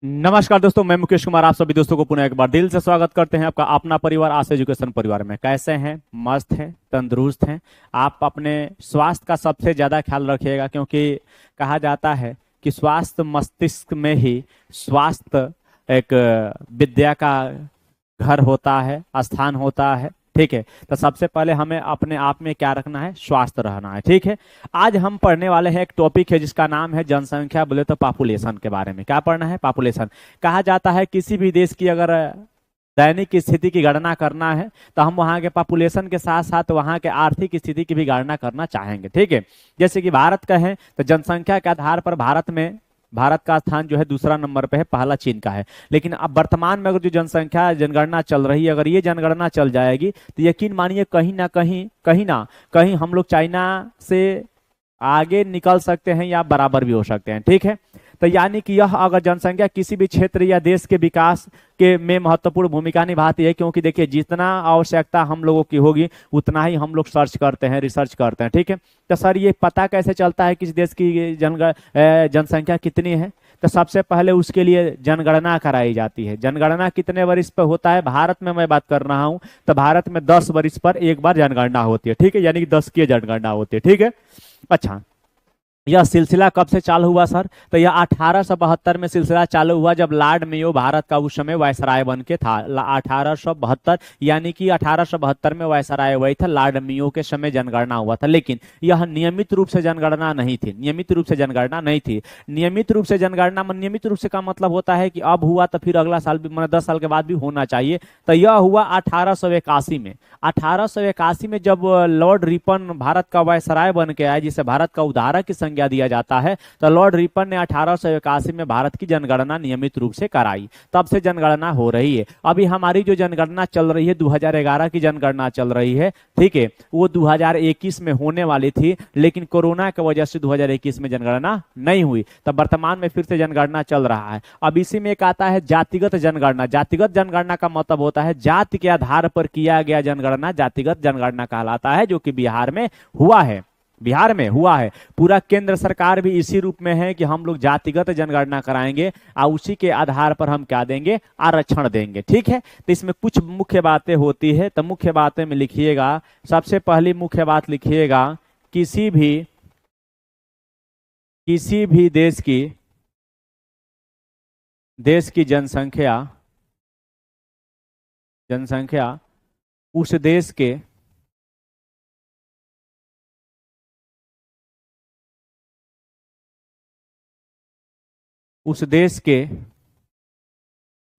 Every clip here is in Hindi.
नमस्कार दोस्तों, मैं मुकेश कुमार आप सभी दोस्तों को पुनः एक बार दिल से स्वागत करते हैं। आपका अपना परिवार आस एजुकेशन परिवार में कैसे हैं? मस्त हैं, तंदुरुस्त हैं। आप अपने स्वास्थ्य का सबसे ज़्यादा ख्याल रखिएगा, क्योंकि कहा जाता है कि स्वास्थ्य मस्तिष्क में ही स्वास्थ्य एक विद्या का घर होता है, स्थान होता है। ठीक है, तो सबसे पहले हमें अपने आप में क्या रखना है? स्वास्थ्य रहना है। ठीक है, आज हम पढ़ने वाले हैं, एक टॉपिक है जिसका नाम है जनसंख्या, बोले तो पॉपुलेशन के बारे में। क्या पढ़ना है? पॉपुलेशन। कहा जाता है किसी भी देश की अगर दैनिक स्थिति की गणना करना है तो हम वहाँ के पॉपुलेशन के साथ साथ वहाँ के आर्थिक स्थिति की भी गणना करना चाहेंगे। ठीक है, जैसे कि भारत का है तो जनसंख्या के आधार पर भारत का स्थान जो है दूसरा नंबर पे है, पहला चीन का है। लेकिन अब वर्तमान में अगर जो जनसंख्या जनगणना चल रही है, अगर ये जनगणना चल जाएगी तो यकीन मानिए कहीं ना कहीं हम लोग चाइना से आगे निकल सकते हैं या बराबर भी हो सकते हैं। ठीक है, तो यानी कि यह अगर जनसंख्या किसी भी क्षेत्र या देश के विकास के में महत्वपूर्ण भूमिका निभाती है, क्योंकि देखिए जितना आवश्यकता हम लोगों की होगी उतना ही हम लोग सर्च करते हैं, रिसर्च करते हैं। ठीक है, तो सर ये पता कैसे चलता है किस देश की जनसंख्या कितनी है? तो सबसे पहले उसके लिए जनगणना कराई जाती है। जनगणना कितने वर्ष पर होता है? भारत में मैं बात कर रहा हूँ तो भारत में 10 वर्ष पर एक बार जनगणना होती है। ठीक है, यानी कि 10 की जनगणना होती है। ठीक है, अच्छा, यह सिलसिला कब से चालू हुआ सर? तो यह 1872 में सिलसिला चालू हुआ, जब लॉर्ड मेयो भारत का उस समय वायसराय बन के था। 1872, यानी कि 1872 में वायसराय हुई था, लॉर्ड मेयो के समय जनगणना हुआ था। लेकिन यह नियमित रूप से जनगणना नहीं थी। नियमित रूप से जनगणना नहीं थी। नियमित रूप से जनगणना नियमित रूप से का मतलब होता है कि अब हुआ तो फिर अगला साल भी, मतलब 10 साल के बाद भी होना चाहिए। तो यह हुआ 1881 में। 1881 में जब लॉर्ड रिपन भारत का वायसराय बन के आया, जिसे भारत का उदारक की संज्ञा दिया जाता है, तो लॉर्ड रिपन ने 1881 में भारत की जनगणना नियमित रूप से कराई। तब से जनगणना हो रही है। अभी हमारी जो जनगणना चल रही है, 2011 की जनगणना चल रही है। ठीक है, वो 2021 में होने वाली थी, लेकिन कोरोना की वजह से 2021 में जनगणना नहीं हुई। तब वर्तमान में फिर से जनगणना चल रहा है। अब इसी में एक आता है जातिगत जनगणना। जातिगत जनगणना का मतलब होता है जाति के आधार पर किया गया जनगणना जातिगत जनगणना कहलाता है, जो कि बिहार में हुआ है। बिहार में हुआ है। पूरा केंद्र सरकार भी इसी रूप में है कि हम लोग जातिगत जनगणना कराएंगे और उसी के आधार पर हम क्या देंगे? आरक्षण देंगे। ठीक है, तो इसमें कुछ मुख्य बातें होती है, तो मुख्य बातें में लिखिएगा। सबसे पहली मुख्य बात लिखिएगा, किसी भी किसी भी देश की जनसंख्या जनसंख्या उस देश के उस देश के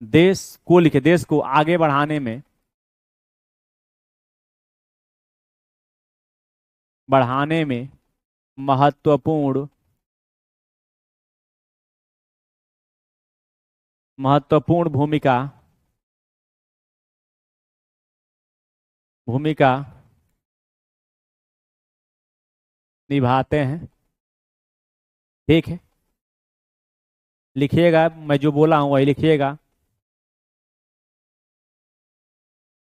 देश को लिखे, देश को आगे बढ़ाने में महत्वपूर्ण महत्वपूर्ण भूमिका भूमिका निभाते हैं। ठीक है, लिखिएगा, मैं जो बोला हूं वही लिखिएगा।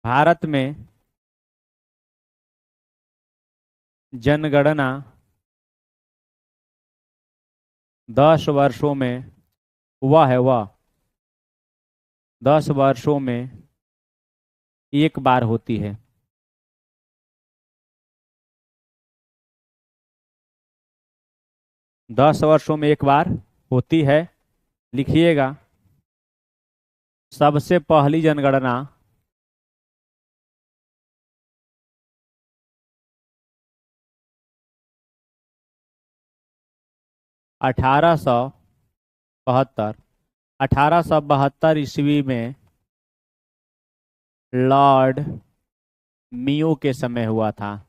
भारत में जनगणना 10 वर्षों में वह 10 वर्षों में एक बार होती है। 10 वर्षों में एक बार होती है, लिखिएगा। सबसे पहली जनगणना 1872 1872 ईस्वी में लॉर्ड मियो के समय हुआ था।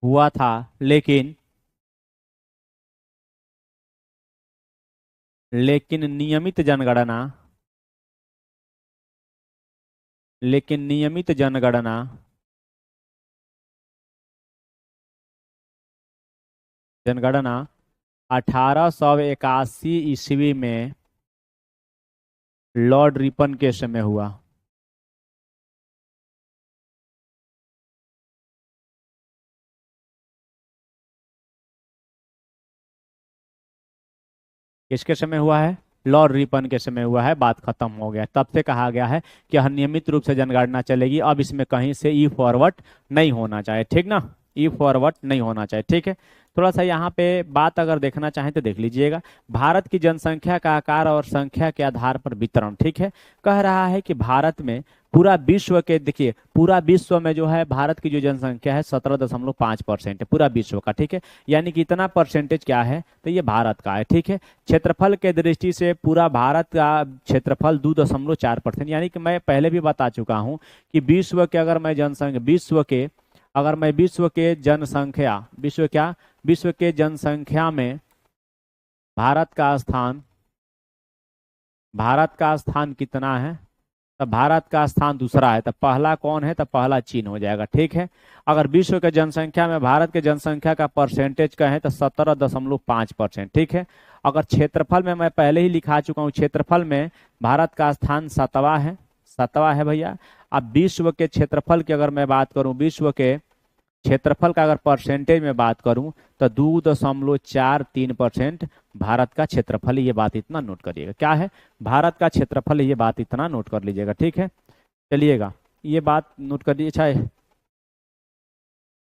हुआ था लेकिन लेकिन नियमित जनगणना लेकिन नियमित जनगणना 1881 में लॉर्ड रिपन के समय हुआ। किसके समय हुआ है? लॉर्ड रिपन के समय हुआ है, बात खत्म हो गया। तब से कहा गया है कि हर नियमित रूप से जनगणना चलेगी, अब इसमें कहीं से ई फॉरवर्ड नहीं होना चाहिए, ठीक ना, ई फॉरवर्ड नहीं होना चाहिए, ठीक है। थोड़ा सा यहाँ पे बात अगर देखना चाहें तो देख लीजिएगा, भारत की जनसंख्या का आकार और संख्या के आधार पर वितरण, ठीक है। कह रहा है कि भारत में पूरा विश्व के, देखिए पूरा विश्व में जो है भारत की जो जनसंख्या है 17.5% है पूरा विश्व का, ठीक है। यानी कि इतना परसेंटेज क्या है, तो ये भारत का है, ठीक है। क्षेत्रफल के दृष्टि से पूरा भारत का क्षेत्रफल 2.4%, यानी कि मैं पहले भी बता चुका हूं कि विश्व के अगर मैं जनसंख्या, विश्व के जनसंख्या में भारत का स्थान कितना है, तो भारत का स्थान दूसरा है, तो पहला कौन है, तो पहला चीन हो जाएगा, ठीक है। अगर विश्व के जनसंख्या में भारत के जनसंख्या का परसेंटेज कहें तो 17.5%, ठीक है। अगर क्षेत्रफल में मैं पहले ही लिखा चुका हूँ, क्षेत्रफल में भारत का स्थान सातवां है भैया। अब विश्व के क्षेत्रफल की अगर मैं बात करूं, विश्व के क्षेत्रफल का अगर परसेंटेज में बात करूं तो 2.43% भारत का क्षेत्रफल है। ये बात इतना नोट करिएगा, क्या है, भारत का क्षेत्रफल है, ये बात इतना नोट कर लीजिएगा, ठीक है। चलिएगा, ये बात नोट कर लीजिए। अच्छा है,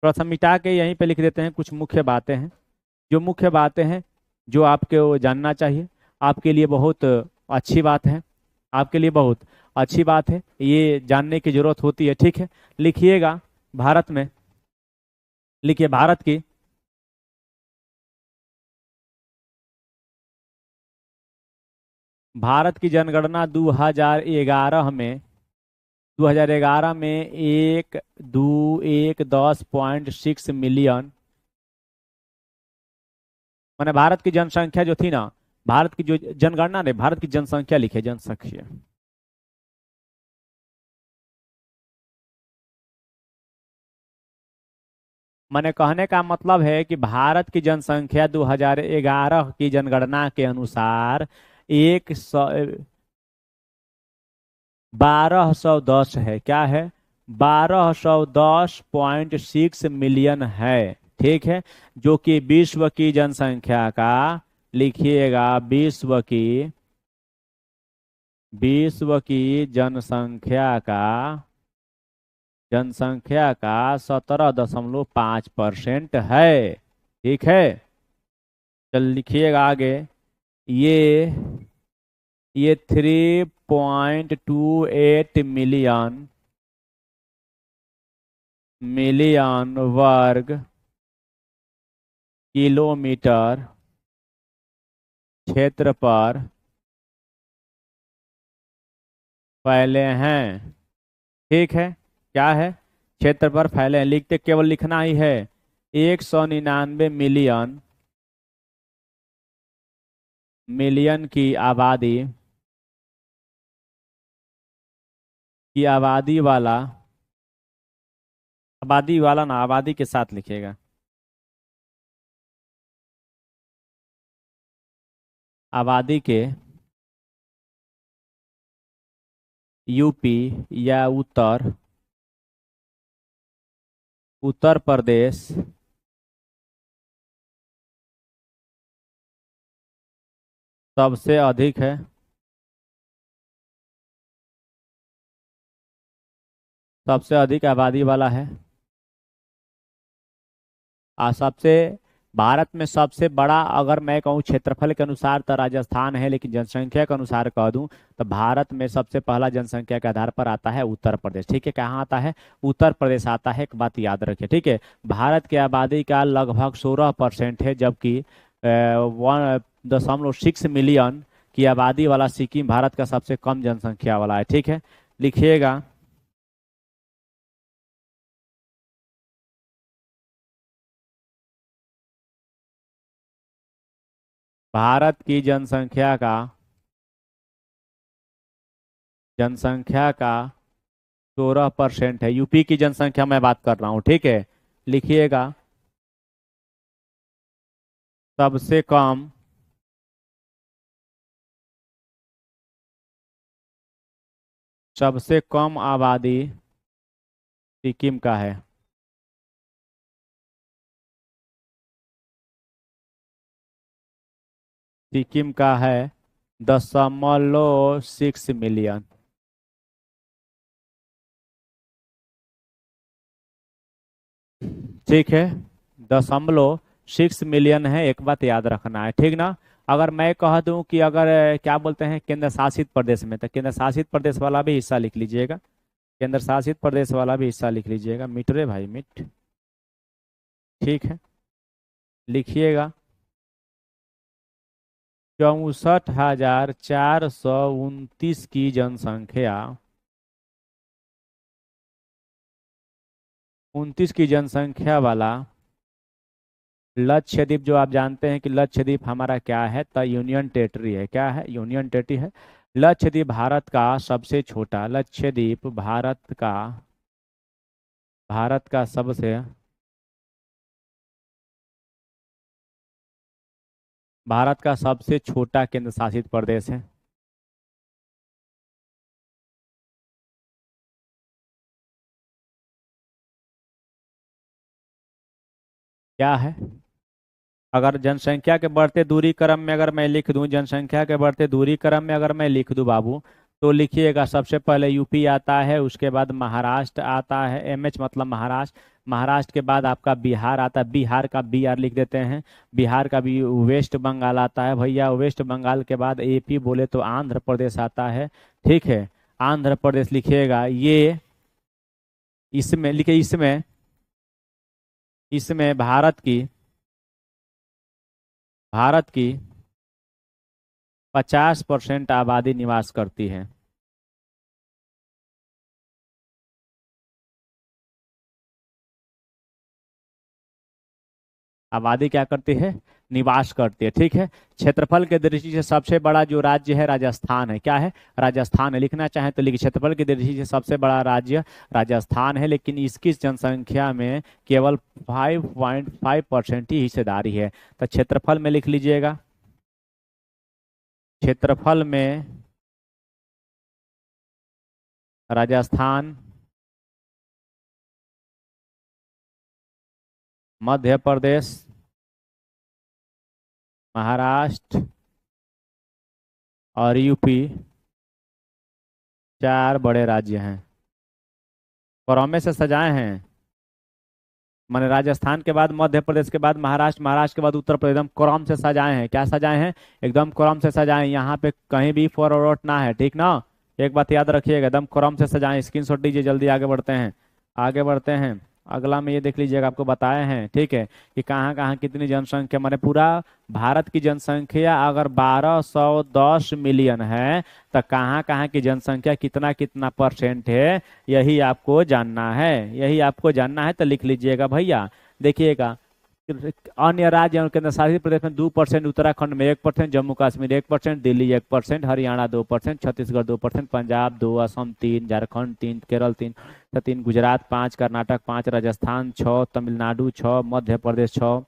थोड़ा सा मिटा के यहीं पे लिख देते हैं, कुछ मुख्य बातें हैं, जो मुख्य बातें हैं जो आपको जानना चाहिए, आपके लिए बहुत अच्छी बात है, आपके लिए बहुत अच्छी बात है, ये जानने की जरूरत होती है, ठीक है। लिखिएगा, भारत में, लिखिए भारत की जनगणना 2011 में एक 10.6 मिलियन, मैंने भारत की जनसंख्या जो थी ना, भारत की जो जनगणना ने, भारत की जनसंख्या लिखे, जनसंख्या, मैंने कहने का मतलब है कि भारत की जनसंख्या 2011 की जनगणना के अनुसार एक सौ 1210 है, क्या है, 1210.6 मिलियन है, ठीक है। जो कि विश्व की जनसंख्या का, लिखिएगा, विश्व की जनसंख्या का 17.5% है, ठीक है। चल लिखिएगा आगे, ये 3.28 मिलियन वर्ग किलोमीटर क्षेत्र पर फैले हैं, ठीक है। क्या है, क्षेत्र पर फैले हैं, लिखते केवल लिखना ही है, 199 मिलियन की आबादी वाला ना, आबादी के साथ लिखिएगा, आबादी के यूपी या उत्तर प्रदेश सबसे अधिक है, सबसे अधिक आबादी वाला है। सबसे, भारत में सबसे बड़ा अगर मैं कहूँ क्षेत्रफल के अनुसार तो राजस्थान है, लेकिन जनसंख्या के अनुसार कह दूं तो भारत में सबसे पहला जनसंख्या के आधार पर आता है उत्तर प्रदेश, ठीक है। कहाँ आता है, उत्तर प्रदेश आता है, एक बात याद रखिए, ठीक है। भारत की आबादी का लगभग 16% है, जबकि 1.6 मिलियन की आबादी वाला सिक्किम भारत का सबसे कम जनसंख्या वाला है, ठीक है। लिखिएगा, भारत की जनसंख्या का 16% है, यूपी की जनसंख्या मैं बात कर रहा हूँ, ठीक है। लिखिएगा, सबसे कम सबसे कम आबादी सिक्किम का है, सिक्किम का है 0.6 मिलियन। ठीक है, 0.6 मिलियन है, एक बात याद रखना है, ठीक ना। अगर मैं कह दूं कि अगर क्या बोलते हैं केंद्र शासित प्रदेश में, तो केंद्र शासित प्रदेश वाला भी हिस्सा लिख लीजिएगा। केंद्र शासित प्रदेश वाला भी हिस्सा लिख लीजिएगा, मिट रे भाई मिट। ठीक है, लिखिएगा। 64,429 की जनसंख्या, 29 की जनसंख्या वाला लक्षद्वीप, जो आप जानते हैं कि लक्षद्वीप हमारा क्या है, तो यूनियन टेरिटरी है। क्या है? यूनियन टेरिटरी है। लक्षद्वीप भारत का सबसे छोटा, लक्षद्वीप भारत का सबसे, भारत का सबसे छोटा केंद्र शासित प्रदेश है। क्या है? अगर जनसंख्या के बढ़ते दूरी क्रम में अगर मैं लिख दूं, जनसंख्या के बढ़ते दूरी क्रम में अगर मैं लिख दूं बाबू, तो लिखिएगा सबसे पहले यूपी आता है, उसके बाद महाराष्ट्र आता है, एमएच मतलब महाराष्ट्र। महाराष्ट्र के बाद आपका बिहार आता है, बिहार का बी आर लिख देते हैं। बिहार का भी वेस्ट बंगाल आता है भैया, वेस्ट बंगाल के बाद एपी बोले तो आंध्र प्रदेश आता है। ठीक है, आंध्र प्रदेश लिखिएगा। ये इसमें लिखिए, इसमें इसमें भारत की 50% आबादी निवास करती है। आबादी क्या करती है? निवास करती है। ठीक है, क्षेत्रफल के दृष्टि से सबसे बड़ा जो राज्य है राजस्थान है। क्या है? राजस्थान है। लिखना चाहें तो लिखिए, क्षेत्रफल की दृष्टि से सबसे बड़ा राज्य राजस्थान है, लेकिन इसकी जनसंख्या में केवल 5.5% ही हिस्सेदारी है। तो क्षेत्रफल में लिख लीजिएगा, क्षेत्रफल में राजस्थान, मध्य प्रदेश, महाराष्ट्र और यूपी, चार बड़े राज्य हैं। क्रम से सजाए हैं, माने राजस्थान के बाद मध्य प्रदेश के बाद महाराष्ट्र, महाराष्ट्र के बाद उत्तर प्रदेश, एकदम क्रम से सजाए हैं। क्या सजाए हैं? एकदम क्रम से सजाए हैं। यहाँ पे कहीं भी फॉरवर्ड ना है, ठीक ना। एक बात याद रखिएगा, एकदम क्रम से सजाएं। स्क्रीनशॉट लीजिए, जल्दी आगे बढ़ते हैं, आगे बढ़ते हैं। अगला में ये देख लीजिएगा, आपको बताए हैं ठीक है कि कहाँ कहाँ कितनी जनसंख्या, माने पूरा भारत की जनसंख्या अगर 1210 मिलियन है, तो कहाँ कहाँ की जनसंख्या कितना कितना परसेंट है, यही आपको जानना है। यही आपको जानना है, तो लिख लीजिएगा भैया। देखिएगा, अन्य राज्य और केंद्र शासित प्रदेश में 2%, उत्तराखंड में 1%, जम्मू कश्मीर 1%, दिल्ली 1%, हरियाणा 2%, छत्तीसगढ़ 2%, पंजाब 2, असम 3, झारखंड 3, केरल 3, गुजरात 5, कर्नाटक 5, राजस्थान 6, तमिलनाडु 6, मध्य प्रदेश 6।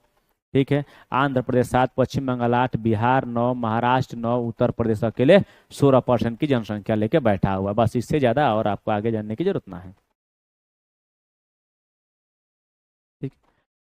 ठीक है, आंध्र प्रदेश 7, पश्चिम बंगाल 8, बिहार 9, महाराष्ट्र 9, उत्तर प्रदेश अकेले 16% की जनसंख्या लेके बैठा हुआ। बस इससे ज्यादा और आपको आगे जानने की जरूरत ना है। ठीक,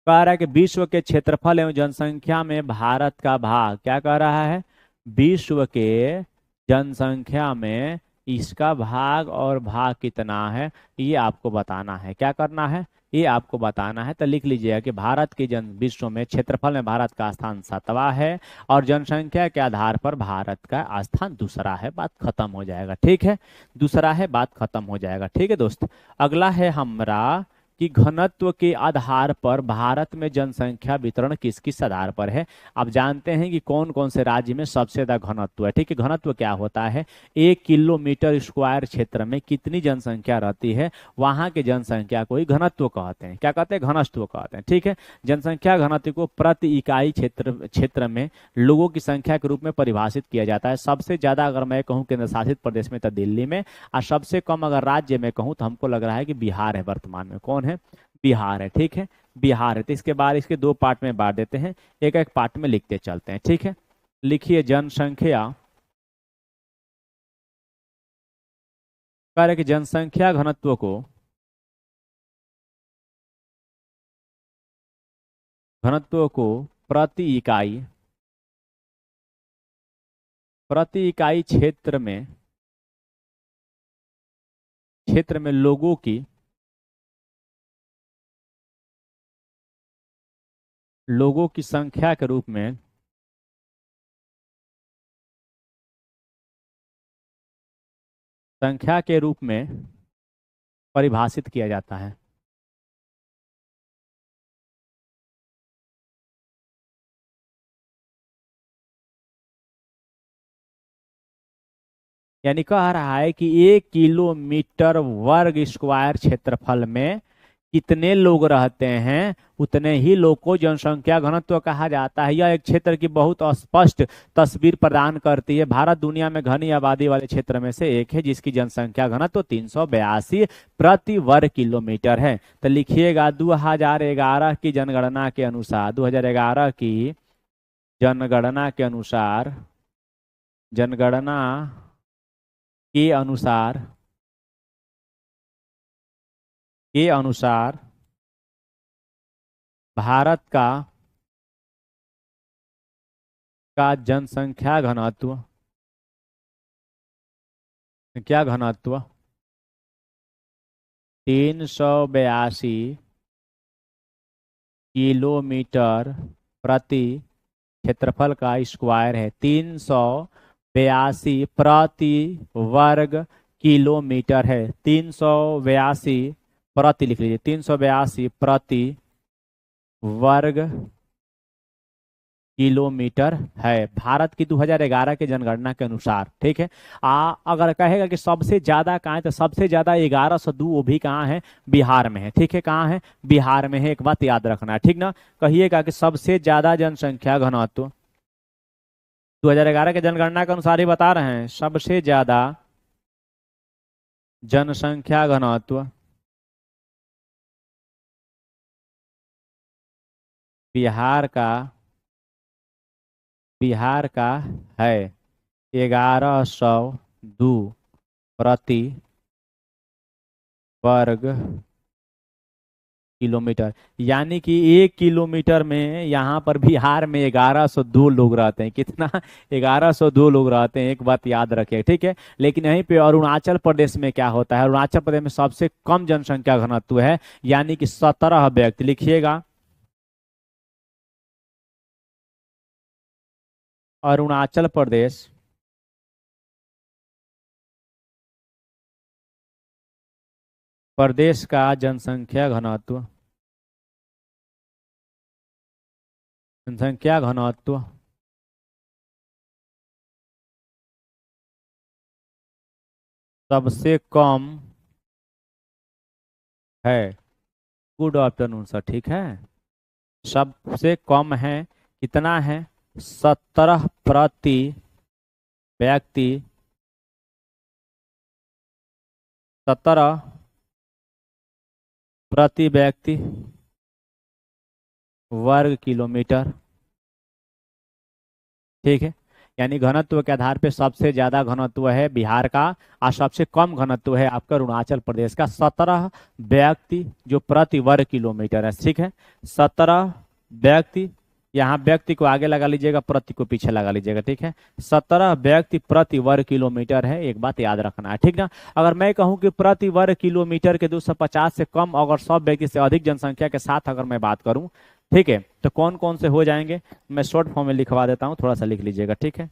कह रहा है कि विश्व के क्षेत्रफल एवं जनसंख्या में भारत का भाग, क्या कह रहा है? विश्व के जनसंख्या में इसका भाग, और भाग कितना है ये आपको बताना है। क्या करना है? ये आपको बताना है। तो लिख लीजिएगा कि भारत की विश्व में क्षेत्रफल में भारत का स्थान 7वां है, और जनसंख्या के आधार पर भारत का स्थान दूसरा है। बात खत्म हो जाएगा, ठीक है। दूसरा है, बात खत्म हो जाएगा, ठीक है दोस्त। अगला है हमरा कि घनत्व के आधार पर भारत में जनसंख्या वितरण किस किस आधार पर है। आप जानते हैं कि कौन कौन से राज्य में सबसे ज्यादा घनत्व है। ठीक है, घनत्व क्या होता है? 1 किलोमीटर स्क्वायर क्षेत्र में कितनी जनसंख्या रहती है, वहां के जनसंख्या को ही घनत्व कहते हैं। क्या कहते हैं? घनत्व कहते हैं। ठीक है, जनसंख्या घनत्व को प्रति इकाई क्षेत्र क्षेत्र में लोगों की संख्या के रूप में परिभाषित किया जाता है। सबसे ज्यादा अगर मैं कहूँ केंद्र शासित प्रदेश में, तो दिल्ली में। और सबसे कम अगर राज्य में कहूँ, तो हमको लग रहा है कि बिहार है। वर्तमान में कौन है? बिहार है। ठीक है, बिहार है। तो इसके बाद इसके दो पार्ट में बांट देते हैं, एक एक पार्ट में लिखते चलते हैं। ठीक है, लिखिए जनसंख्या, कह रहे कि जनसंख्या घनत्व को प्रति इकाई प्रति इकाई क्षेत्र में लोगों की संख्या के रूप में परिभाषित किया जाता है। यानी कह रहा है कि 1 किलोमीटर वर्ग स्क्वायर क्षेत्रफल में कितने लोग रहते हैं, उतने ही लोग को जनसंख्या घनत्व कहा जाता है। यह एक क्षेत्र की बहुत स्पष्ट तस्वीर प्रदान करती है। भारत दुनिया में घनी आबादी वाले क्षेत्र में से एक है जिसकी जनसंख्या घनत्व 382 प्रति वर्ग किलोमीटर है। तो लिखिएगा 2011 की जनगणना के अनुसार, 2011 की जनगणना के अनुसार भारत का जनसंख्या घनत्व 382 किलोमीटर प्रति क्षेत्रफल का स्क्वायर है। 382 प्रति वर्ग किलोमीटर है। 382 प्रति लिख लीजिए, 382 प्रति वर्ग किलोमीटर है भारत की 2011 के जनगणना के अनुसार। ठीक है। अगर कहेगा कि सबसे ज्यादा कहाँ है, तो सबसे ज्यादा 1102 वो भी कहाँ है, बिहार में है। ठीक है, कहाँ है, बिहार में है। एक बात याद रखना है, ठीक ना। कहिएगा कि सबसे ज्यादा जनसंख्या घनत्व 2011 के जनगणना के अनुसार ही बता रहे हैं, सबसे ज्यादा जनसंख्या घनत्व बिहार का है 1102 प्रति वर्ग किलोमीटर। यानी कि 1 किलोमीटर में यहाँ पर बिहार में 1102 लोग रहते हैं। कितना, 1102 लोग रहते हैं। एक बात याद रखिए, ठीक है। लेकिन यहीं पे अरुणाचल प्रदेश में क्या होता है, अरुणाचल प्रदेश में सबसे कम जनसंख्या घनत्व है, यानी कि 17 व्यक्ति। लिखिएगा अरुणाचल प्रदेश का जनसंख्या घनत्व सबसे कम है। गुड आफ्टरनून सर, ठीक है। सबसे कम है, कितना है, 17 प्रति व्यक्ति, 17 प्रति व्यक्ति वर्ग किलोमीटर। ठीक है। यानी घनत्व के आधार पे सबसे ज्यादा घनत्व है बिहार का और सबसे कम घनत्व है आपका अरुणाचल प्रदेश का, 17 व्यक्ति जो प्रति वर्ग किलोमीटर है। ठीक है, 17 व्यक्ति, यहाँ व्यक्ति को आगे लगा लीजिएगा, प्रति को पीछे लगा लीजिएगा। ठीक है, 17 व्यक्ति प्रति वर्ग किलोमीटर है। एक बात याद रखना है, ठीक ना। अगर मैं कहूँ कि प्रति वर्ग किलोमीटर के 250 से कम, अगर 100 व्यक्ति से अधिक जनसंख्या के साथ अगर मैं बात करूं, ठीक है, तो कौन कौन से हो जाएंगे, मैं शॉर्ट फॉर्म में लिखवा देता हूं, थोड़ा सा लिख लीजिएगा। ठीक है,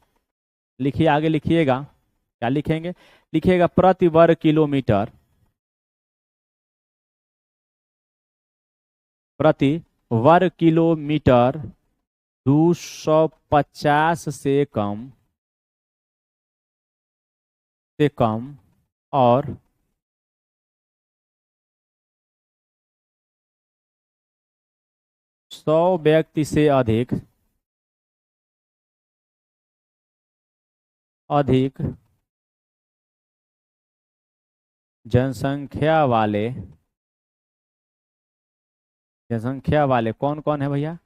लिखिए, आगे लिखिएगा, क्या लिखेंगे, लिखिएगा प्रति वर्ग किलोमीटर, प्रति वर्ग किलोमीटर 250 से कम और 100 व्यक्ति से अधिक जनसंख्या वाले कौन कौन है भैया,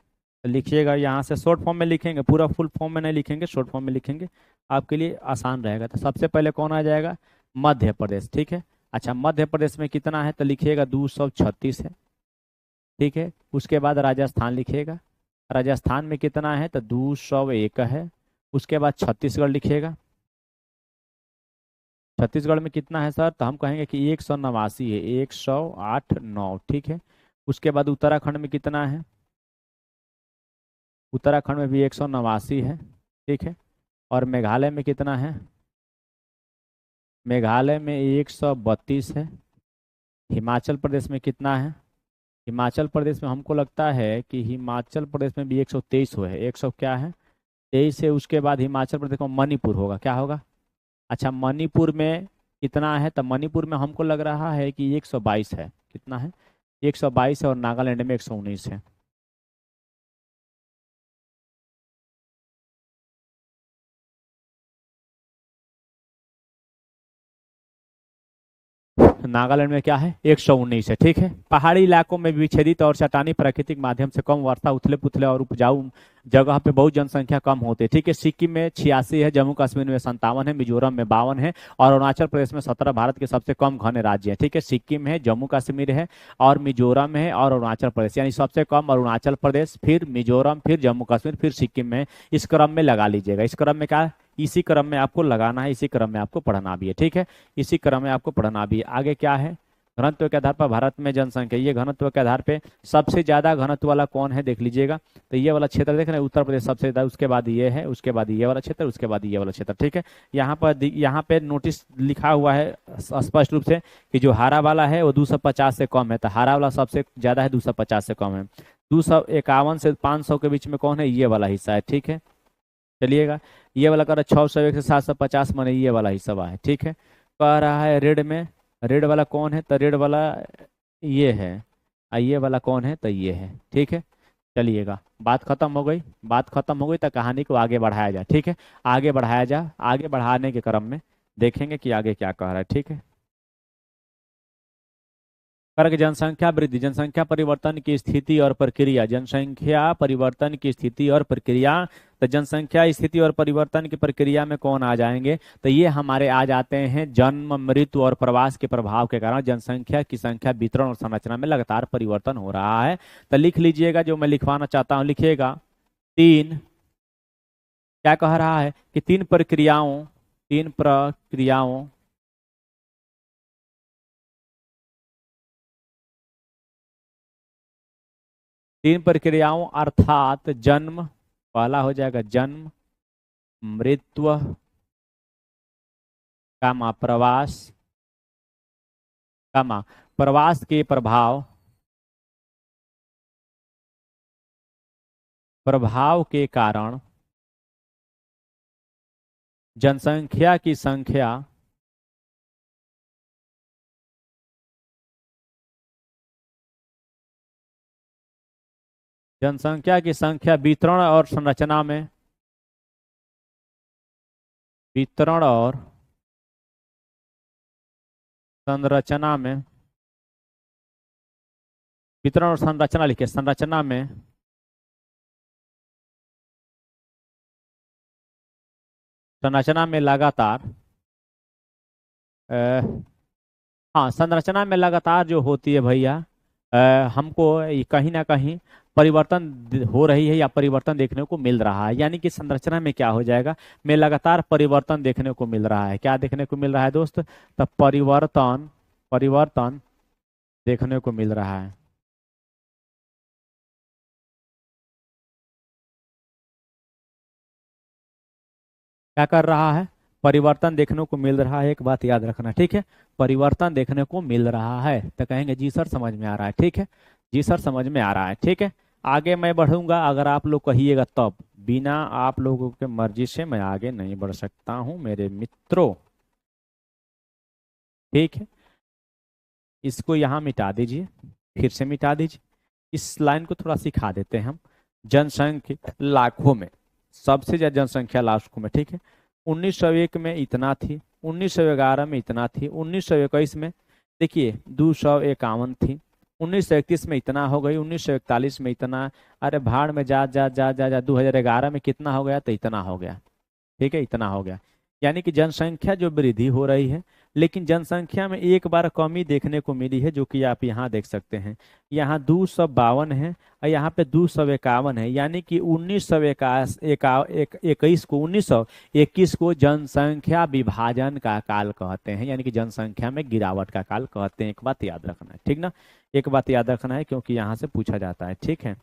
तो लिखिएगा। यहाँ से शॉर्ट फॉर्म में लिखेंगे, पूरा फुल फॉर्म में नहीं लिखेंगे, शॉर्ट फॉर्म में लिखेंगे, आपके लिए आसान रहेगा। तो सबसे पहले कौन आ जाएगा, मध्य प्रदेश। ठीक है, अच्छा, मध्य प्रदेश में कितना है, तो लिखिएगा 236 है। ठीक है, उसके बाद राजस्थान लिखिएगा, राजस्थान में कितना है, तो 201 है। उसके बाद छत्तीसगढ़ लिखिएगा। छत्तीसगढ़ में कितना है सर? तो हम कहेंगे कि 189 है, 108 9, ठीक है। उसके बाद उत्तराखंड में कितना है? उत्तराखंड में भी 189 है, ठीक है। और मेघालय में कितना है? मेघालय में 132 है। हिमाचल प्रदेश में कितना है? हिमाचल प्रदेश में हमको लगता है कि हिमाचल प्रदेश में भी 123 है। 100 क्या है? 23 है। उसके बाद हिमाचल प्रदेश में मणिपुर होगा, क्या होगा? अच्छा, मणिपुर में कितना है? तो मणिपुर में हमको लग रहा है कि 122 है। कितना है? 122 है। और नागालैंड में 119 है। नागालैंड में क्या है? 119 है, ठीक है। पहाड़ी इलाकों में विच्छेदित और चट्टानी प्राकृतिक माध्यम से कम वर्षा, उथले पुथले और उपजाऊ जगह पे बहुत जनसंख्या कम होती है, ठीक है। सिक्किम में 86 है, जम्मू कश्मीर में 57 है, मिजोरम में 52 है, और अरुणाचल प्रदेश में 17 भारत के सबसे कम घने राज्य है, ठीक है। सिक्किम है, जम्मू कश्मीर है, और मिजोरम है, और अरुणाचल प्रदेश, यानी सबसे कम अरुणाचल प्रदेश, फिर मिजोरम, फिर जम्मू कश्मीर, फिर सिक्किम में। इस क्रम में लगा लीजिएगा। इस क्रम में क्या? इसी क्रम में आपको लगाना है, इसी क्रम में आपको पढ़ना भी है, ठीक है। इसी क्रम में आपको पढ़ना भी है। आगे क्या है? घनत्व के आधार पर भारत में जनसंख्या, ये घनत्व के आधार पे सबसे ज्यादा घनत्व वाला कौन है देख लीजिएगा। तो ये वाला क्षेत्र देख रहे हैं, उत्तर प्रदेश सबसे ज्यादा, उसके बाद ये है, उसके बाद ये वाला क्षेत्र, उसके बाद ये वाला क्षेत्र, ठीक है। यहाँ पे नोटिस लिखा हुआ है स्पष्ट रूप से कि जो हरा वाला है वो 250 से कम है, तो हरा वाला सबसे ज्यादा है, 250 से कम है। 251 से 500 के बीच में कौन है? ये वाला हिस्सा है, ठीक है। चलिएगा, ये वाला कह रहा है 601 से 750, माने ये वाला हिस्सा है, ठीक है। कह रहा है रेड में, रेड वाला कौन है? तो रेड वाला ये है। ये वाला कौन है? तो ये है, ठीक है। चलिएगा, बात खत्म हो गई। बात खत्म हो गई तो कहानी को आगे बढ़ाया जाए, ठीक है। आगे बढ़ाया जा। आगे बढ़ाने के क्रम में देखेंगे कि आगे क्या कह रहा है, ठीक है। कर्क जनसंख्या वृद्धि, जनसंख्या परिवर्तन की स्थिति और प्रक्रिया, जनसंख्या परिवर्तन की स्थिति और प्रक्रिया। तो जनसंख्या स्थिति और परिवर्तन की प्रक्रिया में कौन आ जाएंगे? तो ये हमारे आ जाते हैं जन्म, मृत्यु और प्रवास के प्रभाव के कारण जनसंख्या की संख्या, वितरण और संरचना में लगातार परिवर्तन हो रहा है। तो लिख लीजिएगा, जो मैं लिखवाना चाहता हूँ लिखिएगा। तीन, क्या कह रहा है कि तीन प्रक्रियाओं अर्थात जन्म, पहला हो जाएगा जन्म, मृत्यु, कामा प्रवास, कामा प्रवास के प्रभाव के कारण जनसंख्या की संख्या, वितरण और संरचना में, वितरण और संरचना में, वितरण और संरचना लिखिए, संरचना में लगातार हाँ, संरचना में लगातार जो होती है भैया, हमको कहीं ना कहीं परिवर्तन हो रही है या परिवर्तन देखने को मिल रहा है। यानी कि संरचना में क्या हो जाएगा? में लगातार परिवर्तन देखने को मिल रहा है। क्या देखने को मिल रहा है दोस्त? तो परिवर्तन, परिवर्तन देखने को मिल रहा है। क्या कर रहा है? परिवर्तन देखने को मिल रहा है। एक बात याद रखना, ठीक है। परिवर्तन देखने को मिल रहा है तो कहेंगे जी सर समझ में आ रहा है, ठीक है। जी सर समझ में आ रहा है, ठीक है। आगे मैं बढ़ूंगा अगर आप लोग कहिएगा तब। बिना आप लोगों के मर्जी से मैं आगे नहीं बढ़ सकता हूं मेरे मित्रों, ठीक है। इसको यहाँ मिटा दीजिए, फिर से मिटा दीजिए। इस लाइन को थोड़ा सिखा देते हैं हम। जनसंख्या लाखों में, सबसे ज्यादा जनसंख्या लाखों में, ठीक है। 1901 में इतना थी, 1911 में इतना थी, 1921 में देखिए 251 थी, 1931 में इतना हो गई, 1941 में इतना, अरे भाड़ में जा जा जा जा जा 2011 में कितना हो गया? तो इतना हो गया, ठीक है, इतना हो गया। यानी कि जनसंख्या जो वृद्धि हो रही है, लेकिन जनसंख्या में एक बार कमी देखने को मिली है, जो कि आप यहाँ देख सकते हैं। यहाँ 252 है और यहाँ पे 251 है, यानी कि 1921 को जनसंख्या विभाजन का काल कहते हैं, यानी कि जनसंख्या में गिरावट का काल कहते हैं। एक बात याद रखना है, ठीक ना। एक बात याद रखना है, क्योंकि यहाँ से पूछा जाता है, ठीक है।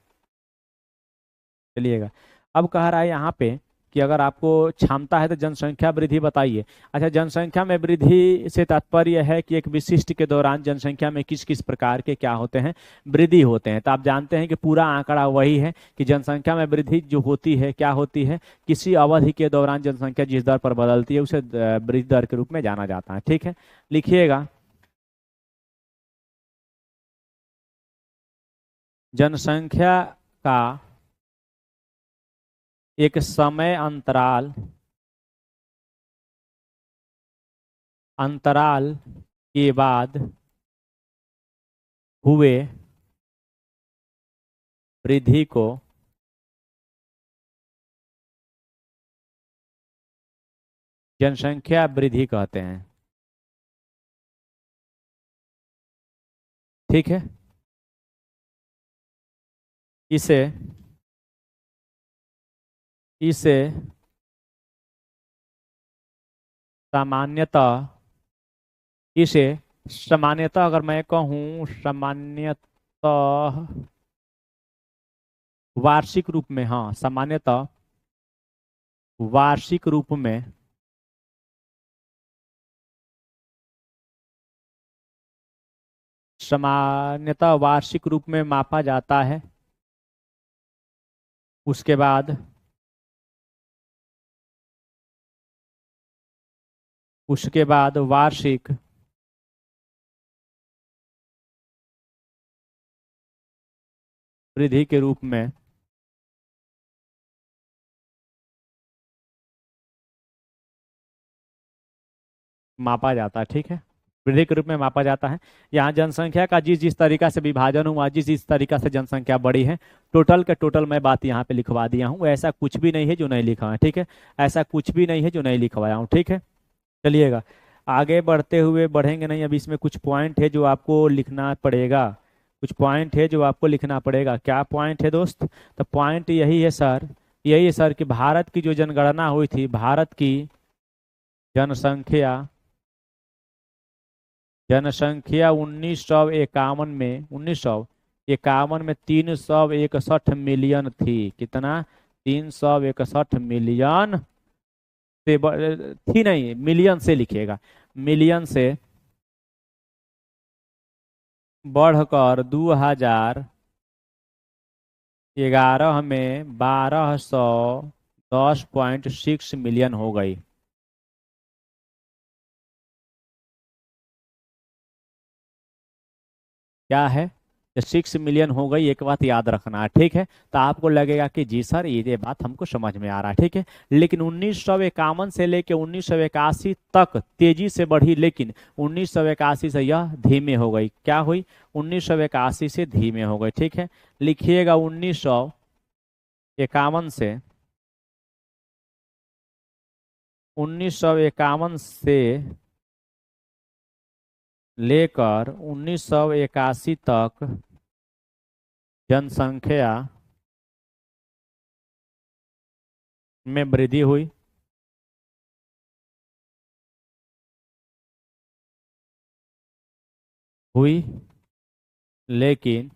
चलिएगा, अब कह रहा है यहाँ पे कि अगर आपको क्षमता है तो जनसंख्या वृद्धि बताइए। अच्छा, जनसंख्या में वृद्धि से तात्पर्य है कि एक विशिष्ट के दौरान जनसंख्या में किस किस प्रकार के क्या होते हैं, वृद्धि होते हैं। तो आप जानते हैं कि पूरा आंकड़ा वही है कि जनसंख्या में वृद्धि जो होती है क्या होती है, किसी अवधि के दौरान जनसंख्या जिस दर पर बदलती है उसे वृद्धि दर के रूप में जाना जाता है, ठीक है। लिखिएगा, जनसंख्या का एक समय अंतराल अंतराल के बाद हुए वृद्धि को जनसंख्या वृद्धि कहते हैं, ठीक है। इसे इसे सामान्यतः इसे सामान्यतः अगर मैं कहूँ सामान्यतः वार्षिक रूप में, हाँ सामान्यतः वार्षिक रूप में सामान्यतः वार्षिक रूप में मापा जाता है। उसके बाद वार्षिक वृद्धि के रूप में मापा जाता है, ठीक है। वृद्धि के रूप में मापा जाता है। यहाँ जनसंख्या का जिस जिस तरीका से विभाजन हुआ, जिस जिस तरीका से जनसंख्या बढ़ी है, टोटल के टोटल मैं बात यहाँ पे लिखवा दिया हूँ। ऐसा कुछ भी नहीं है जो नहीं लिखा है, ठीक है। ऐसा कुछ भी नहीं है जो नहीं लिखवाया हूँ, ठीक है। चलिएगा, आगे बढ़ते हुए बढ़ेंगे नहीं, अभी इसमें कुछ पॉइंट है जो आपको लिखना पड़ेगा। कुछ पॉइंट है जो आपको लिखना पड़ेगा। क्या पॉइंट है दोस्त? तो पॉइंट यही है सर, यही है सर कि भारत की जो जनगणना हुई थी, भारत की जनसंख्या जनसंख्या 1951 में 361 मिलियन थी। कितना? 361 मिलियन से थी नहीं, मिलियन से लिखिएगा। मिलियन से बढ़कर 2011 में 1210.6 मिलियन हो गई। क्या है? 6 मिलियन हो गई। एक बात याद रखना है, ठीक है। तो आपको लगेगा कि जी सर ये बात हमको समझ में आ रहा है, ठीक है। लेकिन 1951 से लेके 1981 तक तेजी से बढ़ी, लेकिन 1981 से यह धीमे हो गई। क्या हुई? 1981 से धीमे हो गई, ठीक है। लिखिएगा 1951 से 1951 से लेकर 1981 तक जनसंख्या में वृद्धि हुई। हुई, लेकिन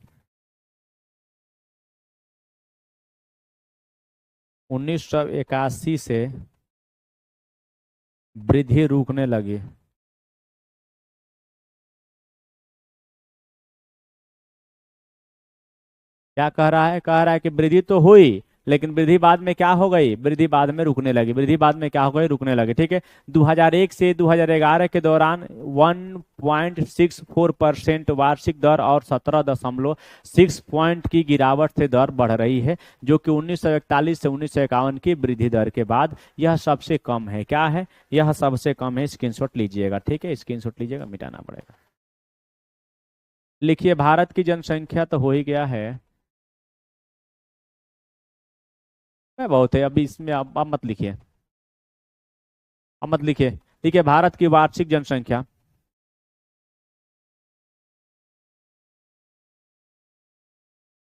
1981 से वृद्धि रुकने लगी। क्या कह रहा है? कह रहा है कि वृद्धि तो हुई, लेकिन वृद्धि बाद में क्या हो गई? वृद्धि बाद में रुकने लगी। वृद्धि बाद में क्या हो गई? रुकने लगी, ठीक है। 2001 से 2011 के दौरान 1.64% वार्षिक दर और 17.6 पॉइंट की गिरावट से दर बढ़ रही है, जो कि 1941 से 1951 की वृद्धि दर के बाद यह सबसे कम है। क्या है? यह सबसे कम है। स्क्रीनशॉट लीजिएगा, ठीक है। स्क्रीनशॉट लीजिएगा, मिटाना पड़ेगा। लिखिए, भारत की जनसंख्या तो हो ही गया है। मैं बहुत है, अभी इसमें आप मत लिखिए। अब मत लिखिए, ठीक है। भारत की वार्षिक जनसंख्या,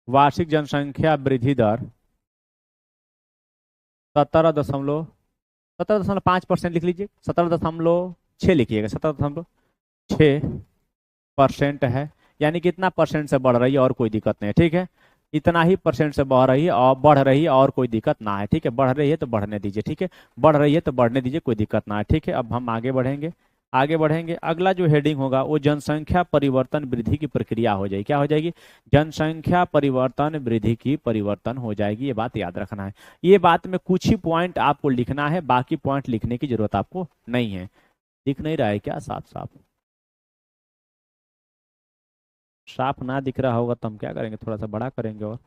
वार्षिक जनसंख्या वृद्धि दर 17 दशमलव, 17.5% लिख लीजिए, 17.6 लिखिएगा, 17.6% है। यानी कितना परसेंट से बढ़ रही है और कोई दिक्कत नहीं है, ठीक है। इतना ही परसेंट से बढ़ रही है और बढ़ रही है और कोई दिक्कत ना है, ठीक है। बढ़ रही है तो बढ़ने दीजिए, ठीक है। बढ़ रही है तो बढ़ने दीजिए, कोई दिक्कत ना है, ठीक है। अब हम आगे बढ़ेंगे, आगे बढ़ेंगे। अगला जो हेडिंग होगा वो जनसंख्या परिवर्तन वृद्धि की प्रक्रिया हो जाएगी। क्या हो जाएगी? जनसंख्या परिवर्तन वृद्धि की परिवर्तन हो जाएगी। ये बात याद रखना है। ये बात में कुछ ही पॉइंट आपको लिखना है, बाकी पॉइंट लिखने की जरूरत आपको नहीं है। दिख नहीं रहा है क्या साफ साफ? साफ ना दिख रहा होगा तो हम क्या करेंगे, थोड़ा सा बड़ा करेंगे और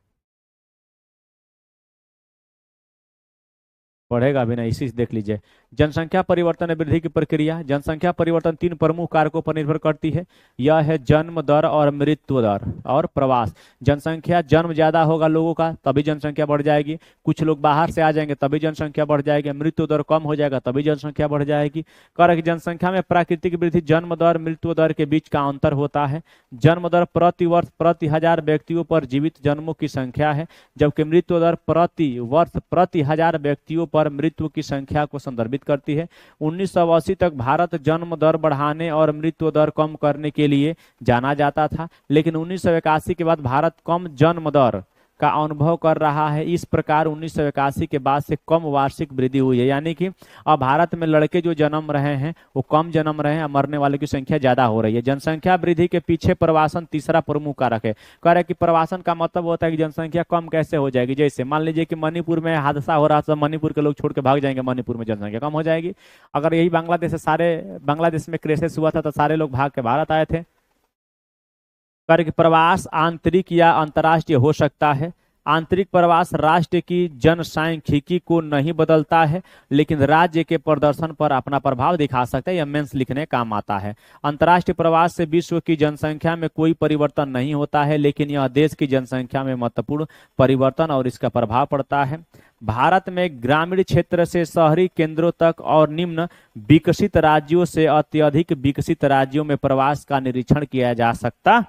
बढ़ेगा भी नहीं, इसी से देख लीजिए। जनसंख्या परिवर्तन और वृद्धि की प्रक्रिया। जनसंख्या परिवर्तन तीन प्रमुख कारकों पर निर्भर करती है। यह है जन्म दर और मृत्यु दर और प्रवास। जनसंख्या, जन्म ज्यादा होगा लोगों का तभी जनसंख्या बढ़ जाएगी, कुछ लोग बाहर से आ जाएंगे तभी जनसंख्या बढ़ जाएगी, मृत्यु दर कम हो जाएगा तभी जनसंख्या बढ़ जाएगी। कर जनसंख्या में प्राकृतिक वृद्धि जन्म दर मृत्यु दर के बीच का अंतर होता है। जन्म दर प्रति वर्ष प्रति हजार व्यक्तियों पर जीवित जन्मों की संख्या है, जबकि मृत्यु दर प्रति वर्ष प्रति हजार व्यक्तियों पर मृत्यु की संख्या को संदर्भित करती है। 1980 तक भारत जन्म दर बढ़ाने और मृत्यु दर कम करने के लिए जाना जाता था, लेकिन 1981 के बाद भारत कम जन्म दर का अनुभव कर रहा है। इस प्रकार 1981 के बाद से कम वार्षिक वृद्धि हुई है। यानी कि अब भारत में लड़के जो जन्म रहे हैं वो कम जन्म रहे हैं, मरने वालों की संख्या ज्यादा हो रही है। जनसंख्या वृद्धि के पीछे प्रवासन तीसरा प्रमुख कारक है। कह रहे कि प्रवासन का मतलब होता है कि जनसंख्या कम कैसे हो जाएगी। जैसे मान लीजिए कि मणिपुर में हादसा हो रहा था, मणिपुर के लोग छोड़ के भाग जाएंगे, मणिपुर में जनसंख्या कम हो जाएगी। अगर यही बांग्लादेश से, सारे बांग्लादेश में क्राइसिस हुआ था तो सारे लोग भाग के भारत आए थे। कर प्रवास आंतरिक या अंतर्राष्ट्रीय हो सकता है। आंतरिक प्रवास राष्ट्र की जनसांख्यिकी को नहीं बदलता है, लेकिन राज्य के प्रदर्शन पर अपना प्रभाव दिखा सकता है। यह मेंस लिखने काम आता है। अंतर्राष्ट्रीय प्रवास से विश्व की जनसंख्या में कोई परिवर्तन नहीं होता है, लेकिन यह देश की जनसंख्या में महत्वपूर्ण परिवर्तन और इसका प्रभाव पड़ता है। भारत में ग्रामीण क्षेत्र से शहरी केंद्रों तक और निम्न विकसित राज्यों से अत्यधिक विकसित राज्यों में प्रवास का निरीक्षण किया जा सकता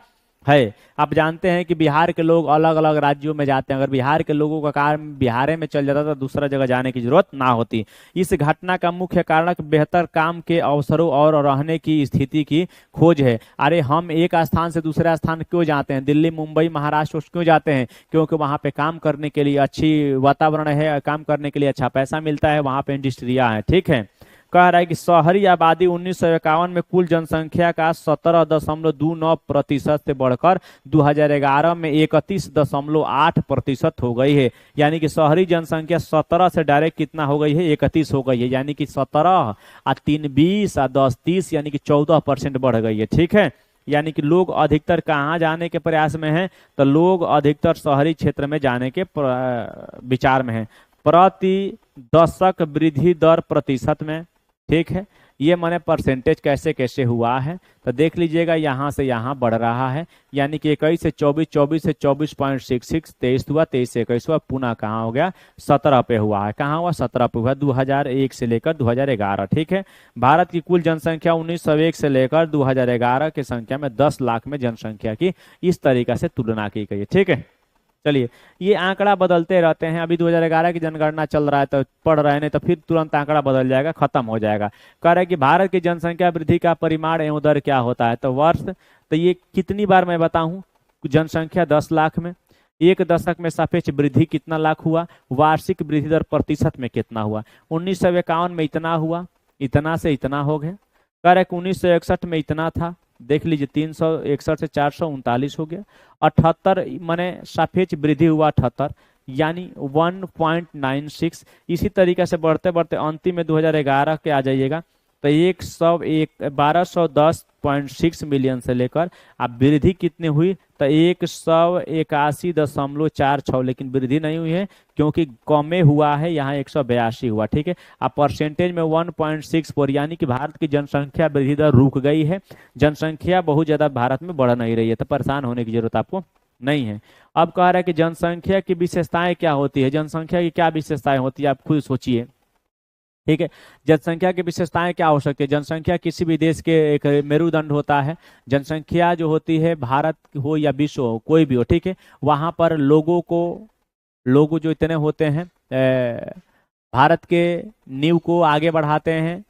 है। आप जानते हैं कि बिहार के लोग अलग अलग राज्यों में जाते हैं। अगर बिहार के लोगों का काम बिहार में चल जाता तो दूसरा जगह जाने की जरूरत ना होती। इस घटना का मुख्य कारण बेहतर काम के अवसरों और रहने की स्थिति की खोज है। अरे हम एक स्थान से दूसरा स्थान क्यों जाते हैं? दिल्ली, मुंबई, महाराष्ट्र क्यों जाते हैं? क्योंकि वहां पे काम करने के लिए अच्छी वातावरण है, काम करने के लिए अच्छा पैसा मिलता है, वहां पे इंडस्ट्रिया है, ठीक है। कह रहा है कि शहरी आबादी 1951 में कुल जनसंख्या का 17.29% से बढ़कर 2011 में 31.8% हो गई है। यानी कि शहरी जनसंख्या 17 से डायरेक्ट कितना हो गई है? 31 हो गई है। यानी कि 17 और 3 20 और 10 30 यानी कि 14% बढ़ गई है, ठीक है। यानी कि लोग अधिकतर कहाँ जाने के प्रयास में हैं? तो लोग अधिकतर शहरी क्षेत्र में जाने के विचार में हैं। प्रति दशक वृद्धि दर प्रतिशत में, ठीक है। ये माने परसेंटेज कैसे कैसे हुआ है तो देख लीजिएगा, यहाँ से यहाँ बढ़ रहा है। यानी कि 21 से 24, 24 से 24.66, 23 हुआ, 23 से 21 हुआ, पुनः कहाँ हो गया? 17 पे हुआ है। कहाँ हुआ? 17 पे हुआ, 2001 से लेकर 2011, ठीक है। भारत की कुल जनसंख्या 1901 से लेकर 2011 की संख्या में 10 लाख में जनसंख्या की इस तरीका से तुलना की गई है, ठीक है। चलिए, ये आंकड़ा बदलते रहते हैं। अभी 2011 की जनगणना चल रहा है तो पढ़ रहे हैं, नहीं तो फिर तुरंत आंकड़ा बदल जाएगा, खत्म हो जाएगा। कह रहे हैं कि भारत की जनसंख्या वृद्धि का परिमाण एवं दर क्या होता है? तो वर्ष, तो ये कितनी बार मैं बताऊं? जनसंख्या 10 लाख में, एक दशक में सापेक्ष वृद्धि कितना लाख हुआ? वार्षिक वृद्धि दर प्रतिशत में कितना हुआ? 1951 में इतना हुआ, इतना से इतना हो गया। कह रहे 1961 में इतना था, देख लीजिए 361 से 439 हो गया। 78 माने सापेक्ष वृद्धि हुआ 78, यानी 1.96। इसी तरीके से बढ़ते बढ़ते अंतिम में 2011 के आ जाइएगा तो 1210.6 मिलियन से लेकर अब वृद्धि कितनी हुई? तो 181.46, लेकिन वृद्धि नहीं हुई है क्योंकि कमे हुआ है, यहाँ 182 हुआ, ठीक है। अब परसेंटेज में 1.64, यानी कि भारत की जनसंख्या वृद्धि दर रुक गई है। जनसंख्या बहुत ज्यादा भारत में बढ़ नहीं रही है, तो परेशान होने की जरूरत आपको नहीं है। अब कह रहा है कि जनसंख्या की विशेषताएं क्या होती है? जनसंख्या की क्या विशेषताएं होती है? आप खुद सोचिए। ठीक है। जनसंख्या की विशेषताएं क्या हो सकती है? जनसंख्या किसी भी देश के एक मेरुदंड होता है। जनसंख्या जो होती है, भारत हो या विश्व हो, कोई भी हो, ठीक है, वहां पर लोग जो इतने होते हैं, भारत के नींव को आगे बढ़ाते हैं,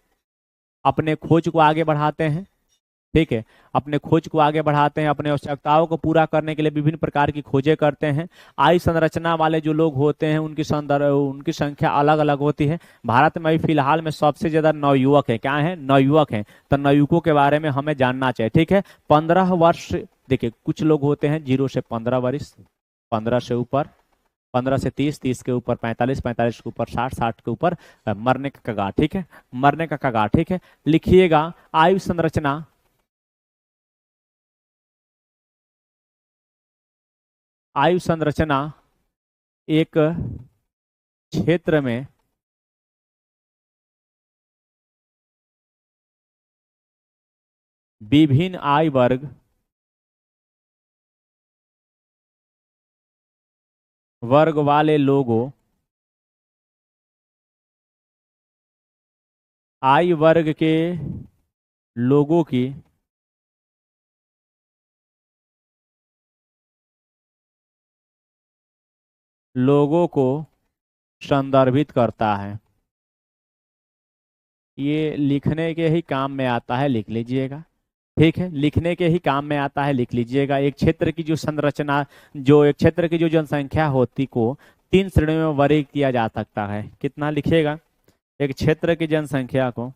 अपने खोज को आगे बढ़ाते हैं, ठीक है, अपने खोज को आगे बढ़ाते हैं, अपने आवश्यकताओं को पूरा करने के लिए विभिन्न प्रकार की खोजें करते हैं। आयु संरचना वाले जो लोग होते हैं उनकी संख्या अलग अलग होती है। भारत में अभी फिलहाल में सबसे ज्यादा नवयुवक है, क्या है, नवयुवक हैं। तो नवयुवकों के बारे में हमें जानना चाहिए, ठीक है। 15 वर्ष, देखिए कुछ लोग होते हैं 0 से 15 वर्ष, 15 से ऊपर, 15 से 30, 30 के ऊपर 45, 45 के ऊपर 60, 60 के ऊपर मरने का कगार, ठीक है, मरने का कगार, ठीक है। लिखिएगा आयु संरचना, आयु संरचना एक क्षेत्र में विभिन्न आयु वर्ग वाले लोगों, आयु वर्ग के लोगों की लोगों को संदर्भित करता है। ये लिखने के ही काम में आता है, लिख लीजिएगा, ठीक है, लिखने के ही काम में आता है, लिख लीजिएगा। एक क्षेत्र की जो संरचना, जो एक क्षेत्र की जो जनसंख्या होती को 3 श्रेणियों में वर्गीकृत किया जा सकता है। कितना लिखिएगा? एक क्षेत्र की जनसंख्या को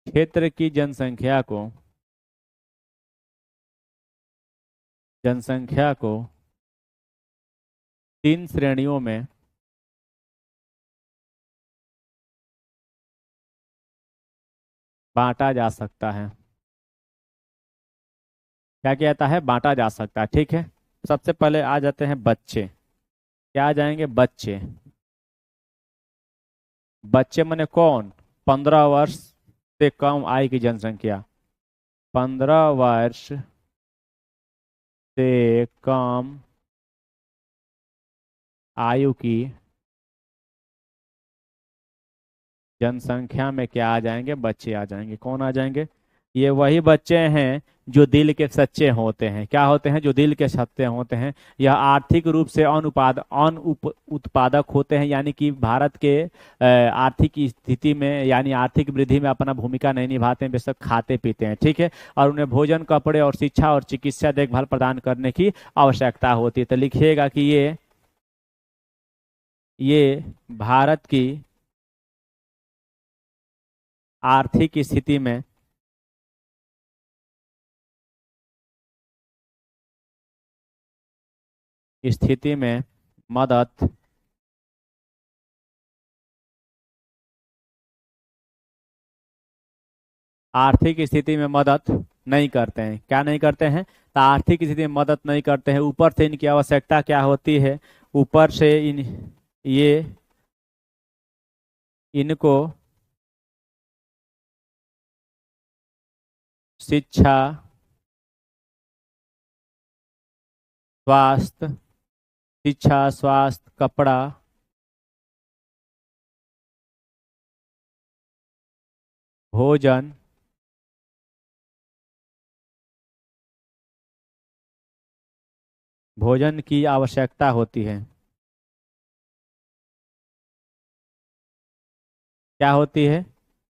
क्षेत्र की जनसंख्या को 3 श्रेणियों में बांटा जा सकता है। क्या कहता है? बांटा जा सकता है, ठीक है। सबसे पहले आ जाते हैं बच्चे। क्या आ जाएंगे? बच्चे। बच्चे माने कौन? 15 वर्ष से कम आयु की जनसंख्या, 15 वर्ष से कम आयु की जनसंख्या में क्या आ जाएंगे? बच्चे आ जाएंगे। कौन आ जाएंगे? ये वही बच्चे हैं जो दिल के सच्चे होते हैं। क्या होते हैं? जो दिल के सच्चे होते हैं। यह आर्थिक रूप से उत्पादक होते हैं, यानी कि भारत के आर्थिक स्थिति में, यानी आर्थिक वृद्धि में अपना भूमिका नहीं निभाते हैं, बेशक खाते पीते हैं, ठीक है। और उन्हें भोजन, कपड़े और शिक्षा और चिकित्सा देखभाल प्रदान करने की आवश्यकता होती है। तो लिखिएगा कि ये भारत की आर्थिक स्थिति में मदद आर्थिक स्थिति में मदद नहीं करते हैं। क्या नहीं करते हैं? तो आर्थिक स्थिति में मदद नहीं करते हैं। ऊपर से इनकी आवश्यकता क्या होती है? ऊपर से ये इनको शिक्षा, स्वास्थ्य, कपड़ा, भोजन, की आवश्यकता होती है। क्या होती है?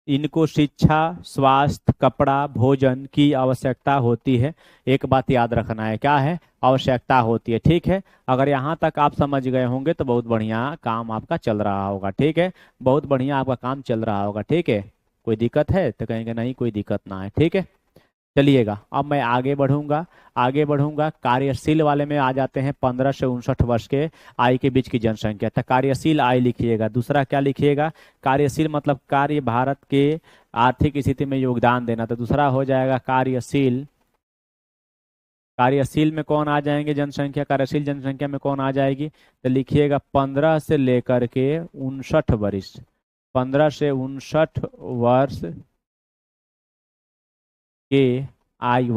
इनको शिक्षा, स्वास्थ्य, कपड़ा, भोजन की आवश्यकता होती है। एक बात याद रखना है, क्या है? आवश्यकता होती है, ठीक है। अगर यहाँ तक आप समझ गए होंगे तो बहुत बढ़िया काम आपका चल रहा होगा, ठीक है, बहुत बढ़िया आपका काम चल रहा होगा, ठीक है। कोई दिक्कत है तो कहेंगे नहीं, कोई दिक्कत ना है, ठीक है। चलिएगा, अब मैं आगे बढ़ूंगा कार्यशील वाले में आ जाते हैं। 15 से 59 वर्ष के आयु के बीच की जनसंख्या। तो कार्यशील आयु लिखिएगा। दूसरा क्या लिखिएगा? कार्यशील मतलब कार्य, भारत के आर्थिक स्थिति में योगदान देना। तो दूसरा हो जाएगा कार्यशील। कार्यशील में कौन आ जाएंगे? जनसंख्या, कार्यशील जनसंख्या में कौन आ जाएगी? तो लिखिएगा 15 से 59 वर्ष, 15 से 59 वर्ष के आयु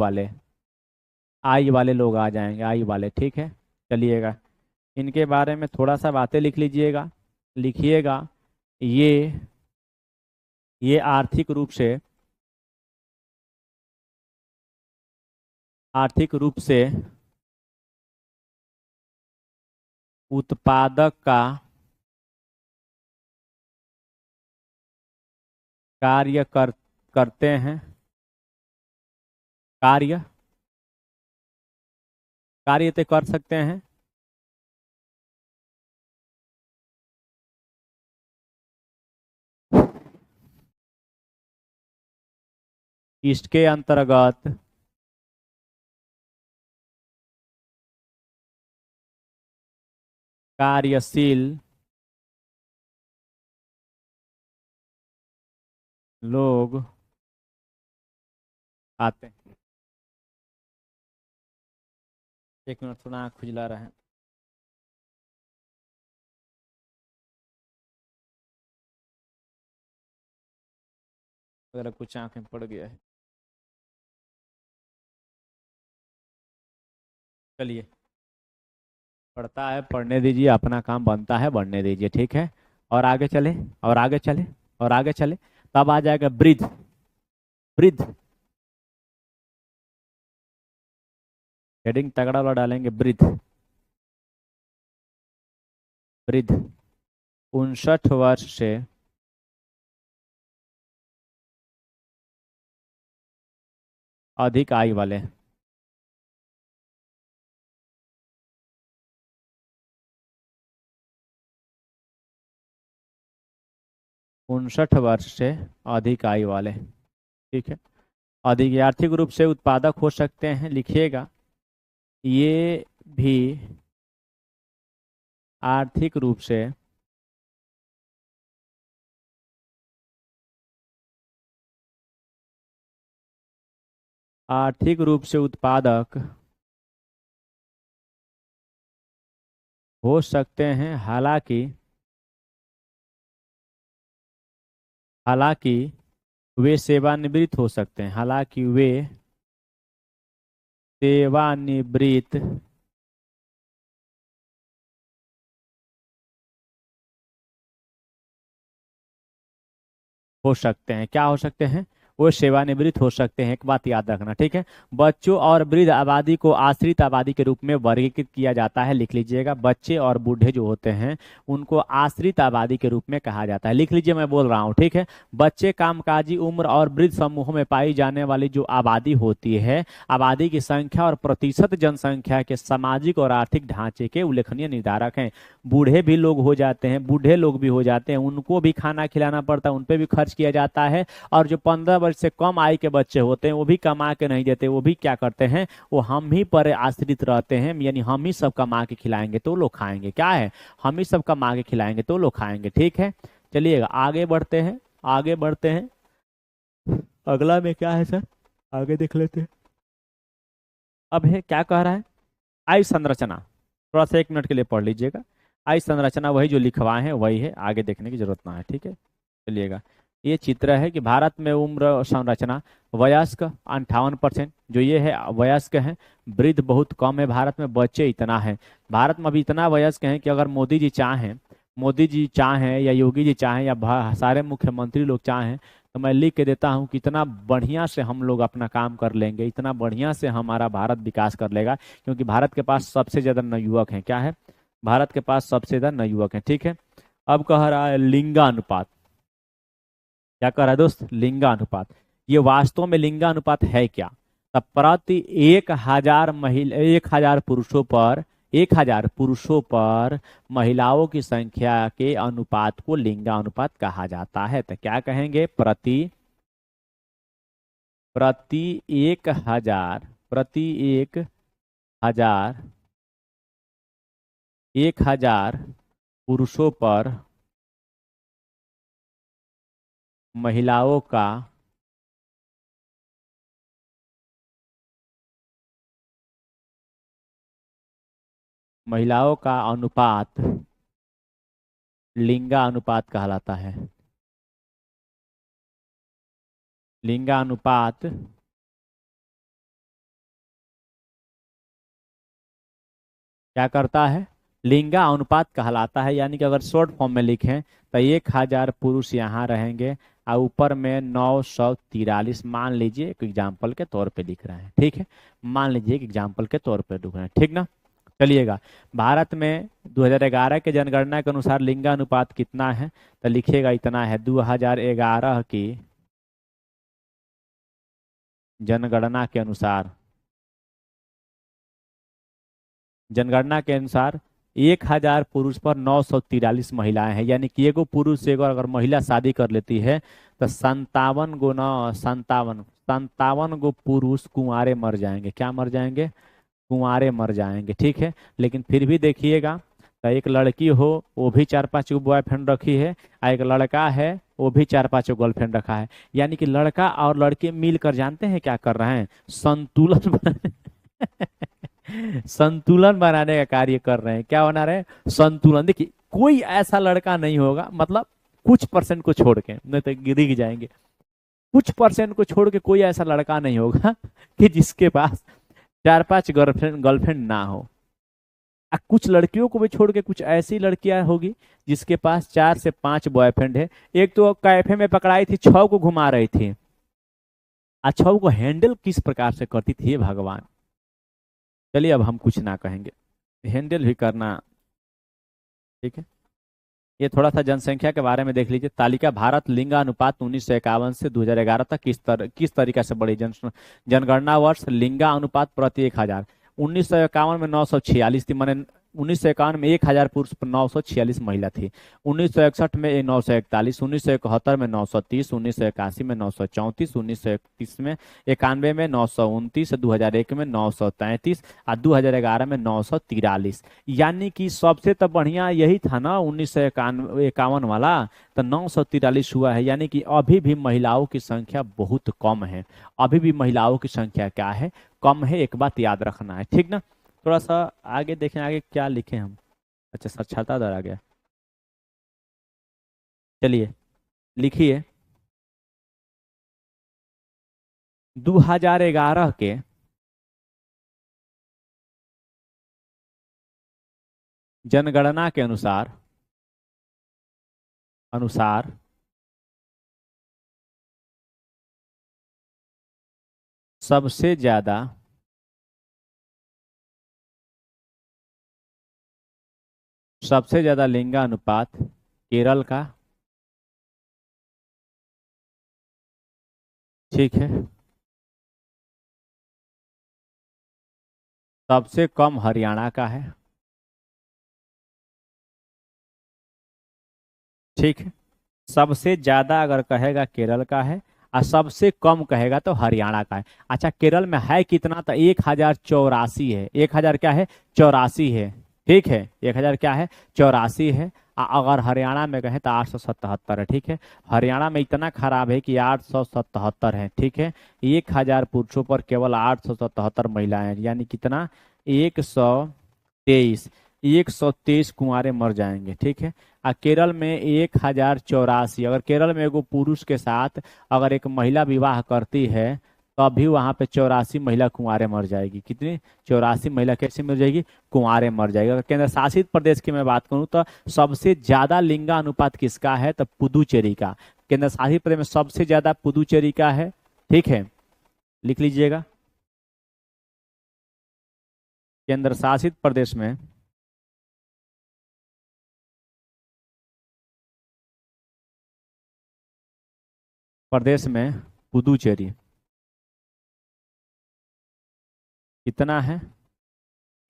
वाले लोग आ जाएंगे, आयु वाले, ठीक है। चलिएगा, इनके बारे में थोड़ा सा बातें लिख लीजिएगा, लिखिएगा। ये ये आर्थिक रूप से उत्पादक का कार्य करते हैं, कार्य कार्य तो कर सकते हैं। इसके अंतर्गत कार्यशील लोग आते हैं। एक मिनट, थोड़ा आँख खुजला रहा है। अगर कुछ आँख में पड़ गया है, चलिए, पढ़ता है पढ़ने दीजिए, अपना काम बनता है बढ़ने दीजिए, ठीक है। और आगे चले, और आगे चले, और आगे चले, तब आ जाएगा वृद्ध। वृद्ध हेडिंग तगड़ा वाला डालेंगे, वृद्ध। वृद्ध 59 वर्ष से अधिक आयु वाले। 59 वर्ष से अधिक आयु वाले, ठीक है। अधिक आर्थिक रूप से उत्पादक हो सकते हैं, लिखिएगा। ये भी आर्थिक रूप से आर्थिक रूप से उत्पादक हो सकते हैं, हालांकि हालांकि वे सेवानिवृत्त हो सकते हैं, हालांकि वे सेवानिवृत्त हो सकते हैं। क्या हो सकते हैं? वो सेवानिवृत्त हो सकते हैं। एक बात याद रखना, ठीक है। बच्चों और वृद्ध आबादी को आश्रित आबादी के रूप में वर्गीकृत किया जाता है, लिख लीजिएगा। बच्चे और बूढ़े जो होते हैं उनको आश्रित आबादी के रूप में कहा जाता है, लिख लीजिए, मैं बोल रहा हूँ, ठीक है। बच्चे, कामकाजी उम्र और वृद्ध समूहों में पाई जाने वाली जो आबादी होती है, आबादी की संख्या और प्रतिशत जनसंख्या के सामाजिक और आर्थिक ढांचे के उल्लेखनीय निर्धारक हैं। बूढ़े भी लोग हो जाते हैं, बूढ़े लोग भी हो जाते हैं, उनको भी खाना खिलाना पड़ता है, उन पे भी खर्च किया जाता है। और जो 15 वर्ष से कम आयु के बच्चे होते हैं वो भी कमा के नहीं देते, वो भी क्या करते हैं, वो हम ही पर आश्रित रहते हैं, यानी हम ही सब कमा के खिलाएंगे तो लोग खाएंगे, क्या है, हम ही सब कमा के खिलाएंगे तो लोग खाएंगे, ठीक है। चलिएगा, आगे बढ़ते हैं, आगे बढ़ते हैं। अगला में क्या है सर, आगे देख लेते हैं। अब है, क्या कह रहा है, आयु संरचना। थोड़ा सा 1 मिनट के लिए पढ़ लीजिएगा। आयु संरचना वही जो लिखवाए हैं वही है, आगे देखने की जरूरत ना है, ठीक है। चलिएगा, ये चित्र है कि भारत में उम्र संरचना, वयस्क 58%, जो ये है वयस्क हैं। वृद्ध बहुत कम है भारत में, बच्चे इतना है। भारत में अभी इतना वयस्क हैं कि अगर मोदी जी चाहें या योगी जी चाहें या सारे मुख्यमंत्री लोग चाहें तो मैं लिख के देता हूँ कि इतना बढ़िया से हम लोग अपना काम कर लेंगे, इतना बढ़िया से हमारा भारत विकास कर लेगा, क्योंकि भारत के पास सबसे ज्यादा नवयुवक हैं। क्या है? भारत के पास सबसे ज्यादा नवयुवक हैं, ठीक है। अब कह रहा है लिंगानुपात। क्या कह रहा है दोस्त? लिंगानुपात। ये वास्तव में लिंगानुपात है क्या? तब प्रति 1,000 पुरुषों पर महिलाओं की संख्या के अनुपात को लिंगानुपात कहा जाता है। तो क्या कहेंगे? प्रति प्रति 1,000 1,000 पुरुषों पर महिलाओं का अनुपात लिंगानुपात कहलाता है। लिंगानुपात क्या करता है, लिंगा अनुपात कहलाता है। यानी कि अगर शॉर्ट फॉर्म में लिखें तो 1000 पुरुष यहाँ रहेंगे और ऊपर में 943, मान लीजिए एक एग्जाम्पल के तौर पे लिख रहे हैं, ठीक है, मान लीजिए एक एग्जाम्पल के तौर पे लिख रहे हैं, ठीक ना। चलिएगा, भारत में 2011 के जनगणना के अनुसार लिंगानुपात कितना है, तो लिखिएगा इतना है। 2011 की जनगणना के अनुसार, जनगणना के अनुसार 1000 पुरुष पर 943 महिलाएं हैं। यानी कि एगो पुरुष से एगो अगर महिला शादी कर लेती है तो 57 गो पुरुष कुंवारे मर जाएंगे। क्या मर जाएंगे, कुंवारे मर जाएंगे, ठीक है। लेकिन फिर भी देखिएगा, तो एक लड़की हो वो भी 4-5 गो बॉयफ्रेंड रखी है, और एक लड़का है वो भी 4-5 गो गर्लफ्रेंड रखा है। यानी कि लड़का और लड़के मिलकर जानते हैं क्या कर रहे हैं, संतुलन बनाने का कार्य कर रहे हैं। क्या बना रहे हैं, संतुलन। देखिए कोई ऐसा लड़का नहीं होगा, मतलब कुछ परसेंट को छोड़ के, नहीं तो गिर जाएंगे, कुछ परसेंट को छोड़ के कोई ऐसा लड़का नहीं होगा कि जिसके पास 4-5 गर्लफ्रेंड ना हो। कुछ लड़कियों को भी छोड़ के कुछ ऐसी लड़कियां होगी जिसके पास 4 से 5 बॉयफ्रेंड है। एक तो कैफे में पकड़ाई थी, 6 को घुमा रही थी। 6 को हैंडल किस प्रकार से करती थी ये भगवान। चलिए अब हम कुछ ना कहेंगे, हैंडल भी करना, ठीक है। ये थोड़ा सा जनसंख्या के बारे में देख लीजिए। तालिका, भारत लिंगानुपात 1951 से 2011 तक किस तरीके से बढ़ी। जनगणना वर्ष, लिंगा अनुपात प्रति 1000। 1951 में 946 थी, मैंने 1951 में 1000 पुरुष पर 946 महिला थी। 1961 में 941, 1971 में 930, 1981 में 934, 1931 में 91 में 929, 2001 में 933 और 2011 में 943। यानी कि सबसे तो बढ़िया यही था ना 1951 वाला, तो 943 हुआ है। यानी कि अभी भी महिलाओं की संख्या बहुत कम है, अभी भी महिलाओं की संख्या क्या है, कम है। एक बात याद रखना है, ठीक ना। थोड़ा सा आगे देखें, आगे क्या लिखे हम। अच्छा साक्षरता दर आ गया, चलिए लिखिए। 2011 के जनगणना के अनुसार सबसे ज्यादा लिंगानुपात केरल का, ठीक है। सबसे कम हरियाणा का है, ठीक है। सबसे ज्यादा अगर कहेगा केरल का है और सबसे कम कहेगा तो हरियाणा का है। अच्छा केरल में है कितना, तो 1084 है। 1000 क्या है, 84 है, ठीक है। 1000 क्या है, 84 है। अगर हरियाणा में कहें तो 877 है, ठीक है। हरियाणा में इतना खराब है कि 877 है, ठीक है। 1000 पुरुषों पर केवल 877 महिलाएं हैं। यानी कितना, 123, 123 कुंवारे मर जाएंगे, ठीक है। केरल में 1084। अगर केरल में एगो पुरुष के साथ अगर एक महिला विवाह करती है तो अभी वहां पे 84 महिला कुंवारे मर जाएगी। कितनी, 84 महिला कैसे मर जाएगी, कुंवारे मर जाएगी। अगर केंद्र शासित प्रदेश की मैं बात करूं तो सबसे ज्यादा लिंगानुपात किसका है, तो पुदुचेरी का। केंद्र शासित प्रदेश में सबसे ज्यादा पुदुचेरी का है, ठीक है, लिख लीजिएगा। केंद्र शासित प्रदेश में पुदुचेरी कितना है,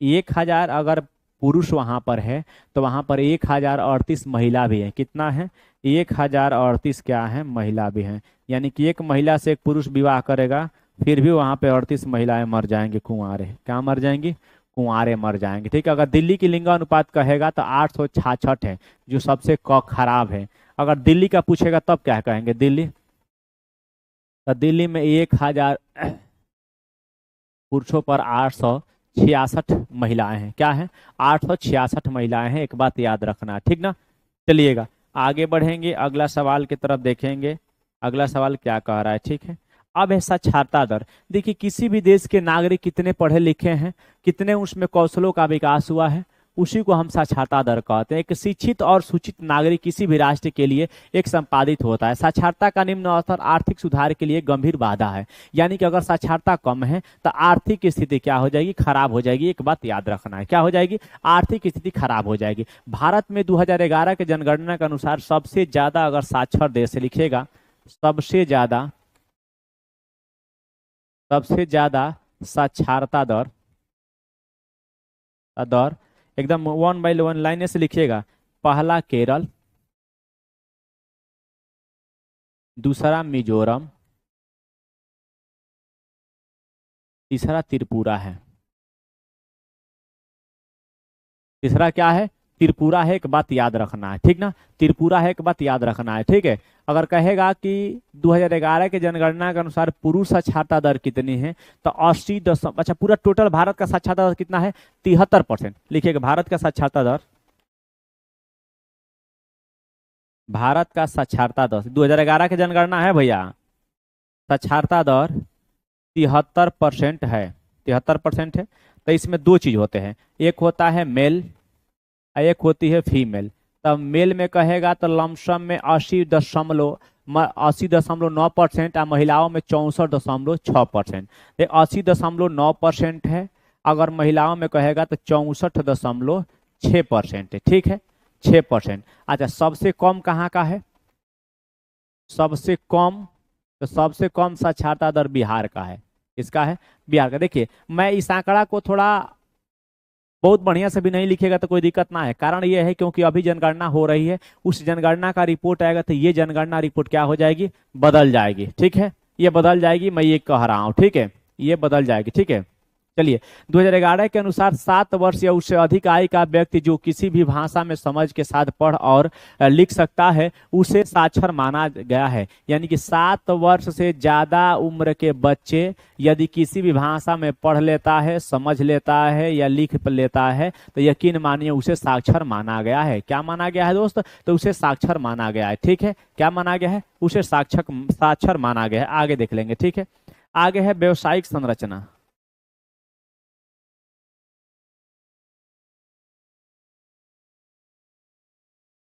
1000 अगर पुरुष वहां पर है तो वहां पर 1038 महिला भी है। कितना है, 1038 क्या है, महिला भी है। यानी कि एक महिला से एक पुरुष विवाह करेगा फिर भी वहां पे 38 महिलाएं मर जाएंगे, कुंवारे। क्या मर जाएंगी, कुंवारे मर जाएंगे, ठीक है। अगर दिल्ली की लिंगानुपात कहेगा तो 866 है, जो सबसे खराब है। अगर दिल्ली का पूछेगा तब क्या कहेंगे, दिल्ली, तो दिल्ली में 1000 पुरुषों पर 866 महिलाएं हैं। क्या है, 866 महिलाएं हैं। एक बात याद रखना, ठीक ना। चलिएगा आगे बढ़ेंगे, अगला सवाल की तरफ देखेंगे। अगला सवाल क्या कह रहा है, ठीक है। अब है साक्षरता दर। देखिए किसी भी देश के नागरिक कितने पढ़े लिखे हैं, कितने उसमें कौशलों का विकास हुआ है, उसी को हम साक्षरता दर कहते हैं। एक शिक्षित और सूचित नागरिक किसी भी राष्ट्र के लिए एक संपादित होता है। साक्षरता का निम्न स्तर आर्थिक सुधार के लिए गंभीर बाधा है। यानी कि अगर साक्षरता कम है तो आर्थिक स्थिति क्या हो जाएगी, खराब हो जाएगी। एक बात याद रखना है, क्या हो जाएगी, आर्थिक स्थिति खराब हो जाएगी। भारत में 2011 के जनगणना के अनुसार सबसे ज्यादा अगर साक्षर देश लिखेगा, सबसे ज्यादा साक्षरता दर एकदम 1/1 लाइन से लिखिएगा। पहला केरल, दूसरा मिजोरम, तीसरा त्रिपुरा है। तीसरा क्या है, त्रिपुरा है। एक बात याद रखना है, ठीक ना, त्रिपुरा है, एक बात याद रखना है, ठीक है। अगर कहेगा कि 2011 के जनगणना के अनुसार पुरुष साक्षरता दर कितनी है तो 80 अच्छा पूरा टोटल भारत का साक्षरता दर कितना है, 73%। लिखिएगा भारत का साक्षरता दर, भारत का साक्षरता दर 2011 के जनगणना है भैया, साक्षरता दर 73% है। 73% है। तो इसमें दो चीज होते हैं, एक होता है मेल, एक होती है फीमेल। तब मेल में कहेगा तो लमसम में 80.9% और महिलाओं में 64.6%। 80.9% है, अगर महिलाओं में कहेगा तो 64.6% है, ठीक है, 6%। अच्छा सबसे कम कहाँ का है, सबसे कम, तो सबसे कम साक्षरता दर बिहार का है। इसका है बिहार का। देखिए मैं इस आंकड़ा को थोड़ा बहुत बढ़िया से भी नहीं लिखेगा तो कोई दिक्कत ना है। कारण ये है क्योंकि अभी जनगणना हो रही है, उस जनगणना का रिपोर्ट आएगा तो ये जनगणना रिपोर्ट क्या हो जाएगी, बदल जाएगी, ठीक है, ये बदल जाएगी, मैं ये कह रहा हूँ, ठीक है, ये बदल जाएगी, ठीक है। चलिए 2011 के अनुसार 7 वर्ष या उससे अधिक आयु का व्यक्ति जो किसी भी भाषा में समझ के साथ पढ़ और लिख सकता है उसे साक्षर माना गया है। यानी कि 7 वर्ष से ज्यादा उम्र के बच्चे यदि किसी भी भाषा में पढ़ लेता है, समझ लेता है या लिख लेता है तो यकीन मानिए उसे साक्षर माना गया है। क्या माना गया है दोस्त, तो उसे साक्षर माना गया है, ठीक है। क्या माना गया है, उसे साक्षर माना गया है। आगे देख लेंगे, ठीक है। आगे है व्यवसायिक संरचना।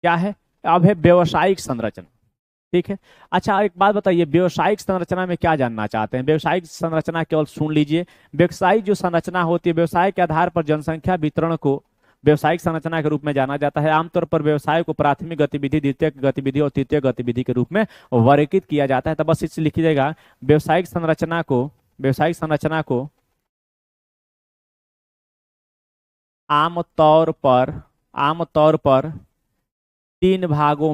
क्या है, अब है व्यवसायिक संरचना, ठीक है। अच्छा एक बात बताइए, व्यवसायिक संरचना में क्या जानना चाहते हैं। व्यवसायिक संरचना केवल सुन लीजिए। व्यवसायिक जो संरचना होती है, व्यवसाय के आधार पर जनसंख्या वितरण को व्यवसायिक संरचना के रूप में जाना जाता है। आमतौर पर व्यवसाय को प्राथमिक गतिविधि, द्वितीयक गतिविधि और तृतीय गतिविधि के रूप में वर्गीकृत किया जाता है। तो बस इसे लिखिएगा, व्यवसायिक संरचना को आमतौर पर तीन भागों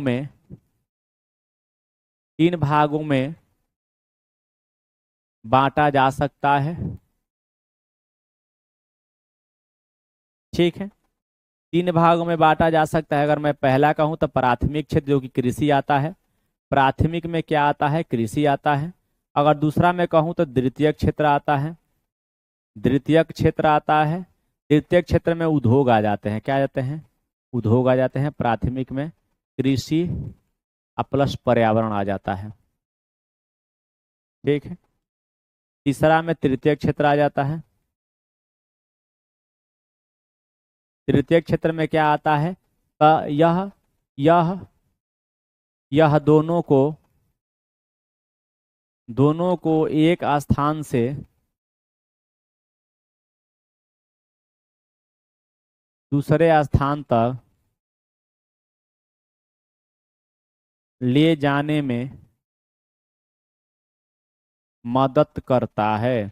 में बांटा जा सकता है, ठीक है। 3 भागों में बांटा जा सकता है। अगर मैं पहला कहूं तो प्राथमिक क्षेत्र जो कि कृषि आता है, प्राथमिक में क्या आता है, कृषि आता है। अगर दूसरा मैं कहूं तो द्वितीयक क्षेत्र आता है, द्वितीयक क्षेत्र में उद्योग आ जाते हैं। क्या आ जाते हैं, उद्योग आ जाते हैं। प्राथमिक में कृषि प्लस पर्यावरण आ जाता है, ठीक है। तीसरा में तृतीय क्षेत्र आ जाता है। तृतीय क्षेत्र में क्या आता है, यह दोनों को एक स्थान से दूसरे स्थान तक ले जाने में मदद करता है।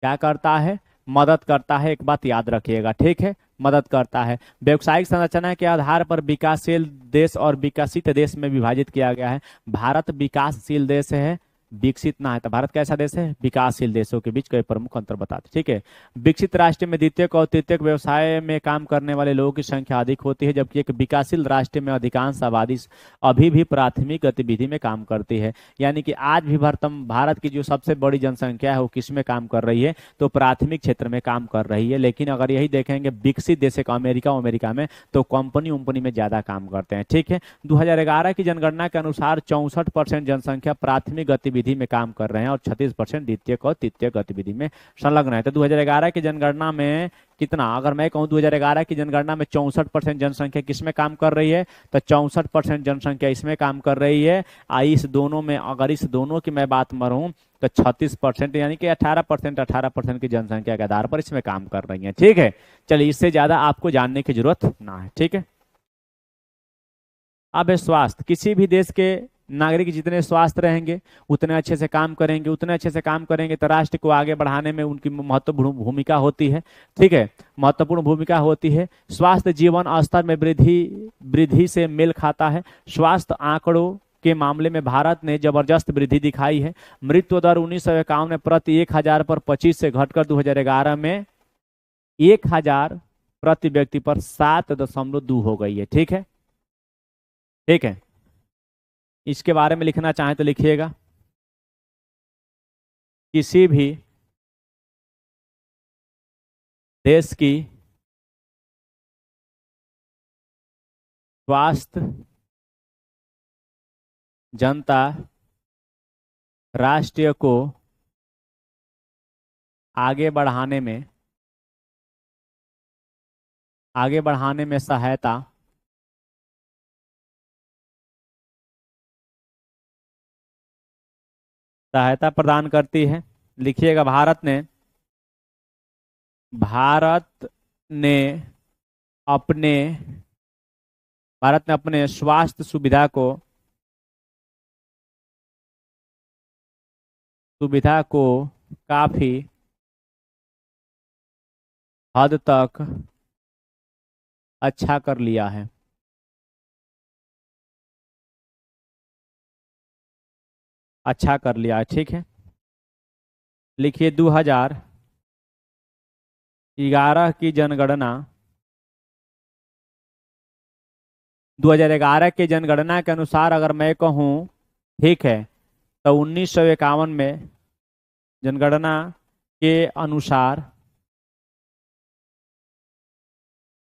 क्या करता है, मदद करता है। एक बात याद रखिएगा, ठीक है, मदद करता है। व्यवसायिक संरचना के आधार पर विकासशील देश और विकसित देश में विभाजित किया गया है। भारत विकासशील देश है, विकसित ना है। तो भारत कैसा देश है? विकासशील देशों के बीच कई प्रमुख अंतर बताते, ठीक है। विकसित राष्ट्र में द्वितीयक और तृतीयक व्यवसाय में काम करने वाले लोगों की संख्या अधिक होती है, जबकि एक विकासशील राष्ट्र में अधिकांश आबादी अभी भी प्राथमिक गतिविधि में काम करती है। यानी कि आज भी भारत की जो सबसे बड़ी जनसंख्या है वो किस में काम कर रही है? तो प्राथमिक क्षेत्र में काम कर रही है। लेकिन अगर यही देखेंगे विकसित देश का अमेरिका में, तो कंपनी में ज्यादा काम करते हैं, ठीक है। 2011 की जनगणना के अनुसार 64% जनसंख्या प्राथमिक गतिविधि में काम कर रहे हैं और 36% द्वितीयक और तृतीयक गतिविधि में संलग्न है। तो 2011 की जनगणना में कितना, अगर मैं कहूं 2011 की जनगणना में 64% जनसंख्या किसमें काम कर रही है? तो 64% जनसंख्या इसमें काम कर रही है। इस दोनों में, अगर इस दोनों की मैं बात करूं तो 36%, यानी कि 18% की जनसंख्या के आधार पर इसमें काम कर रही है, ठीक है। चलिए, इससे ज्यादा आपको जानने की जरूरत ना है, ठीक है। अब है स्वास्थ्य। किसी भी देश के नागरिक जितने स्वास्थ्य रहेंगे, उतने अच्छे से काम करेंगे तो राष्ट्र को आगे बढ़ाने में उनकी महत्वपूर्ण भूमिका होती है, ठीक है, महत्वपूर्ण भूमिका होती है। स्वास्थ्य जीवन स्तर में वृद्धि से मेल खाता है। स्वास्थ्य आंकड़ों के मामले में भारत ने जबरदस्त वृद्धि दिखाई है। मृत्यु दर 1951 में प्रति 1000 पर 25 से घटकर 2011 में 1000 प्रति व्यक्ति पर 7.2 हो गई है, ठीक है, ठीक है। इसके बारे में लिखना चाहें तो लिखिएगा। किसी भी देश की स्वास्थ्य जनता राष्ट्र को आगे बढ़ाने में सहायता प्रदान करती है। लिखिएगा, भारत ने अपने स्वास्थ्य सुविधा को काफी हद तक अच्छा कर लिया है। अच्छा कर लिया है, ठीक है। लिखिए, 2011 की जनगणना 2011 की जनगणना के अनुसार अगर मैं कहूं, ठीक है, तो 1951 में जनगणना के अनुसार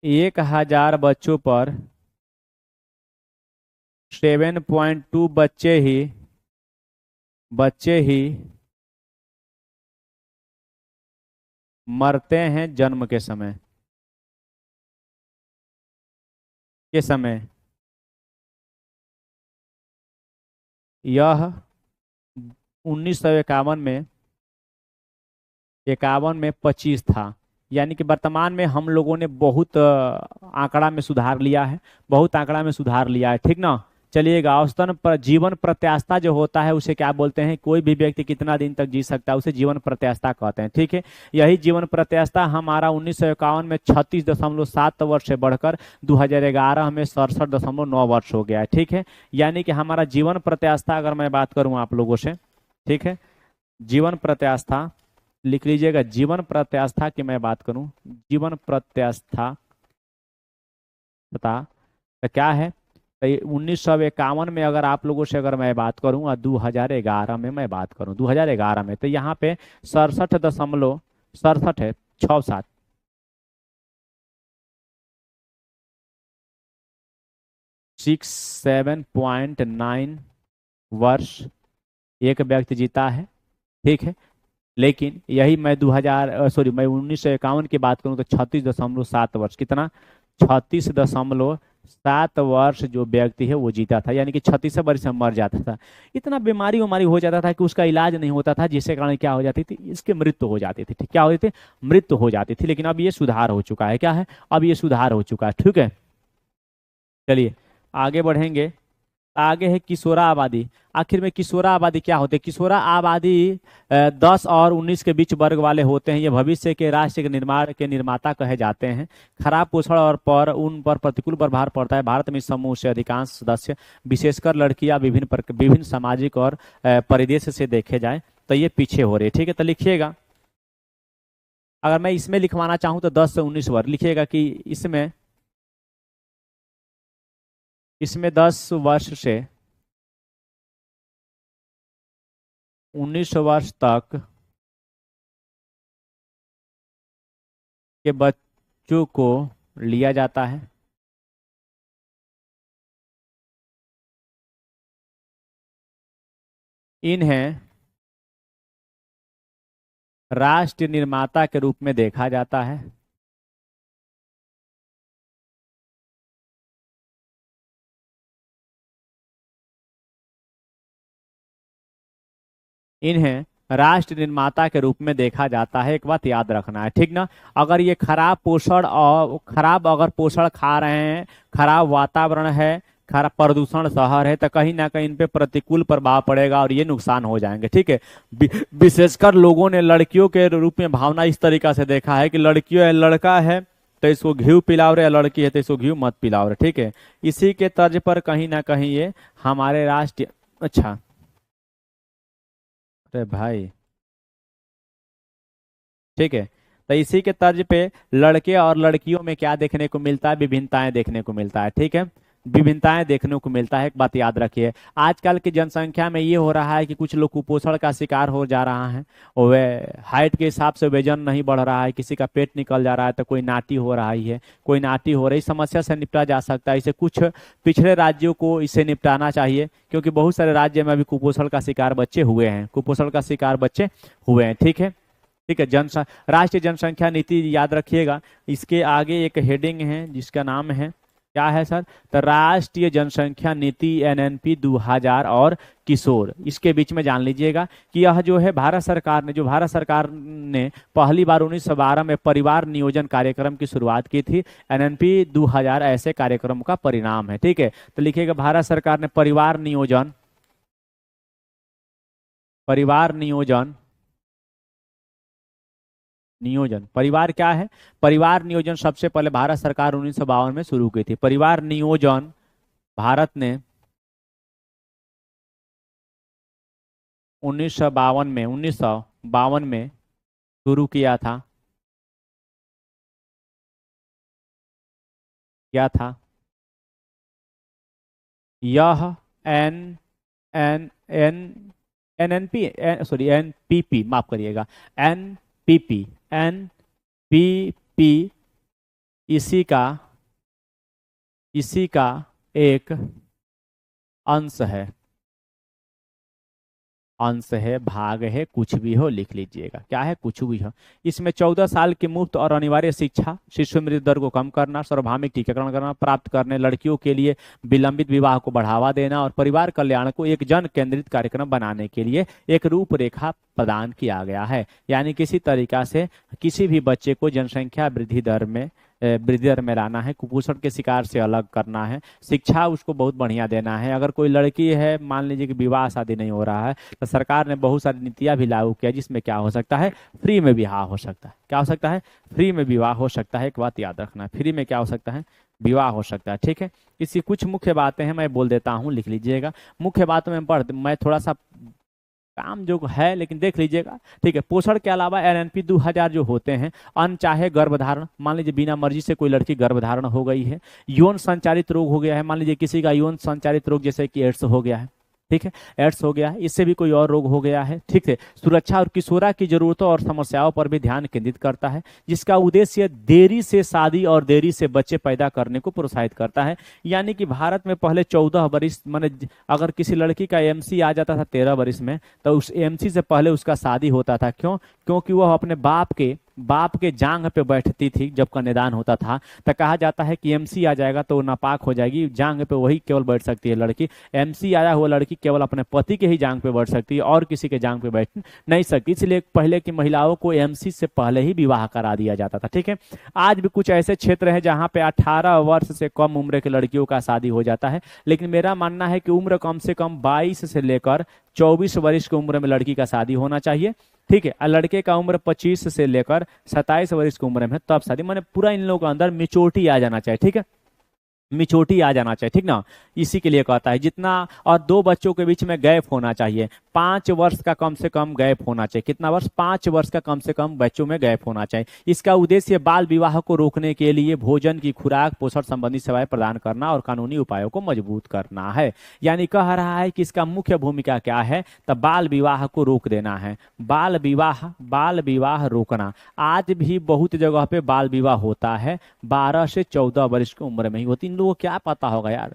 1000 बच्चों पर 7.2 बच्चे ही मरते हैं जन्म के समय। यह 1951 में 25 था। यानी कि वर्तमान में हम लोगों ने बहुत आंकड़ा में सुधार लिया है, ठीक ना। चलिएगा, औसतन पर जीवन प्रत्याशा जो होता है उसे क्या बोलते हैं? कोई भी व्यक्ति कितना दिन तक जी सकता है उसे जीवन प्रत्याशा कहते हैं, ठीक है। यही जीवन प्रत्याशा हमारा 1951 में 36.7 वर्ष से बढ़कर 2011 में 67.9 वर्ष हो गया है, ठीक है। यानी कि हमारा जीवन प्रत्याशा, अगर मैं बात करूं आप लोगों से, ठीक है, जीवन प्रत्याशा लिख लीजिएगा। जीवन प्रत्याशा की मैं बात करूं, जीवन प्रत्याशा बता तो क्या है? तो 1951 में अगर आप लोगों से अगर मैं बात करूं और 2011 में मैं बात करूं, 2011 में, तो यहाँ पे 67.67 है, 67 67.9 वर्ष एक व्यक्ति जीता है, ठीक है। लेकिन यही मैं 1951 की बात करूं तो 36.7 वर्ष, कितना? 36.7 वर्ष जो व्यक्ति है वो जीता था। यानी कि 36 वर्ष में मर जाता था। इतना बीमारी हो जाता था कि उसका इलाज नहीं होता था, जिसके कारण क्या हो जाती थी? इसकी मृत्यु हो जाती थी, क्या होती थी? मृत्यु हो जाती थी। लेकिन अब ये सुधार हो चुका है, क्या है? अब ये सुधार हो चुका है, ठीक है। चलिए आगे बढ़ेंगे। आगे है किशोरा आबादी। आखिर में किशोरा आबादी क्या होते हैं? किशोरा आबादी 10 और 19 के बीच वर्ग वाले होते हैं। ये भविष्य के राष्ट्र के निर्माण के निर्माता कहे जाते हैं। खराब पोषण और पर उन पर प्रतिकूल प्रभाव पड़ता है। भारत में इस समूह से अधिकांश सदस्य, विशेषकर लड़कियां, विभिन्न सामाजिक और परिदृश्य से देखे जाए तो ये पीछे हो रहे हैं। ठीक है, तो लिखिएगा, अगर मैं इसमें लिखवाना चाहूँ तो 10 से 19 वर्ग लिखिएगा कि इसमें इसमें 10 वर्ष से 19 वर्ष तक के बच्चों को लिया जाता है। इन्हें राष्ट्र निर्माता के रूप में देखा जाता है। इन्हें राष्ट्र निर्माता के रूप में देखा जाता है। एक बात याद रखना है, ठीक ना। अगर ये खराब पोषण और खराब अगर पोषण खा रहे हैं, खराब वातावरण है, खराब प्रदूषण शहर है, तो कहीं ना कहीं इन पे प्रतिकूल प्रभाव पड़ेगा और ये नुकसान हो जाएंगे। ठीक है, विशेषकर लोगों ने लड़कियों के रूप में भावना इस तरीका से देखा है कि लड़कियों है, लड़का है तो इसको घी पिलाओ रे, लड़की है तो इसको घी मत पिलाओ रे। ठीक है, इसी के तर्ज पर कहीं ना कहीं ये हमारे राष्ट्र, अच्छा अरे भाई, ठीक है, तो इसी के तर्ज पे लड़के और लड़कियों में क्या देखने को मिलता है? विभिन्नताएं देखने को मिलता है। ठीक है, विभिन्नताएं देखने को मिलता है। एक बात याद रखिए, आजकल की जनसंख्या में ये हो रहा है कि कुछ लोग कुपोषण का शिकार हो जा रहा है, और वे हाइट के हिसाब से वजन नहीं बढ़ रहा है, किसी का पेट निकल जा रहा है, तो कोई नाटी हो रही है, कोई नाटी हो रही। समस्या से निपटा जा सकता है। इसे कुछ पिछड़े राज्यों को इससे निपटाना चाहिए, क्योंकि बहुत सारे राज्य में अभी कुपोषण का शिकार बच्चे हुए हैं, कुपोषण का शिकार बच्चे हुए हैं। ठीक है, ठीक है, राष्ट्रीय जनसंख्या नीति याद रखिएगा। इसके आगे एक हेडिंग है जिसका नाम है, क्या है सर? तो राष्ट्रीय जनसंख्या नीति एनएनपी 2000 और किशोर। इसके बीच में जान लीजिएगा कि यह जो है भारत सरकार ने पहली बार 1912 में परिवार नियोजन कार्यक्रम की शुरुआत की थी। एनएनपी 2000 ऐसे कार्यक्रम का परिणाम है। ठीक है, तो लिखिएगा भारत सरकार ने परिवार नियोजन परिवार क्या है? परिवार नियोजन सबसे पहले भारत सरकार 1952 में शुरू की थी। परिवार नियोजन भारत ने 1952 में शुरू किया था। क्या था यह? N N N NNP, sorry NPP, माफ करिएगा, एनपीपी इसी का एक अंश है, भाग है, कुछ भी हो लिख लीजिएगा। क्या है? कुछ भी हो। इसमें 14 साल की मुफ्त और अनिवार्य शिक्षा, शिशु मृत्यु दर को कम करना, सार्वभौमिक टीकाकरण करना, प्राप्त करने, लड़कियों के लिए विलंबित विवाह को बढ़ावा देना और परिवार कल्याण को एक जन केंद्रित कार्यक्रम बनाने के लिए एक रूपरेखा प्रदान किया गया है। यानी किसी तरीका से किसी भी बच्चे को जनसंख्या वृद्धि दर में लाना है, कुपोषण के शिकार से अलग करना है, शिक्षा उसको बहुत बढ़िया देना है। अगर कोई लड़की है, मान लीजिए कि विवाह शादी नहीं हो रहा है, तो सरकार ने बहुत सारी नीतियां भी लागू किया, जिसमें क्या हो सकता है? फ्री में विवाह हो सकता है। क्या हो सकता है? फ्री में विवाह हो सकता है। एक बात याद रखना, फ्री में क्या हो सकता है? विवाह हो सकता है। ठीक है, इसकी कुछ मुख्य बातें हैं, मैं बोल देता हूँ, लिख लीजिएगा। मुख्य बातों में मैं थोड़ा सा काम जो है, लेकिन देख लीजिएगा। ठीक है, पोषण के अलावा एनएनपी 2000 जो होते हैं, अनचाहे गर्भधारण, मान लीजिए बिना मर्जी से कोई लड़की गर्भधारण हो गई है, यौन संचारित रोग हो गया है, मान लीजिए किसी का यौन संचारित रोग जैसे कि एड्स हो गया है, ठीक है, एड्स हो गया है, इससे भी कोई और रोग हो गया है। ठीक है, सुरक्षा और किशोरा की जरूरतों और समस्याओं पर भी ध्यान केंद्रित करता है, जिसका उद्देश्य देरी से शादी और देरी से बच्चे पैदा करने को प्रोत्साहित करता है। यानी कि भारत में पहले 14 वर्ष, माने अगर किसी लड़की का एमसी आ जाता था 13 वर्ष में, तो उस एमसी से पहले उसका शादी होता था। क्यों? क्योंकि वह अपने बाप के बाप के जांघ पे बैठती थी जब कन्यादान होता था, तो कहा जाता है कि एमसी आ जाएगा तो वो नापाक हो जाएगी, जांघ पे वही केवल बैठ सकती है लड़की। एमसी आया हुआ लड़की केवल अपने पति के ही जांघ पे बैठ सकती है और किसी के जांघ पे बैठ नहीं सकती। इसलिए पहले की महिलाओं को एमसी से पहले ही विवाह करा दिया जाता था। ठीक है, आज भी कुछ ऐसे क्षेत्र हैं जहाँ पे 18 वर्ष से कम उम्र के लड़कियों का शादी हो जाता है, लेकिन मेरा मानना है कि उम्र कम से कम 22 से लेकर 24 वर्ष की उम्र में लड़की का शादी होना चाहिए। ठीक है, और लड़के का उम्र 25 से लेकर 27 वर्ष की उम्र में तब शादी, मैंने पूरा इन लोगों के अंदर मिच्योरिटी आ जाना चाहिए। ठीक है, मिच्योरिटी आ जाना चाहिए, ठीक ना, इसी के लिए कहता है जितना। और 2 बच्चों के बीच में गैप होना चाहिए, 5 वर्ष का कम से कम गैप होना चाहिए। कितना वर्ष? 5 वर्ष का कम से कम बच्चों में गैप होना चाहिए। इसका उद्देश्य बाल विवाह को रोकने के लिए भोजन की खुराक, पोषण संबंधी सेवाएं प्रदान करना और कानूनी उपायों को मजबूत करना है। यानी कह रहा है कि इसका मुख्य भूमिका क्या है, तो बाल विवाह को रोक देना है। बाल विवाह रोकना। आज भी बहुत जगह पे बाल विवाह होता है 12 से 14 वर्ष की उम्र में ही होती। इन लोगों को क्या पता होगा यार,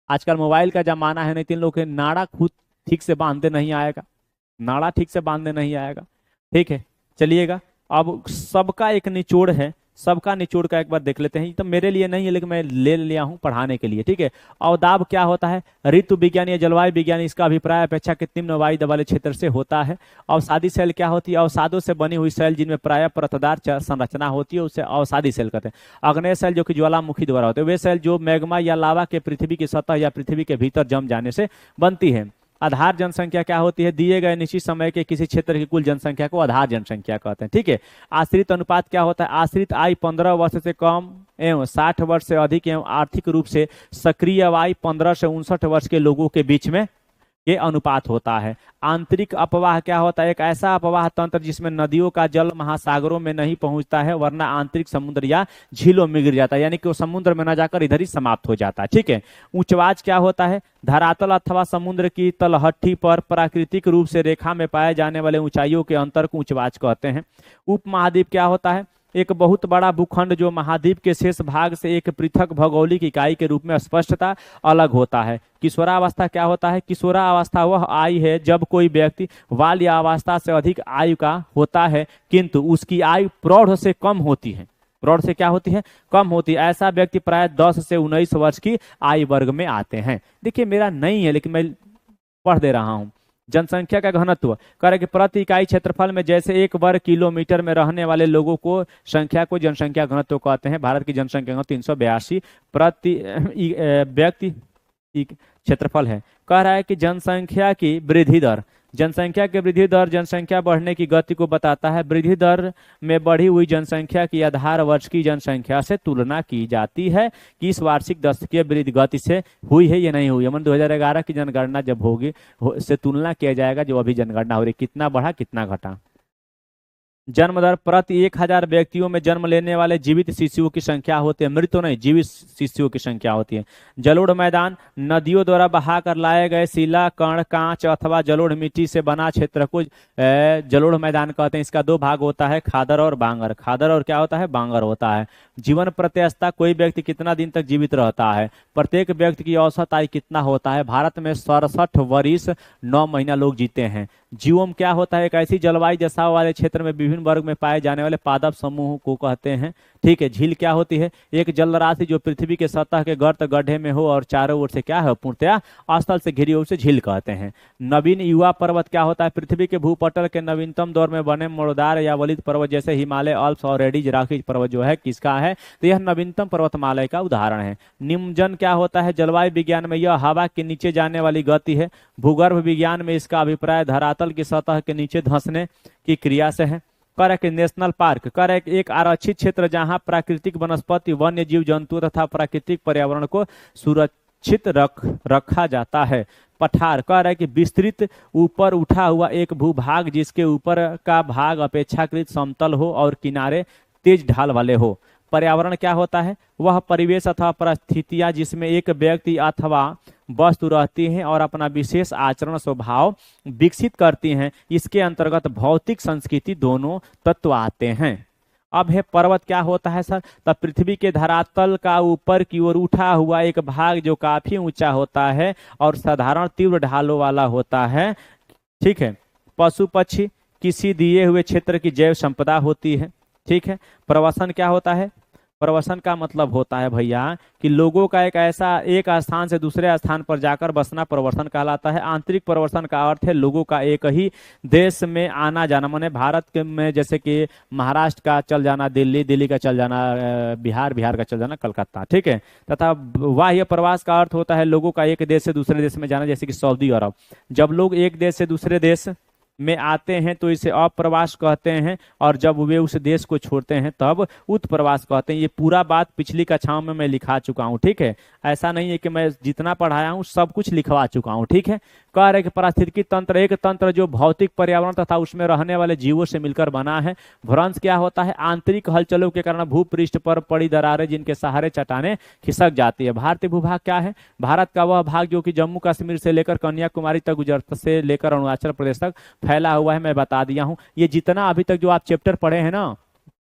आजकल मोबाइल का जमाना है, नहीं तीन लोग के नाड़ा खुद ठीक से बांधते नहीं आएगा, नाड़ा ठीक से बांधने नहीं आएगा। ठीक है, चलिएगा, अब सबका एक निचोड़ है, सबका निचोड़ का एक बार देख लेते हैं। ये तो मेरे लिए नहीं है लेकिन मैं ले लिया हूं पढ़ाने के लिए। ठीक है, अवदाब क्या होता है? ऋतु विज्ञान या जलवायु विज्ञान इसका अभिप्राय अपेक्षाकृत निम्न वायु वाले क्षेत्र से होता है। अवसादी सेल क्या होती है? अवसादों से बनी हुई सेल जिनमें प्राय परतदार संरचना होती है उसे अवसादी सेल कहते हैं। अग्नेय सेल जो कि ज्वालामुखी द्वारा होते हैं, वे सेल जो मैग्मा या लावा के पृथ्वी की सतह या पृथ्वी के भीतर जम जाने से बनती है। आधार जनसंख्या क्या होती है? दिए गए निश्चित समय के किसी क्षेत्र की कुल जनसंख्या को आधार जनसंख्या कहते हैं। ठीक है, आश्रित अनुपात क्या होता है? आश्रित आयु 15 वर्ष से कम एवं 60 वर्ष से अधिक एवं आर्थिक रूप से सक्रिय आयु 15 से 59 वर्ष के लोगों के बीच में ये अनुपात होता है। आंतरिक अपवाह क्या होता है? एक ऐसा अपवाह तंत्र जिसमें नदियों का जल महासागरों में नहीं पहुंचता है, वरना आंतरिक समुद्र या झीलों में गिर जाता है, यानी कि वो समुद्र में न जाकर इधर ही समाप्त हो जाता है। ठीक है, उच्चवाच क्या होता है? धरातल अथवा समुद्र की तलहटी पर प्राकृतिक रूप से रेखा में पाए जाने वाले ऊंचाइयों के अंतर को उच्चवाच कहते हैं। उपमहाद्वीप क्या होता है? एक बहुत बड़ा भूखंड जो महाद्वीप के शेष भाग से एक पृथक भौगोलिक इकाई के रूप में स्पष्टता अलग होता है। किशोरावस्था क्या होता है? किशोरावस्था वह आयु है जब कोई व्यक्ति बाल्यावस्था से अधिक आयु का होता है किंतु उसकी आयु प्रौढ़ से कम होती है। प्रौढ़ से क्या होती है? कम होती है। ऐसा व्यक्ति प्राय 10 से 19 वर्ष की आयु वर्ग में आते हैं। देखिए मेरा नहीं है लेकिन मैं पढ़ दे रहा हूं। जनसंख्या का घनत्व करे कि प्रति इकाई क्षेत्रफल में जैसे 1 वर्ग किलोमीटर में रहने वाले लोगों को संख्या को जनसंख्या घनत्व कहते हैं। भारत की जनसंख्या 382 प्रति व्यक्ति क्षेत्रफल है। कह रहा है कि जनसंख्या की वृद्धि दर, जनसंख्या की वृद्धि दर जनसंख्या बढ़ने की गति को बताता है। वृद्धि दर में बढ़ी हुई जनसंख्या की आधार वर्ष की जनसंख्या से तुलना की जाती है कि इस वार्षिक दशकीय वृद्धि गति से हुई है या नहीं हुई है। मतलब 2011 की जनगणना जब होगी से तुलना किया जाएगा जो अभी जनगणना हो रही, कितना बढ़ा कितना घटा। जन्म दर प्रति 1000 व्यक्तियों में जन्म लेने वाले जीवित शिशुओं की संख्या होती है, मृत नहीं जीवित शिशुओं की संख्या होती है। जलोढ़ मैदान नदियों द्वारा बहाकर लाए गए शिला कण कांच अथवा जलोढ़ मिट्टी से बना क्षेत्र को जलोढ़ मैदान कहते हैं। इसका 2 भाग होता है, खादर और बांगर। खादर और क्या होता है? बांगर होता है। जीवन प्रत्याशा कोई व्यक्ति कितना दिन तक जीवित रहता है। प्रत्येक व्यक्ति की औसत आयु कितना होता है? भारत में 67 वर्ष 9 महीना लोग जीते हैं। जीवोम क्या होता है? एक ऐसी जलवायु दशा वाले क्षेत्र में विभिन्न वर्ग में पाए जाने वाले पादप समूह को कहते हैं। ठीक है, झील क्या होती है? एक जलराशि जो पृथ्वी के सतह के गर्त गड्ढे में हो और चारों ओर से क्या है? पूर्णतया स्थल से घिरी हुई, उसे झील कहते हैं। नवीन युवा पर्वत क्या होता है? पृथ्वी के भूपटल के नवीनतम दौर में बने मोड़दार या वलित पर्वत जैसे हिमालय, अल्प्स और रेडिज राखीज पर्वत जो है किसका है? तो यह नवीनतम पर्वतमाला का उदाहरण है। निम्नजन क्या होता है? जलवायु विज्ञान में यह हवा के नीचे जाने वाली गति है। भूगर्भ विज्ञान में इसका अभिप्राय धरातल की सतह के नीचे धंसने की क्रिया से है। करेक्ट। नेशनल पार्क करेक्ट, एक आरक्षित क्षेत्र जहां प्राकृतिक वनस्पति, वन्य जीव जंतु तथा प्राकृतिक पर्यावरण को सुरक्षित रखा जाता है। पठार कह रहा है कि विस्तृत ऊपर उठा हुआ एक भूभाग जिसके ऊपर का भाग अपेक्षाकृत समतल हो और किनारे तेज ढाल वाले हो। पर्यावरण क्या होता है? वह परिवेश अथवा परिस्थितियां जिसमें एक व्यक्ति अथवा वस्तु रहती हैं और अपना विशेष आचरण स्वभाव विकसित करती हैं। इसके अंतर्गत भौतिक संस्कृति दोनों तत्व आते हैं। अब है पर्वत क्या होता है सर? तब पृथ्वी के धरातल का ऊपर की ओर उठा हुआ एक भाग जो काफी ऊंचा होता है और साधारण तीव्र ढालों वाला होता है। ठीक है। पशु पक्षी किसी दिए हुए क्षेत्र की जैव संपदा होती है। ठीक है। प्रवसन क्या होता है? प्रवसन का मतलब होता है भैया कि लोगों का एक स्थान से दूसरे स्थान पर जाकर बसना प्रवर्सन कहलाता है। आंतरिक प्रवर्सन का अर्थ है लोगों का एक ही देश में आना जाना, माने भारत के में जैसे कि महाराष्ट्र का चल जाना दिल्ली, दिल्ली का चल जाना बिहार, बिहार का चल जाना कलकत्ता। ठीक है। तथा बाह्य प्रवास का अर्थ होता है लोगों का एक देश से दूसरे देश में जाना, जैसे कि सऊदी अरब। जब लोग एक देश से दूसरे देश में आते हैं तो इसे अप्रवास कहते हैं, और जब वे उस देश को छोड़ते हैं तब उत्प्रवास कहते हैं। ये पूरा बात पिछली कक्षाओं में मैं लिखा चुका हूँ। ठीक है। ऐसा नहीं है कि मैं जितना पढ़ाया हूँ सब कुछ लिखवा चुका हूँ। ठीक है। कह रहे कि पारिस्थितिकी तंत्र एक तंत्र जो भौतिक पर्यावरण तथा उसमें रहने वाले जीवों से मिलकर बना है। भ्रंश क्या होता है? आंतरिक हलचलों के कारण भूपृष्ठ पर पड़ी दरारें जिनके सहारे चट्टानें खिसक जाती है। भारतीय भूभाग क्या है? भारत का वह भाग जो कि जम्मू कश्मीर से लेकर कन्याकुमारी तक गुजरता से लेकर अरुणाचल प्रदेश तक फैला हुआ है। मैं बता दिया हूं। ये जितना अभी तक जो आप चैप्टर पढ़े हैं ना,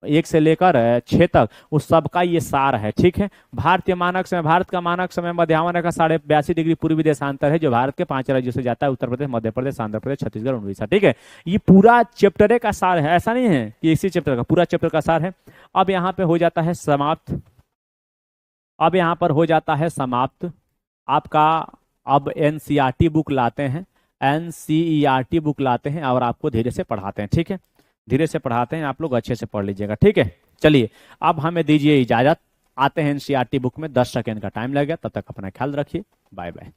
1 से लेकर 6 तक, उस सबका ये सार है। ठीक है। भारतीय मानक समय, भारत का मानक समय मध्याह्न रेखा 82.5 डिग्री पूर्वी देशांतर है जो भारत के 5 राज्यों से जाता है, उत्तर प्रदेश, मध्य प्रदेश, आंध्र प्रदेश, छत्तीसगढ़, उड़ीसा। ठीक है। ये पूरा चैप्टर का सार है, ऐसा नहीं है कि इसी चैप्टर का, पूरा चैप्टर का सार है। अब यहाँ पे हो जाता है समाप्त। अब यहाँ पर हो जाता है समाप्त आपका। अब एनसीईआरटी बुक लाते हैं, एनसीईआरटी बुक लाते हैं और आपको धीरे से पढ़ाते हैं। ठीक है। धीरे से पढ़ाते हैं, आप लोग अच्छे से पढ़ लीजिएगा। ठीक है। चलिए अब हमें दीजिए इजाजत, आते हैं एनसीईआरटी बुक में। 10 सेकेंड का टाइम लगेगा, तब तक अपना ख्याल रखिए। Bye bye.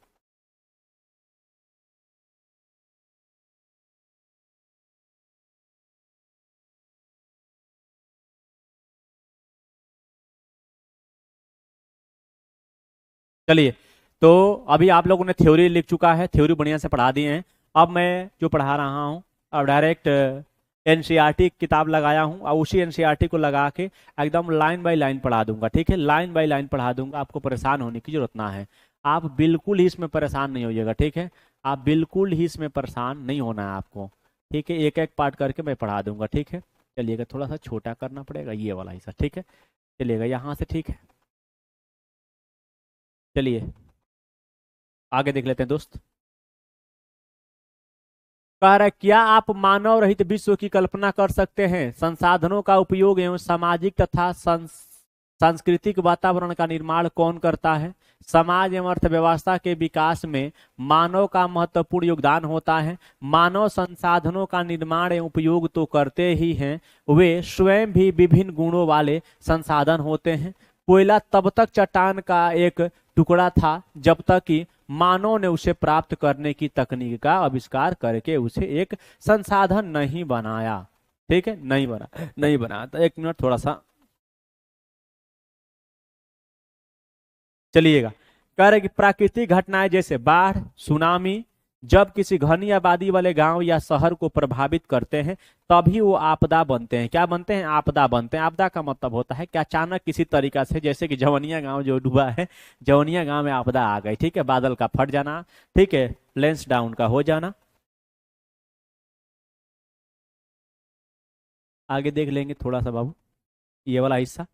चलिए, तो अभी आप लोगों ने थ्योरी लिख चुका है, थ्योरी बढ़िया से पढ़ा दिए हैं। अब मैं जो पढ़ा रहा हूँ, अब डायरेक्ट एनसीईआरटी किताब लगाया हूँ और उसी एनसीईआरटी को लगा के एकदम लाइन बाय लाइन पढ़ा दूंगा। ठीक है। लाइन बाय लाइन पढ़ा दूंगा, आपको परेशान होने की जरूरत ना है। आप बिल्कुल ही इसमें परेशान नहीं होइएगा। ठीक है। आप बिल्कुल ही इसमें परेशान नहीं होना है आपको। ठीक है। एक एक पार्ट करके मैं पढ़ा दूंगा। ठीक है। चलिएगा, थोड़ा सा छोटा करना पड़ेगा ये वाला हिस्सा। ठीक है। चलिएगा यहाँ से। ठीक है। चलिए आगे देख लेते हैं दोस्त। कह रहा है, क्या आप मानव रहित विश्व की कल्पना कर सकते हैं? संसाधनों का उपयोग एवं सामाजिक तथा सांस्कृतिक वातावरण का निर्माण कौन करता है? समाज एवं अर्थव्यवस्था के विकास में मानव का महत्वपूर्ण योगदान होता है। मानव संसाधनों का निर्माण एवं उपयोग तो करते ही हैं, वे स्वयं भी विभिन्न गुणों वाले संसाधन होते हैं। कोयला तब तक चट्टान का एक टुकड़ा था जब तक कि मानव ने उसे प्राप्त करने की तकनीक का आविष्कार करके उसे एक संसाधन नहीं बनाया। ठीक है। नहीं बना। तो 1 मिनट थोड़ा सा चलिएगा। कह रहे कि प्राकृतिक घटनाएं जैसे बाढ़, सुनामी जब किसी घनी आबादी वाले गांव या शहर को प्रभावित करते हैं तभी वो आपदा बनते हैं। क्या बनते हैं? आपदा बनते हैं। आपदा का मतलब होता है कि अचानक किसी तरीका से, जैसे कि जवनिया गांव जो डूबा है, जवनिया गांव में आपदा आ गई। ठीक है। बादल का फट जाना, ठीक है, लेंस डाउन का हो जाना। आगे देख लेंगे थोड़ा सा बाबू ये वाला हिस्सा।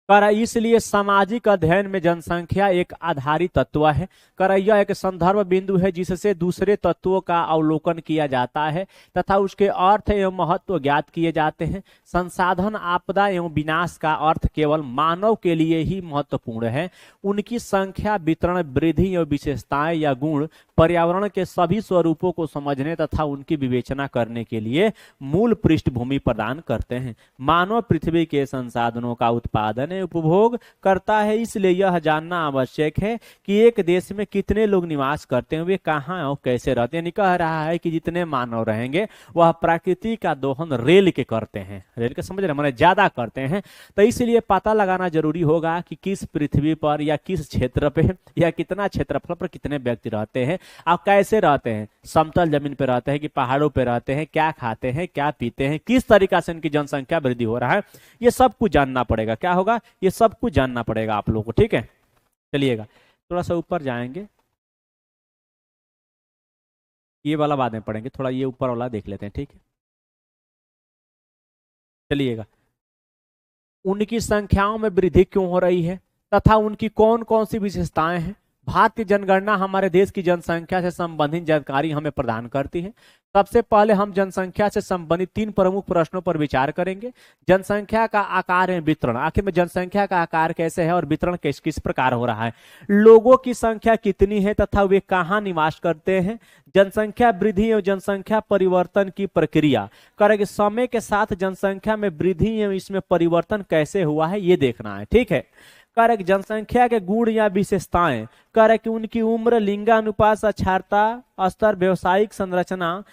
कर इसलिए सामाजिक अध्ययन में जनसंख्या एक आधारित तत्व है। कर यह एक संदर्भ बिंदु है जिससे दूसरे तत्वों का अवलोकन किया जाता है तथा उसके अर्थ एवं महत्व ज्ञात किए जाते हैं। संसाधन आपदा एवं विनाश का अर्थ केवल मानव के लिए ही महत्वपूर्ण है। उनकी संख्या, वितरण, वृद्धि एवं विशेषताएं या गुण पर्यावरण के सभी स्वरूपों को समझने तथा उनकी विवेचना करने के लिए मूल पृष्ठभूमि प्रदान करते हैं। मानव पृथ्वी के संसाधनों का उत्पादन उपभोग करता है, इसलिए यह जानना आवश्यक है कि एक देश में कितने लोग निवास करते हैं, वे कहाँ और कैसे रहते हैं। यानी कह रहा है कि जितने मानव रहेंगे वह प्रकृति का दोहन रेल के करते हैं, रेल के समझ रहे माने ज्यादा करते हैं। तो इसलिए पता लगाना जरूरी होगा कि किस पृथ्वी पर या किस क्षेत्र पे या कितना क्षेत्रफल पर कितने व्यक्ति रहते हैं, आप कैसे रहते हैं, समतल जमीन पे रहते हैं कि पहाड़ों पे रहते हैं, क्या खाते हैं, क्या पीते हैं, किस तरीका से इनकी जनसंख्या वृद्धि हो रहा है, ये सब कुछ जानना पड़ेगा। क्या होगा? ये सब कुछ जानना पड़ेगा आप लोगों को। ठीक है। चलिएगा थोड़ा सा ऊपर जाएंगे, ये वाला बाद में पढ़ेंगे, थोड़ा ये ऊपर वाला देख लेते हैं। ठीक है। चलिएगा, उनकी संख्याओं में वृद्धि क्यों हो रही है तथा उनकी कौन कौन सी विशेषताएं हैं, भारतीय जनगणना हमारे देश की जनसंख्या से संबंधित जानकारी हमें प्रदान करती है। सबसे पहले हम जनसंख्या से संबंधित 3 प्रमुख प्रश्नों पर विचार करेंगे। जनसंख्या का आकार एवं वितरण, आखिर में जनसंख्या का आकार कैसे है और वितरण किस किस प्रकार हो रहा है, लोगों की संख्या कितनी है तथा वे कहाँ निवास करते हैं, जनसंख्या वृद्धि एवं जनसंख्या परिवर्तन की प्रक्रिया, करेंगे समय के साथ जनसंख्या में वृद्धि एवं इसमें परिवर्तन कैसे हुआ है ये देखना है। ठीक है, कारक जनसंख्या के गुण या विशेषताएं, कारक उनकी उम्र, लिंगानुपात, साक्षरता स्तर, व्यवसायिक संरचना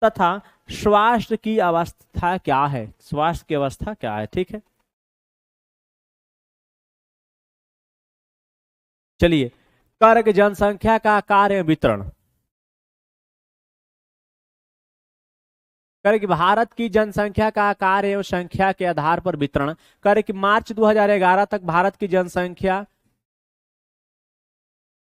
तथा स्वास्थ्य की अवस्था क्या है, स्वास्थ्य की अवस्था क्या है। ठीक है, चलिए कारक जनसंख्या का कार्य वितरण करें कि भारत की जनसंख्या का आकार एवं संख्या के आधार पर वितरण करें कि मार्च 2011 तक भारत की जनसंख्या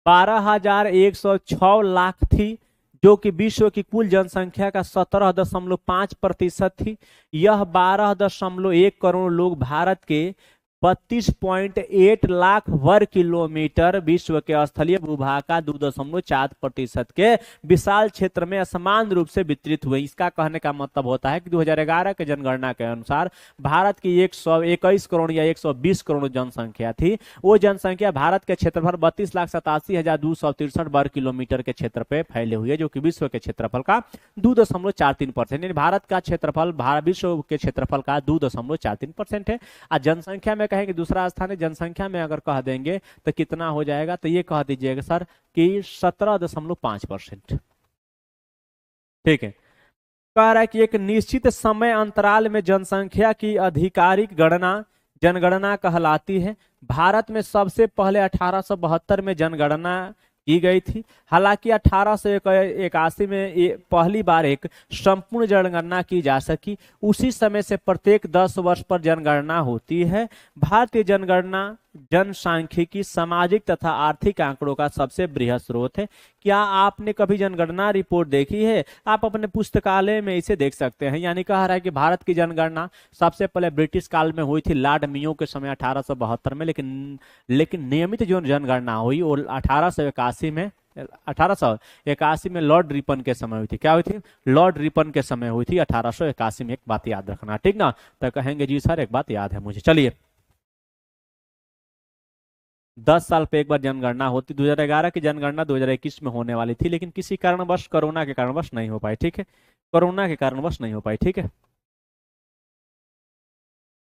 12,106 लाख थी, जो कि विश्व की कुल जनसंख्या का 17.5% थी। यह 12.1 करोड़ लोग भारत के 32.8 लाख वर्ग किलोमीटर विश्व के स्थलीय भूभाग का 2.4% के विशाल क्षेत्र में असमान रूप से वितरित हुए। इसका कहने का मतलब होता है कि 2011 के जनगणना के अनुसार भारत की 121 करोड़ या 120 करोड़ जनसंख्या थी। वो जनसंख्या भारत के क्षेत्रफल 32,87,263 वर्ग किलोमीटर के क्षेत्र पे फैले हुए, जो कि विश्व के क्षेत्रफल का 2.43%, यानी भारत का क्षेत्रफल विश्व के क्षेत्रफल का 2.43% है। और जनसंख्या में कहेंगे दूसरा स्थान है। जनसंख्या में अगर कह देंगे तो कितना हो जाएगा, तो ये कह दीजिएगा सर कि 17.5%। ठीक है, कह रहा है कि एक निश्चित समय अंतराल में जनसंख्या की आधिकारिक गणना जनगणना कहलाती है। भारत में सबसे पहले 1872 में जनगणना की गई थी। हालांकि 1881 में पहली बार एक संपूर्ण जनगणना की जा सकी। उसी समय से प्रत्येक 10 वर्ष पर जनगणना होती है। भारतीय जनगणना जनसांख्यिकी, सामाजिक तथा आर्थिक आंकड़ों का सबसे बृहद स्रोत है। क्या आपने कभी जनगणना रिपोर्ट देखी है? आप अपने पुस्तकालय में इसे देख सकते हैं। यानी कह रहा है कि भारत की जनगणना सबसे पहले ब्रिटिश काल में हुई थी, लॉर्ड मियो के समय 1872 में, लेकिन नियमित जो जनगणना हुई वो 1881 में लॉर्ड रिपन के समय हुई थी। क्या हुई थी? लॉर्ड रिपन के समय हुई थी 1881 में। एक बात याद रखना, ठीक ना? तो कहेंगे जी सर एक बात याद है मुझे। चलिए, 10 साल पे एक बार जनगणना होती। 2011 की जनगणना 2021 में होने वाली थी, लेकिन किसी कारणवश, कोरोना के कारणवश नहीं हो पाई। ठीक है, कोरोना के कारणवश नहीं हो पाई। ठीक है,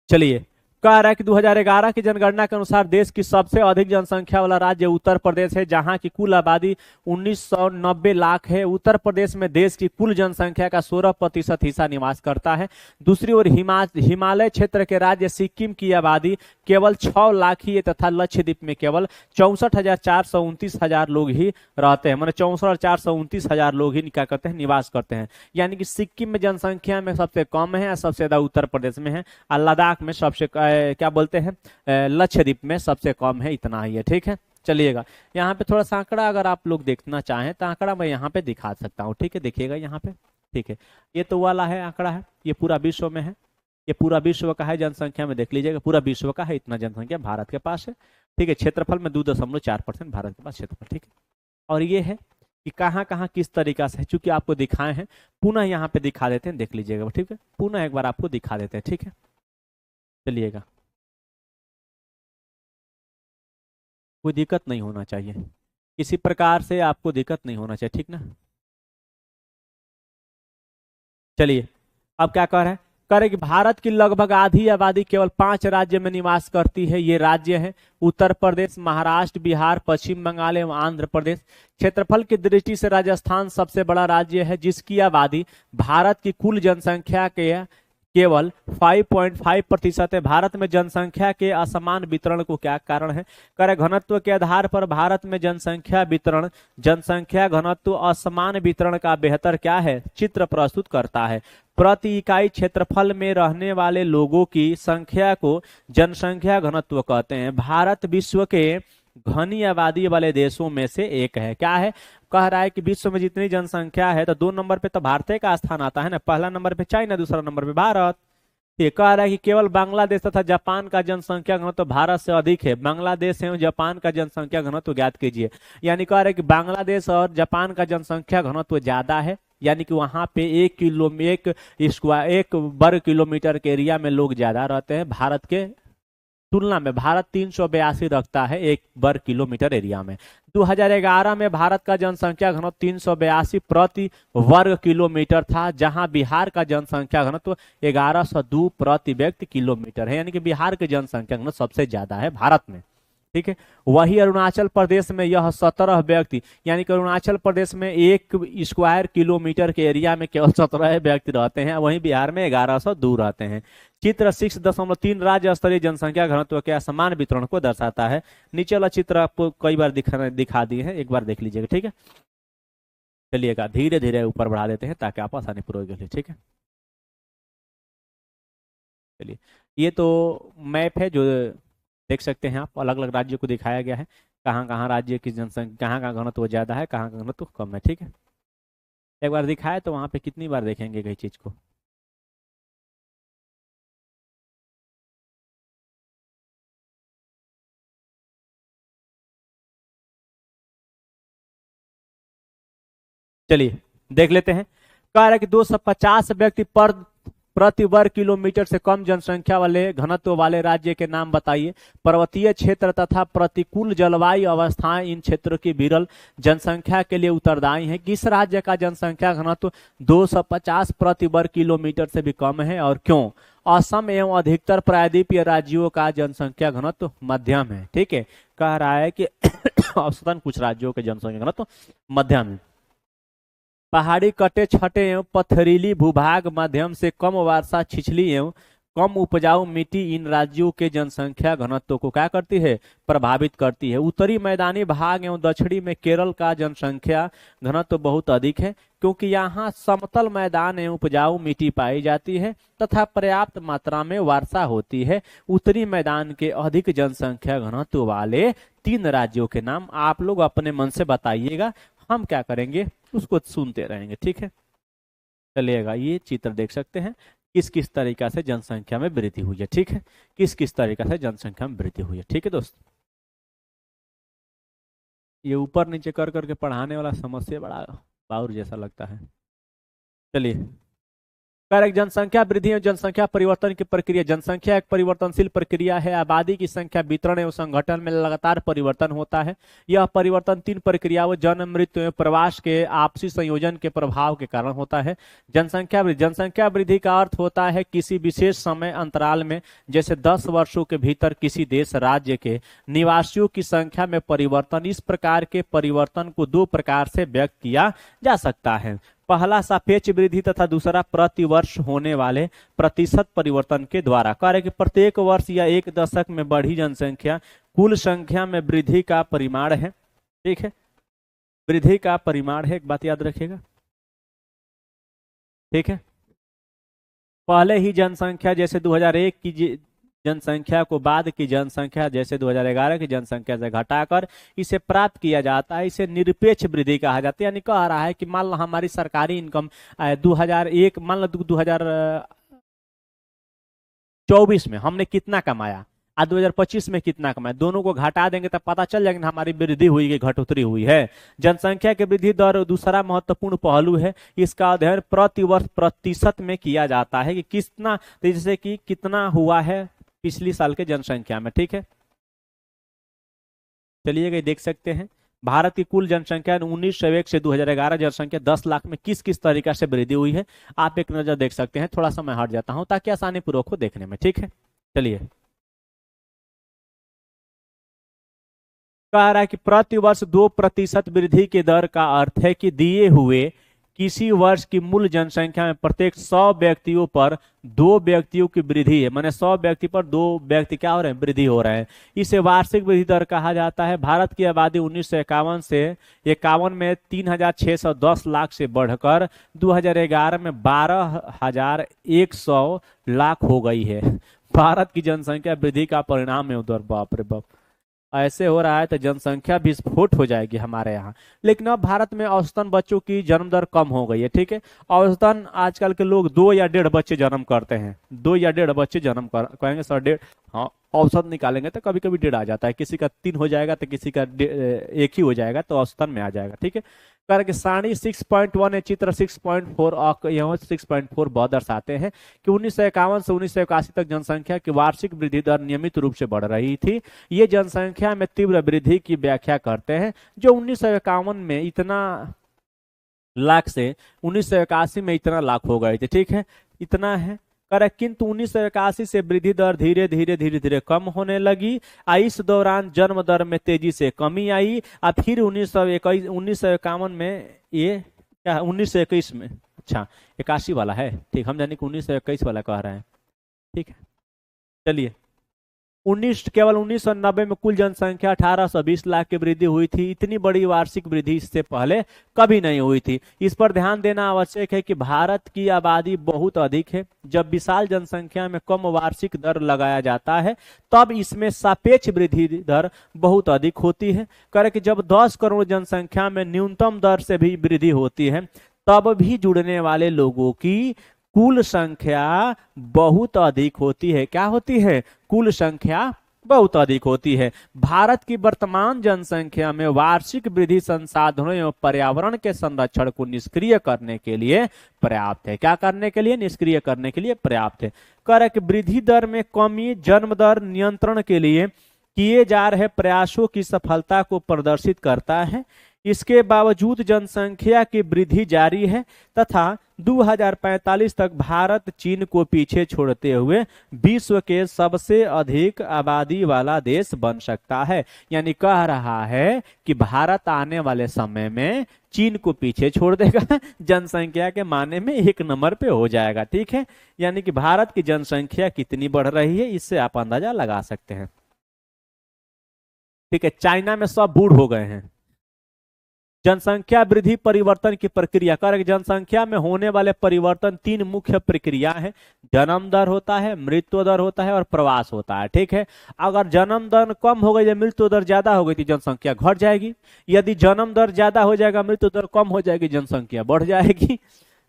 चलिए, कह रहा है कि 2011 की जनगणना के अनुसार देश की सबसे अधिक जनसंख्या वाला राज्य उत्तर प्रदेश है, जहां की कुल आबादी 1990 लाख है। उत्तर प्रदेश में देश की कुल जनसंख्या का 16% हिस्सा निवास करता है। दूसरी ओर हिमालय क्षेत्र के राज्य सिक्किम की आबादी केवल 6 लाख ही है तथा लक्षद्वीप में केवल 64,429 लोग ही रहते हैं। मतलब 64,429 लोग ही क्या करते हैं? निवास करते हैं। यानी कि सिक्किम में जनसंख्या में सबसे कम है, सबसे ज्यादा उत्तर प्रदेश में है, और लद्दाख में सबसे क्या बोलते हैं, लक्षद्वीप में सबसे कम है। इतना ही है। ठीक है, चलिएगा, यहाँ पे थोड़ा सा आंकड़ा अगर आप लोग देखना चाहें तो आंकड़ा मैं यहाँ पे दिखा सकता हूँ। ठीक है, देखिएगा यहाँ पे। ठीक है, ये तो वाला है आंकड़ा है, ये पूरा विश्व में है, ये पूरा विश्व का है। जनसंख्या में देख लीजिएगा, पूरा विश्व का है। इतना जनसंख्या भारत के पास है। ठीक है, क्षेत्रफल में 2.4% भारत के पास क्षेत्रफल। ठीक है, और ये है कि कहाँ कहाँ किस तरीका से है, चूंकि आपको दिखाए हैं, पुनः यहाँ पे दिखा देते हैं, देख लीजिएगा। ठीक है, पुनः एक बार आपको दिखा देते हैं। ठीक है, चलिएगा, कोई दिक्कत नहीं होना चाहिए, किसी प्रकार से आपको दिक्कत नहीं होना चाहिए। ठीक ना? चलिए, अब क्या कह रहे हैं? कह रहे कि भारत की लगभग आधी आबादी केवल 5 राज्य में निवास करती है। ये राज्य है उत्तर प्रदेश, महाराष्ट्र, बिहार, पश्चिम बंगाल एवं आंध्र प्रदेश। क्षेत्रफल की दृष्टि से राजस्थान सबसे बड़ा राज्य है, जिसकी आबादी भारत की कुल जनसंख्या के केवल 5.5% है। भारत में जनसंख्या के असमान वितरण को क्या कारण है? करे घनत्व के आधार पर भारत में जनसंख्या वितरण, जनसंख्या घनत्व असमान वितरण का बेहतर क्या है? चित्र प्रस्तुत करता है। प्रति इकाई क्षेत्रफल में रहने वाले लोगों की संख्या को जनसंख्या घनत्व कहते हैं। भारत विश्व के घनी आबादी वाले देशों में से एक है। क्या है? कह रहा है कि विश्व में जितनी जनसंख्या है तो 2 नंबर पे तो भारत का स्थान आता है ना। पहला नंबर पे चाइना, दूसरा नंबर पे भारत। ये कह रहा है कि केवल बांग्लादेश तथा जापान का जनसंख्या घनत्व तो भारत से अधिक है। बांग्लादेश एवं जापान का जनसंख्या घनत्व ज्ञात कीजिए। यानी कह रहा है कि बांग्लादेश और जापान का जनसंख्या घनत्व ज्यादा है, यानी कि वहां पे 1 वर्ग किलोमीटर के एरिया में लोग ज्यादा रहते हैं भारत के तुलना में। भारत 382 रखता है 1 वर्ग किलोमीटर एरिया में। 2011 में भारत का जनसंख्या घनत्व 382 प्रति वर्ग किलोमीटर था, जहां बिहार का जनसंख्या घनत्व 1102 प्रति व्यक्ति किलोमीटर है। यानी कि बिहार की जनसंख्या घनत्व सबसे ज्यादा है भारत में, ठीक है। वही अरुणाचल प्रदेश में यह 17 व्यक्ति, यानी कि अरुणाचल प्रदेश में 1 स्क्वायर किलोमीटर के एरिया में केवल 17 व्यक्ति रहते हैं, वहीं बिहार में 1102 रहते हैं। चित्र 6.3 राज्य स्तरीय जनसंख्या घनत्व के असमान वितरण को दर्शाता है। नीचे वाला चित्र आपको कई बार दिखा दिए हैं, एक बार देख लीजिएगा, ठीक है। चलिएगा धीरे धीरे ऊपर बढ़ा देते हैं ताकि आप आसानी पूर्वक देख लीजिए, ठीक है। चलिए, ये तो मैप है जो देख सकते हैं आप, अलग अलग राज्यों को दिखाया गया है, कहाँ कहाँ राज्य की जनसंख्या, कहाँ कहाँ घनत्व ज्यादा है, कहाँ का घनत्व कम है, ठीक है। एक बार दिखाए तो वहां पे कितनी बार देखेंगे कई चीज को। चलिए देख लेते हैं। कह रहा है कि 250 व्यक्ति पर प्रति वर्ग किलोमीटर से कम जनसंख्या वाले घनत्व वाले राज्य के नाम बताइए। पर्वतीय क्षेत्र तथा प्रतिकूल जलवायु अवस्थाएं इन क्षेत्रों की विरल जनसंख्या के लिए उत्तरदायी हैं। किस राज्य का जनसंख्या घनत्व 250 प्रति वर्ग किलोमीटर से भी कम है और क्यों? असम एवं अधिकतर प्रायद्वीपीय राज्यों का जनसंख्या घनत्व मध्यम है, ठीक है। कह रहा है कि औसतन कुछ राज्यों के जनसंख्या घनत्व मध्यम है। पहाड़ी कटे छटे एवं पथरीली भूभाग, मध्यम से कम वर्षा, छिछली एवं कम उपजाऊ मिट्टी इन राज्यों के जनसंख्या घनत्व को क्या करती है? प्रभावित करती है। उत्तरी मैदानी भाग एवं दक्षिणी में केरल का जनसंख्या घनत्व बहुत अधिक है, क्योंकि यहाँ समतल मैदान एवं उपजाऊ मिट्टी पाई जाती है तथा पर्याप्त मात्रा में वर्षा होती है। उत्तरी मैदान के अधिक जनसंख्या घनत्व वाले 3 राज्यों के नाम आप लोग अपने मन से बताइएगा, हम क्या करेंगे उसको सुनते रहेंगे, ठीक है। चलिएगा, ये चित्र देख सकते हैं किस किस तरीका से जनसंख्या में वृद्धि हुई है, ठीक है। किस किस तरीका से जनसंख्या में वृद्धि हुई है, ठीक है दोस्त। ये ऊपर नीचे कर करके पढ़ाने वाला समस्या बड़ा बाउर जैसा लगता है। चलिए, कारक जनसंख्या वृद्धि और जनसंख्या परिवर्तन की प्रक्रिया। जनसंख्या एक परिवर्तनशील प्रक्रिया है। आबादी की संख्या, वितरण एवं संगठन में लगातार परिवर्तन होता है। यह परिवर्तन 3 प्रक्रियाओं जन्म, मृत्यु एवं प्रवास के आपसी संयोजन के प्रभाव के कारण होता है। जनसंख्या वृद्धि, जनसंख्या वृद्धि का अर्थ होता है किसी विशेष समय अंतराल में, जैसे 10 वर्षों के भीतर किसी देश राज्य के निवासियों की संख्या में परिवर्तन। इस प्रकार के परिवर्तन को 2 प्रकार से व्यक्त किया जा सकता है। पहला सापेक्ष वृद्धि तथा दूसरा प्रति वर्ष होने वाले प्रतिशत परिवर्तन के द्वारा। कार्य कि प्रत्येक वर्ष या एक दशक में बढ़ी जनसंख्या कुल संख्या में वृद्धि का परिमाण है, ठीक है। वृद्धि का परिमाण है, एक बात याद रखिएगा, ठीक है। पहले ही जनसंख्या जैसे 2001 की जनसंख्या को बाद की जनसंख्या जैसे 2011 की जनसंख्या से घटाकर इसे प्राप्त किया जाता है। इसे निरपेक्ष वृद्धि कहा जाता है। यानी कह रहा है कि मान लो हमारी सरकारी इनकम 2001, मान लो 2024 में हमने कितना कमाया, आज 2025 में कितना कमाया, दोनों को घटा देंगे तब पता चल जाएगा हमारी वृद्धि हुई कि घटोतरी हुई है। जनसंख्या की वृद्धि दर दूसरा महत्वपूर्ण पहलू है। इसका अध्ययन प्रति वर्ष प्रतिशत में किया जाता है कि कितना, जैसे कि कितना हुआ है पिछली साल के जनसंख्या में, ठीक है। चलिए देख सकते हैं भारत की कुल जनसंख्या 1901 से 2011 जनसंख्या 10 लाख में किस किस तरीका से वृद्धि हुई है, आप एक नजर देख सकते हैं। थोड़ा सा मैं हट जाता हूं ताकि आसानी पूर्वक हो देखने में, ठीक है। चलिए, कह रहा है कि प्रति वर्ष 2% वृद्धि के दर का अर्थ है कि दिए हुए किसी वर्ष की मूल जनसंख्या में प्रत्येक 100 व्यक्तियों पर 2 व्यक्तियों की वृद्धि है। माने 100 व्यक्ति पर 2 व्यक्ति क्या हो रहे हैं? वृद्धि हो रहे हैं। इसे वार्षिक वृद्धि दर कहा जाता है। भारत की आबादी 1951 से 51 में 3,610 लाख से बढ़कर 2011 में 12,100 लाख हो गई है। भारत की जनसंख्या वृद्धि का परिणाम है उधर, बाप रे बाप, ऐसे हो रहा है तो जनसंख्या विस्फोट हो जाएगी हमारे यहाँ। लेकिन अब भारत में औसतन बच्चों की जन्म दर कम हो गई है, ठीक है। औसतन आजकल के लोग 2 या 1.5 बच्चे जन्म करते हैं, 2 या 1.5 बच्चे जन्म कर कहेंगे सर 1.5, हाँ औसत निकालेंगे तो कभी कभी 1.5 आ जाता है, किसी का 3 हो जाएगा तो किसी का 1 ही हो जाएगा, तो औसतन में आ जाएगा, ठीक है। करके सारणी 6.1 है, चित्र 6.4 और यहाँ 6.4 बहुत दर्शाते हैं कि 1951 से 1981 तक जनसंख्या की वार्षिक वृद्धि दर नियमित रूप से बढ़ रही थी। ये जनसंख्या में तीव्र वृद्धि की व्याख्या करते हैं, जो 1951 में इतना लाख से 1981 में इतना लाख हो गए थे, ठीक है, इतना है। करेक्ट। किंतु 1981 से वृद्धि दर धीरे धीरे कम होने लगी। इस दौरान जन्म दर में तेजी से कमी आई। अब फिर 1951 में ये क्या 1921 में, अच्छा 81 वाला है, ठीक, हम जाने कि 1921 वाला कह रहे हैं, ठीक है। चलिए केवल 1990 में कुल जनसंख्या 1820 लाख की वृद्धि हुई थी। इतनी बड़ी वार्षिक वृद्धि इससे पहले कभी नहीं हुई थी। इस पर ध्यान देना आवश्यक है कि भारत की आबादी बहुत अधिक है। जब विशाल जनसंख्या में कम वार्षिक दर लगाया जाता है तब इसमें सापेक्ष वृद्धि दर बहुत अधिक होती है। करे कि जब 10 करोड़ जनसंख्या में न्यूनतम दर से भी वृद्धि होती है तब भी जुड़ने वाले लोगों की कुल संख्या बहुत अधिक होती है। क्या होती है? कुल संख्या बहुत अधिक होती है। भारत की वर्तमान जनसंख्या में वार्षिक वृद्धि संसाधनों एवं पर्यावरण के संरक्षण को निष्क्रिय करने के लिए पर्याप्त है। क्या करने के लिए? निष्क्रिय करने के लिए पर्याप्त है। कर वृद्धि दर में कमी जन्म दर नियंत्रण के लिए किए जा रहे प्रयासों की सफलता को प्रदर्शित करता है। इसके बावजूद जनसंख्या की वृद्धि जारी है तथा 2045 तक भारत चीन को पीछे छोड़ते हुए विश्व के सबसे अधिक आबादी वाला देश बन सकता है। यानी कह रहा है कि भारत आने वाले समय में चीन को पीछे छोड़ देगा, जनसंख्या के माने में 1 नंबर पे हो जाएगा, ठीक है। यानी कि भारत की जनसंख्या कितनी बढ़ रही है इससे आप अंदाजा लगा सकते हैं, ठीक है। चाइना में सब बूढ़ हो गए हैं। जनसंख्या वृद्धि परिवर्तन की प्रक्रिया कर जनसंख्या में होने वाले परिवर्तन 3 मुख्य प्रक्रिया है। जन्म दर होता है, मृत्यु दर होता है और प्रवास होता है, ठीक है। अगर जन्म दर कम हो गई, मृत्यु दर ज्यादा हो गई तो जनसंख्या घट जाएगी। यदि जन्म दर ज्यादा हो जाएगा, मृत्यु दर कम हो जाएगी, जनसंख्या बढ़ जाएगी।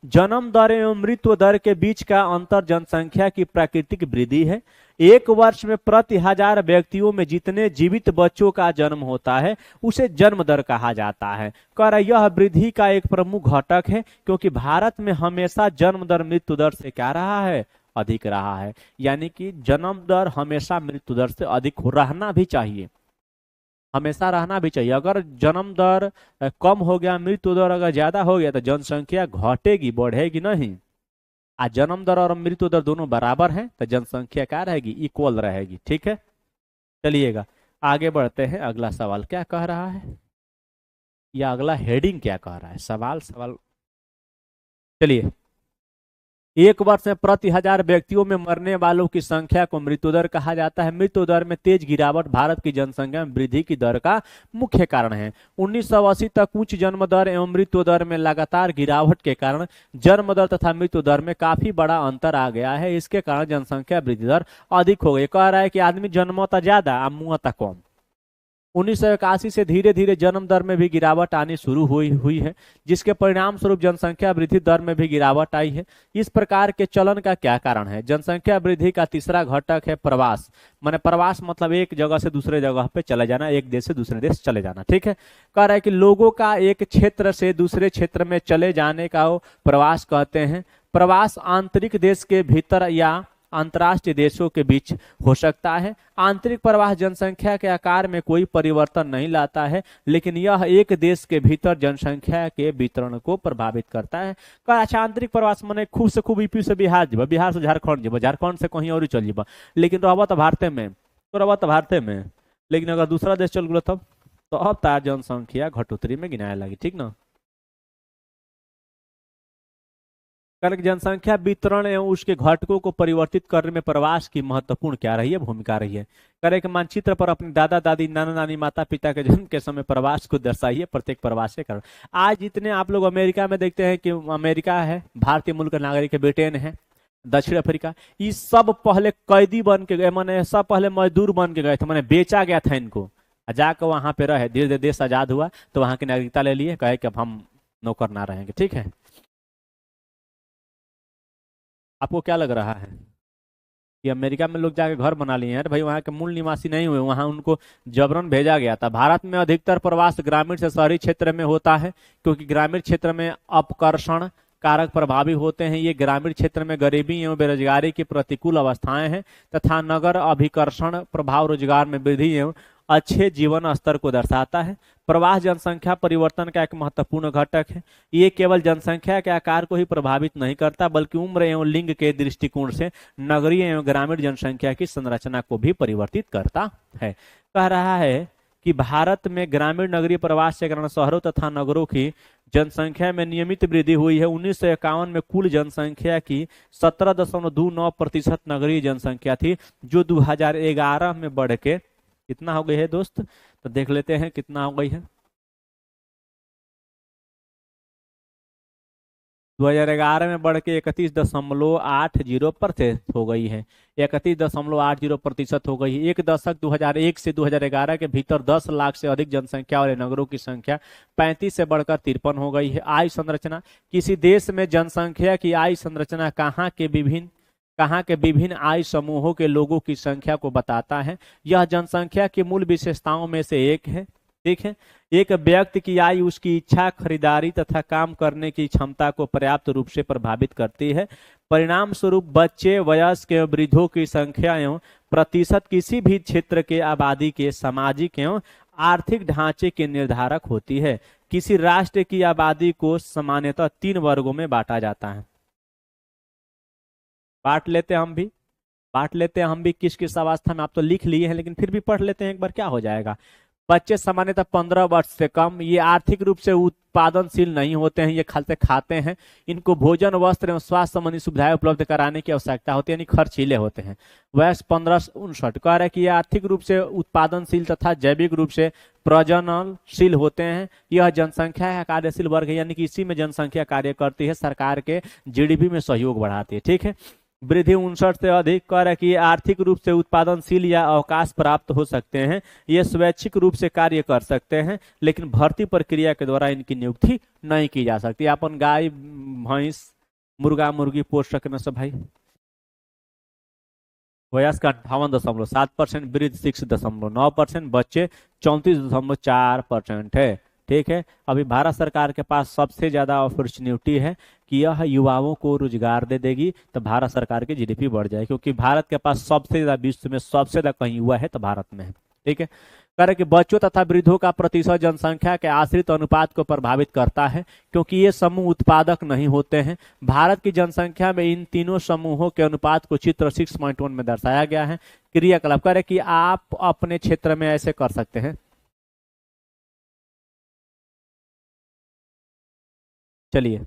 जन्म दर एवं मृत्यु दर के बीच का अंतर जनसंख्या की प्राकृतिक वृद्धि है। 1 वर्ष में प्रति 1000 व्यक्तियों में जितने जीवित बच्चों का जन्म होता है उसे जन्म दर कहा जाता है। कर यह वृद्धि का एक प्रमुख घटक है क्योंकि भारत में हमेशा जन्म दर मृत्यु दर से क्या रहा है? अधिक रहा है। यानी कि जन्म दर हमेशा मृत्यु दर से अधिक रहना भी चाहिए, हमेशा रहना भी चाहिए। अगर जन्म दर कम हो गया, मृत्यु दर अगर ज्यादा हो गया तो जनसंख्या घटेगी, बढ़ेगी नहीं। आज जन्म दर और मृत्यु दर दोनों बराबर हैं तो जनसंख्या क्या रहेगी? इक्वल रहेगी, ठीक है। चलिएगा आगे बढ़ते हैं। अगला सवाल क्या कह रहा है या अगला हेडिंग क्या कह रहा है? सवाल चलिए, 1 वर्ष में प्रति 1000 व्यक्तियों में मरने वालों की संख्या को मृत्यु दर कहा जाता है। मृत्यु दर में तेज गिरावट भारत की जनसंख्या में वृद्धि की दर का मुख्य कारण है। 1980 तक उच्च जन्म दर एवं मृत्यु दर में लगातार गिरावट के कारण जन्म दर तथा मृत्यु दर में काफी बड़ा अंतर आ गया है। इसके कारण जनसंख्या वृद्धि दर अधिक हो गई। कह रहा है कि आदमी जन्मता ज्यादा और मुआता कम। 1981 से धीरे धीरे जन्म दर में भी गिरावट आनी शुरू हुई है, जिसके परिणाम स्वरूप जनसंख्या वृद्धि दर में भी गिरावट आई है। इस प्रकार के चलन का क्या कारण है? जनसंख्या वृद्धि का तीसरा घटक है प्रवास। माने प्रवास मतलब एक जगह से दूसरे जगह पे चले जाना, एक देश से दूसरे देश चले जाना, ठीक है। कह रहा है कि लोगों का एक क्षेत्र से दूसरे क्षेत्र में चले जाने का वो प्रवास कहते हैं। प्रवास आंतरिक देश के भीतर या अंतर्राष्ट्रीय देशों के बीच हो सकता है। आंतरिक प्रवाह जनसंख्या के आकार में कोई परिवर्तन नहीं लाता है, लेकिन यह एक देश के भीतर जनसंख्या के वितरण को प्रभावित करता है। अच्छा, आंतरिक प्रवास माने खूब से खूब यूपी से बिहार जीव, बिहार से झारखंड जीव, झारखंड से कहीं और चल जीव, लेकिन रहबा तो भारते में, तो रहबा तो भारते में। लेकिन अगर दूसरा देश चल गलो तब तो अब तार जनसंख्या घटोतरी में गिनाए लगी, ठीक ना। जनसंख्या वितरण एवं उसके घटकों को परिवर्तित करने में प्रवास की महत्वपूर्ण क्या रही है? भूमिका रही है। करे कि मानचित्र पर अपने दादा दादी, नाना नानी, माता पिता के जन्म के समय प्रवास को दर्शाइए। प्रत्येक प्रवास के कारण आज जितने आप लोग अमेरिका में देखते हैं कि अमेरिका है, भारतीय मूल के नागरिक है, ब्रिटेन है, दक्षिण अफ्रीका, ये सब पहले कैदी बन के गए, माने सब पहले मजदूर बन के गए थे, माने बेचा गया था इनको। जाकर वहां पे रहे, धीरे धीरे देश आजाद हुआ तो वहां की नागरिकता ले लिए, कहे कि अब हम नौकर ना रहेंगे। ठीक है, आपको क्या लग रहा है कि अमेरिका में लोग जाके घर बना लिए हैं? अरे भाई, वहाँ के मूल निवासी नहीं हुए, वहाँ उनको जबरन भेजा गया था। भारत में अधिकतर प्रवास ग्रामीण से शहरी क्षेत्र में होता है, क्योंकि ग्रामीण क्षेत्र में अपकर्षण कारक प्रभावी होते हैं। ये ग्रामीण क्षेत्र में गरीबी एवं बेरोजगारी की प्रतिकूल अवस्थाएं हैं, तथा नगर अभिकर्षण प्रभाव रोजगार में वृद्धि एवं अच्छे जीवन स्तर को दर्शाता है। प्रवास जनसंख्या परिवर्तन का एक महत्वपूर्ण घटक है। ये केवल जनसंख्या के आकार को ही प्रभावित नहीं करता, बल्कि उम्र एवं लिंग के दृष्टिकोण से नगरीय एवं ग्रामीण जनसंख्या की संरचना को भी परिवर्तित करता है। कह रहा है कि भारत में ग्रामीण नगरीय प्रवास के कारण शहरों तथा नगरों की जनसंख्या में नियमित वृद्धि हुई है। 1951 में कुल जनसंख्या की 17.29% नगरीय जनसंख्या थी, जो 2011 में बढ़ के कितना हो गई है दोस्त? तो देख लेते हैं कितना हो गई है। 2011 में बढ़ के 31.80% हो गई है। 31.80% हो गई है। एक दशक 2001 से 2011 के भीतर 10 लाख से अधिक जनसंख्या वाले नगरों की संख्या 35 से बढ़कर 53 हो गई है। आय संरचना, किसी देश में जनसंख्या की आय संरचना कहाँ के विभिन्न आयु समूहों के लोगों की संख्या को बताता है। यह जनसंख्या की मूल विशेषताओं में से एक है। ठीक है, एक व्यक्ति की आयु उसकी इच्छा, खरीदारी तथा काम करने की क्षमता को पर्याप्त रूप से प्रभावित करती है। परिणाम स्वरूप बच्चे, वयस्क एवं वृद्धों की संख्या एवं प्रतिशत किसी भी क्षेत्र के आबादी के सामाजिक एवं आर्थिक ढांचे के निर्धारक होती है। किसी राष्ट्र की आबादी को सामान्यतः 3 वर्गों में बांटा जाता है। बांट लेते हैं हम भी किस किस अवस्था में। आप तो लिख लिए हैं, लेकिन फिर भी पढ़ लेते हैं एक बार, क्या हो जाएगा। बच्चे सामान्यतः 15 वर्ष से कम, ये आर्थिक रूप से उत्पादनशील नहीं होते हैं, ये खाते हैं। इनको भोजन, वस्त्र एवं स्वास्थ्य संबंधी सुविधाएं उपलब्ध कराने की आवश्यकता होती है, यानी खर्चीले होते हैं। वयस्क 15 से 59 कह रहा है कि ये आर्थिक रूप से उत्पादनशील तथा जैविक रूप से प्रजननशील होते हैं। यह जनसंख्या का कार्यशील वर्ग है, यानी कि इसी में जनसंख्या कार्य करती है, सरकार के जीडीपी में सहयोग बढ़ाती है। ठीक है, वृद्धि 59 से अधिक कर कि आर्थिक रूप से उत्पादनशील या अवकाश प्राप्त हो सकते हैं। ये स्वैच्छिक रूप से कार्य कर सकते हैं, लेकिन भर्ती प्रक्रिया के द्वारा इनकी नियुक्ति नहीं की जा सकती। अपन गाय, भैंस, मुर्गा, मुर्गी पोष सकने से भाई। वयस्क 58.7%, वृद्ध 6.9%, बच्चे 34.4% है। ठीक है, अभी भारत सरकार के पास सबसे ज्यादा अपॉर्चुनिटी है कि यह युवाओं को रोजगार दे देगी, तो भारत सरकार की जीडीपी बढ़ जाए, क्योंकि भारत के पास सबसे ज्यादा, विश्व में सबसे ज्यादा कहीं युवा है तो भारत में है। ठीक है, कह रहे कि बच्चों तथा वृद्धों का प्रतिशत जनसंख्या के आश्रित अनुपात को प्रभावित करता है, क्योंकि ये समूह उत्पादक नहीं होते हैं। भारत की जनसंख्या में इन तीनों समूहों के अनुपात को चित्र 6.1 में दर्शाया गया है। क्रियाकलाप, कह रहे कि आप अपने क्षेत्र में ऐसे कर सकते हैं। चलिए,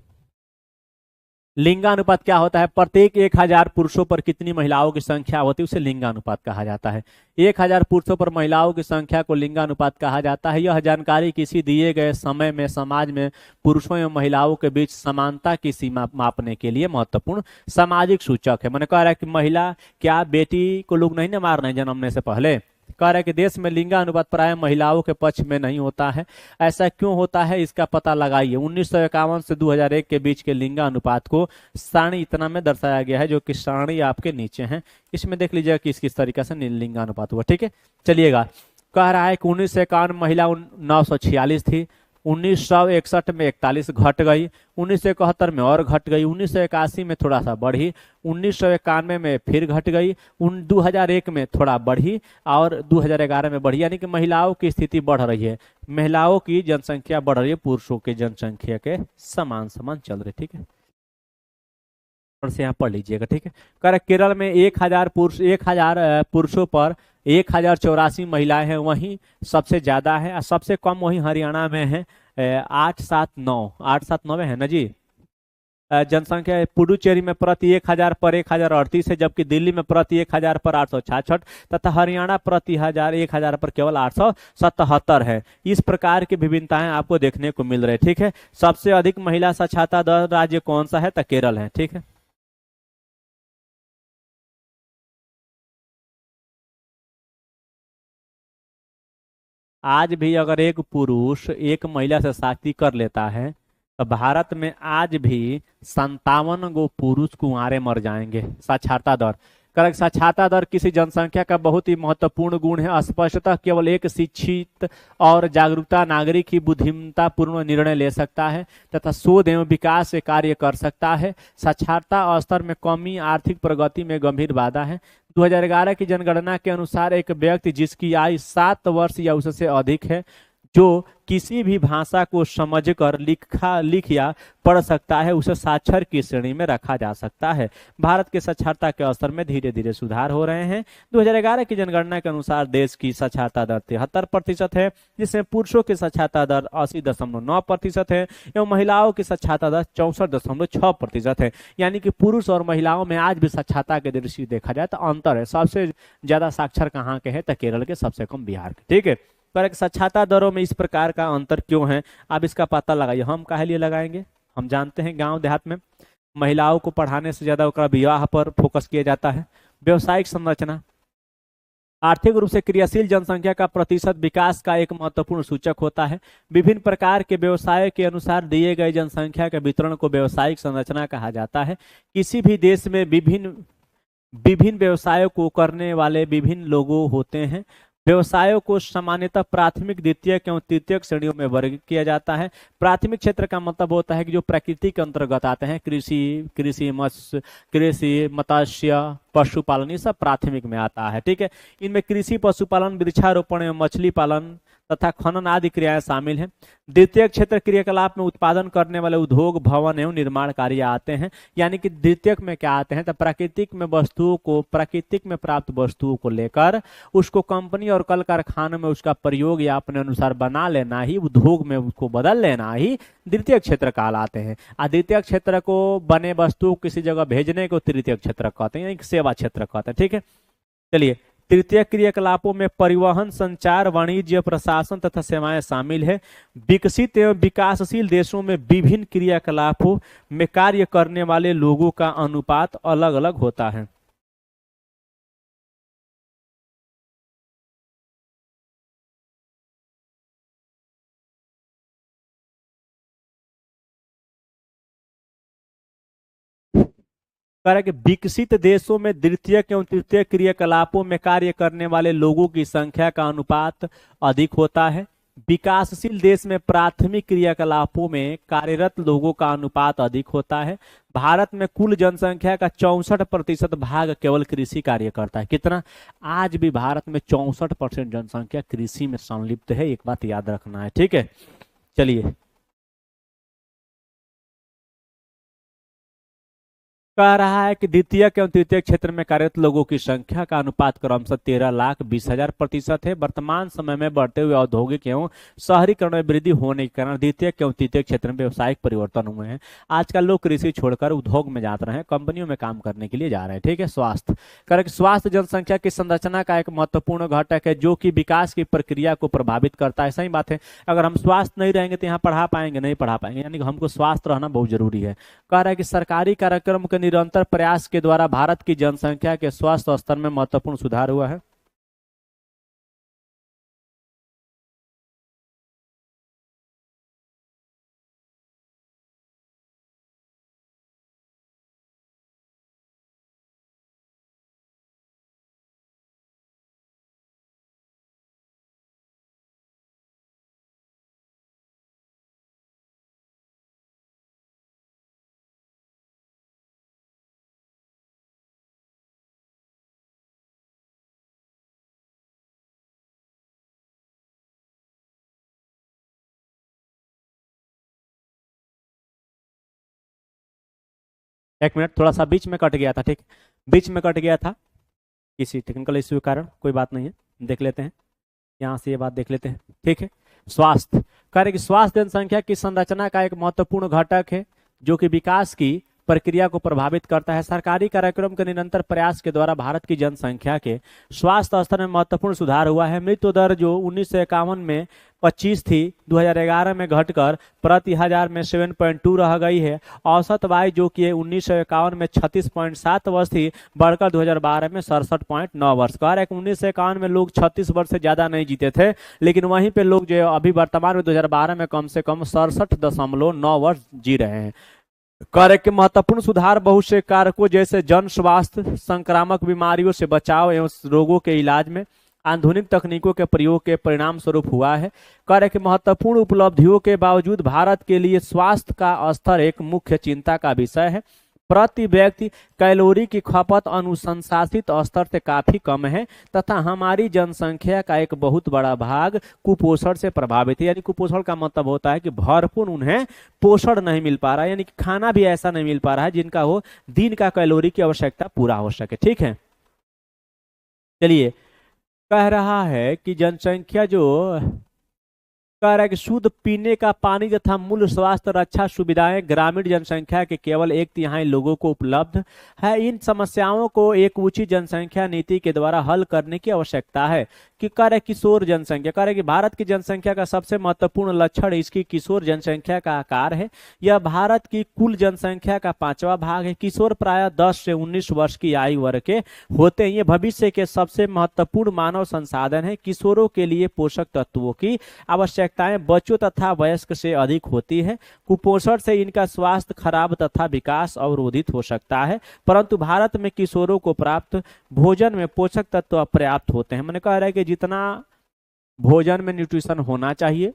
लिंगानुपात क्या होता है? प्रत्येक 1000 पुरुषों पर कितनी महिलाओं की संख्या होती है, उसे लिंगानुपात कहा जाता है। 1000 पुरुषों पर महिलाओं की संख्या को लिंगानुपात कहा जाता है। यह जानकारी किसी दिए गए समय में समाज में पुरुषों एवं महिलाओं के बीच समानता की सीमा मापने के लिए महत्वपूर्ण सामाजिक सूचक है। मैंने कह रहा है कि महिला, क्या बेटी को लोग नहीं ना मार रहे हैं जन्मने से पहले? कह रहा है कि देश में लिंगानुपात प्राय महिलाओं के पक्ष में नहीं होता है। ऐसा क्यों होता है, इसका पता लगाइए। 1951 से 2001 के बीच के लिंगानुपात को सारणी इतना में दर्शाया गया है, जो कि सारणी आपके नीचे है। इसमें देख लीजिएगा किस किस तरीके से लिंगानुपात हुआ। ठीक है, चलिएगा। कह रहा है कि 1951 महिला 946 थी, 1961 में 41 घट गई, 1971 में और घट गई, 1981 में थोड़ा सा बढ़ी, 1991 में फिर घट गई, 2001 में थोड़ा बढ़ी और 2011 में बढ़ी। यानी कि महिलाओं की स्थिति बढ़ रही है, महिलाओं की जनसंख्या बढ़ रही है, पुरुषों की जनसंख्या के समान समान चल रही। ठीक है, से यहाँ पढ़ लीजिएगा। ठीक है, कर केरल में 1000 पुरुषों पर 1084 महिलाएं हैं, वहीं सबसे ज्यादा है। और सबसे कम वहीं हरियाणा में है, 879 में है ना जी। जनसंख्या पुडुचेरी में प्रति 1000 पर 1038 है, जबकि दिल्ली में प्रति 1000 पर 866 तथा हरियाणा प्रति 1000 पर केवल 877 है। इस प्रकार की विभिन्नताएं आपको देखने को मिल रही है। ठीक है, सबसे अधिक महिला साक्षरता दर राज्य कौन सा है? तो केरल है। ठीक है। आज भी अगर एक पुरुष एक महिला से शादी कर लेता है तो भारत में आज भी 57 गो पुरुष कुंवारे मर जाएंगे। साक्षरता दर, करेक्ट। साक्षरता दर किसी जनसंख्या का बहुत ही महत्वपूर्ण गुण है। स्पष्टतः केवल एक शिक्षित और जागरूकता नागरिक ही बुद्धिमत्ता पूर्ण निर्णय ले सकता है तथा शोध एवं विकास से कार्य कर सकता है। साक्षरता स्तर में कमी आर्थिक प्रगति में गंभीर बाधा है। 2011 की जनगणना के अनुसार एक व्यक्ति जिसकी आयु 7 वर्ष या उससे अधिक है, जो किसी भी भाषा को समझकर लिख या पढ़ सकता है, उसे साक्षर की श्रेणी में रखा जा सकता है। भारत के साक्षरता के स्तर में धीरे धीरे सुधार हो रहे हैं। 2011 की जनगणना के अनुसार देश की साक्षरता दर 73% है, जिसमें पुरुषों की साक्षरता दर 80.9% है एवं महिलाओं की साक्षरता दर 64.6% है। यानी कि पुरुष और महिलाओं में आज भी साक्षरता के दृष्टि देखा जाए तो अंतर है। सबसे ज्यादा साक्षर कहाँ के हैं तो केरल के, सबसे कम बिहार के। ठीक है, पर एक साक्षरता दरों में इस प्रकार का अंतर क्यों है, आप इसका पता लगाइए। हम काहे लिए लगाएंगे, हम जानते हैं गांव देहात में महिलाओं को पढ़ाने से ज्यादा उनका विवाह पर फोकस किया जाता है। व्यवसायिक संरचना, आर्थिक रूप से क्रियाशील जनसंख्या का प्रतिशत विकास का एक महत्वपूर्ण सूचक होता है। विभिन्न प्रकार के व्यवसाय के अनुसार दिए गए जनसंख्या के वितरण को व्यवसायिक संरचना कहा जाता है। किसी भी देश में विभिन्न विभिन्न व्यवसायों को करने वाले विभिन्न लोगों होते हैं। व्यवसायों को सामान्यतः प्राथमिक, द्वितीयक एवं तृतीयक श्रेणियों में वर्गीकृत किया जाता है। प्राथमिक क्षेत्र का मतलब होता है कि जो प्रकृति के अंतर्गत आते हैं, कृषि, मत्स्य, पशुपालन, ये सब प्राथमिक में आता है। ठीक है, इनमें कृषि, पशुपालन, वृक्षारोपण एवं मछली पालन तथा खनन आदि क्रियाएं शामिल हैं। द्वितीय क्षेत्र क्रियाकलाप में उत्पादन करने वाले उद्योग, भवन एवं निर्माण कार्य आते हैं। यानी कि द्वितीयक में क्या आते हैं तो प्राकृतिक में वस्तुओं को, प्राकृतिक में प्राप्त वस्तुओं को लेकर उसको कंपनी और कल कारखानों में उसका प्रयोग या अपने अनुसार बना लेना ही, उद्योग में उसको बदल लेना ही द्वितीय क्षेत्र कहलाते हैं। द्वितीय क्षेत्र को बने वस्तु किसी जगह भेजने को तृतीय क्षेत्र कहते हैं, यानी सेवा क्षेत्र कहते हैं। ठीक है, चलिए, तृतीय क्रियाकलापों में परिवहन, संचार, वाणिज्य, प्रशासन तथा सेवाएं शामिल है। विकसित एवं विकासशील देशों में विभिन्न क्रियाकलापों में कार्य करने वाले लोगों का अनुपात अलग अलग होता है। कारण कि विकसित देशों में द्वितीय एवं तृतीय क्रियाकलापों में कार्य करने वाले लोगों की संख्या का अनुपात अधिक होता है। विकासशील देश में प्राथमिक क्रियाकलापों में कार्यरत लोगों का अनुपात अधिक होता है। भारत में कुल जनसंख्या का 64% भाग केवल कृषि कार्य करता है। कितना? आज भी भारत में 64% जनसंख्या कृषि में संलिप्त है, एक बात याद रखना है। ठीक है, चलिए, कह रहा है कि द्वितीय एवं तृतीय क्षेत्र में कार्यरत लोगों की संख्या का अनुपात क्रमशः 13,20,000% है। वर्तमान समय में बढ़ते हुए औद्योगिक एवं शहरीकरण में वृद्धि होने के कारण द्वितीय एवं तृतीय क्षेत्र में व्यावसायिक परिवर्तन हुए हैं। आजकल लोग कृषि छोड़कर उद्योग में जा रहे हैं, कंपनियों में काम करने के लिए जा रहे हैं। ठीक है, स्वास्थ्य, कारण स्वास्थ्य जनसंख्या की संरचना का एक महत्वपूर्ण घटक है जो कि विकास की प्रक्रिया को प्रभावित करता है। सही बात है, अगर हम स्वास्थ्य नहीं रहेंगे तो यहाँ पढ़ा पाएंगे, नहीं पढ़ा पाएंगे, यानी कि हमको स्वास्थ्य रहना बहुत जरूरी है। कह रहा है कि सरकारी कार्यक्रम के निरंतर प्रयास के द्वारा भारत की जनसंख्या के स्वास्थ्य स्तर में महत्वपूर्ण सुधार हुआ है। एक मिनट, थोड़ा सा बीच में कट गया था। ठीक, बीच में कट गया था किसी टेक्निकल इश्यू के कारण, कोई बात नहीं है, देख लेते हैं, यहाँ से ये बात देख लेते हैं। ठीक है, स्वास्थ्य, कार्य की स्वास्थ्य जनसंख्या की संरचना का एक महत्वपूर्ण घटक है जो कि विकास की प्रक्रिया को प्रभावित करता है। सरकारी कार्यक्रम के निरंतर प्रयास के द्वारा भारत की जनसंख्या के स्वास्थ्य स्तर में महत्वपूर्ण सुधार हुआ है। मृत्यु दर जो 1951 में 25 थी, 2011 में घटकर प्रति हजार में 7.2 रह गई है। औसत आयु जो कि 1951 में 36.7 वर्ष थी, बढ़कर 2012 में 67.9 वर्ष। कह रहे हैं 1951 में लोग 36 वर्ष से ज्यादा नहीं जीते थे, लेकिन वहीं पे लोग जो अभी वर्तमान में 2012 में कम से कम 67.9 वर्ष जी रहे हैं। कार्य के महत्वपूर्ण सुधार बहुत से कारकों जैसे जन स्वास्थ्य, संक्रामक बीमारियों से बचाव एवं रोगों के इलाज में आधुनिक तकनीकों के प्रयोग के परिणाम स्वरूप हुआ है। कार्य के महत्वपूर्ण उपलब्धियों के बावजूद भारत के लिए स्वास्थ्य का स्तर एक मुख्य चिंता का विषय है। प्रति व्यक्ति कैलोरी की खपत अनुशंसित स्तर से काफी कम है तथा हमारी जनसंख्या का एक बहुत बड़ा भाग कुपोषण से प्रभावित है। यानी कुपोषण का मतलब होता है कि भरपूर उन्हें पोषण नहीं मिल पा रहा है, यानी कि खाना भी ऐसा नहीं मिल पा रहा है जिनका हो दिन का कैलोरी की आवश्यकता पूरा हो सके। ठीक है, चलिए, कह रहा है कि जनसंख्या जो कह रहा है कि शुद्ध पीने का पानी तथा मूल स्वास्थ्य रक्षा सुविधाएं ग्रामीण जनसंख्या के केवल 1/3 लोगों को उपलब्ध है। इन समस्याओं को एक उचित जनसंख्या नीति के द्वारा हल करने की आवश्यकता है। कि कह रहे किशोर जनसंख्या, कह रहे कि भारत की जनसंख्या का सबसे महत्वपूर्ण लक्षण इसकी किशोर जनसंख्या का आकार है। यह भारत की कुल जनसंख्या का 5वां भाग है। किशोर प्रायः 10 से 19 वर्ष की आयु वर्ग के होते हैं। ये भविष्य के सबसे महत्वपूर्ण मानव संसाधन है। किशोरों के लिए पोषक तत्वों की आवश्यकताएं बच्चों तथा वयस्क से अधिक होती है। कुपोषण से इनका स्वास्थ्य खराब तथा विकास अवरोधित हो सकता है। परंतु भारत में किशोरों को प्राप्त भोजन में पोषक तत्व पर्याप्त होते हैं। मैंने कह रहा है कि जितना भोजन में न्यूट्रिशन होना चाहिए,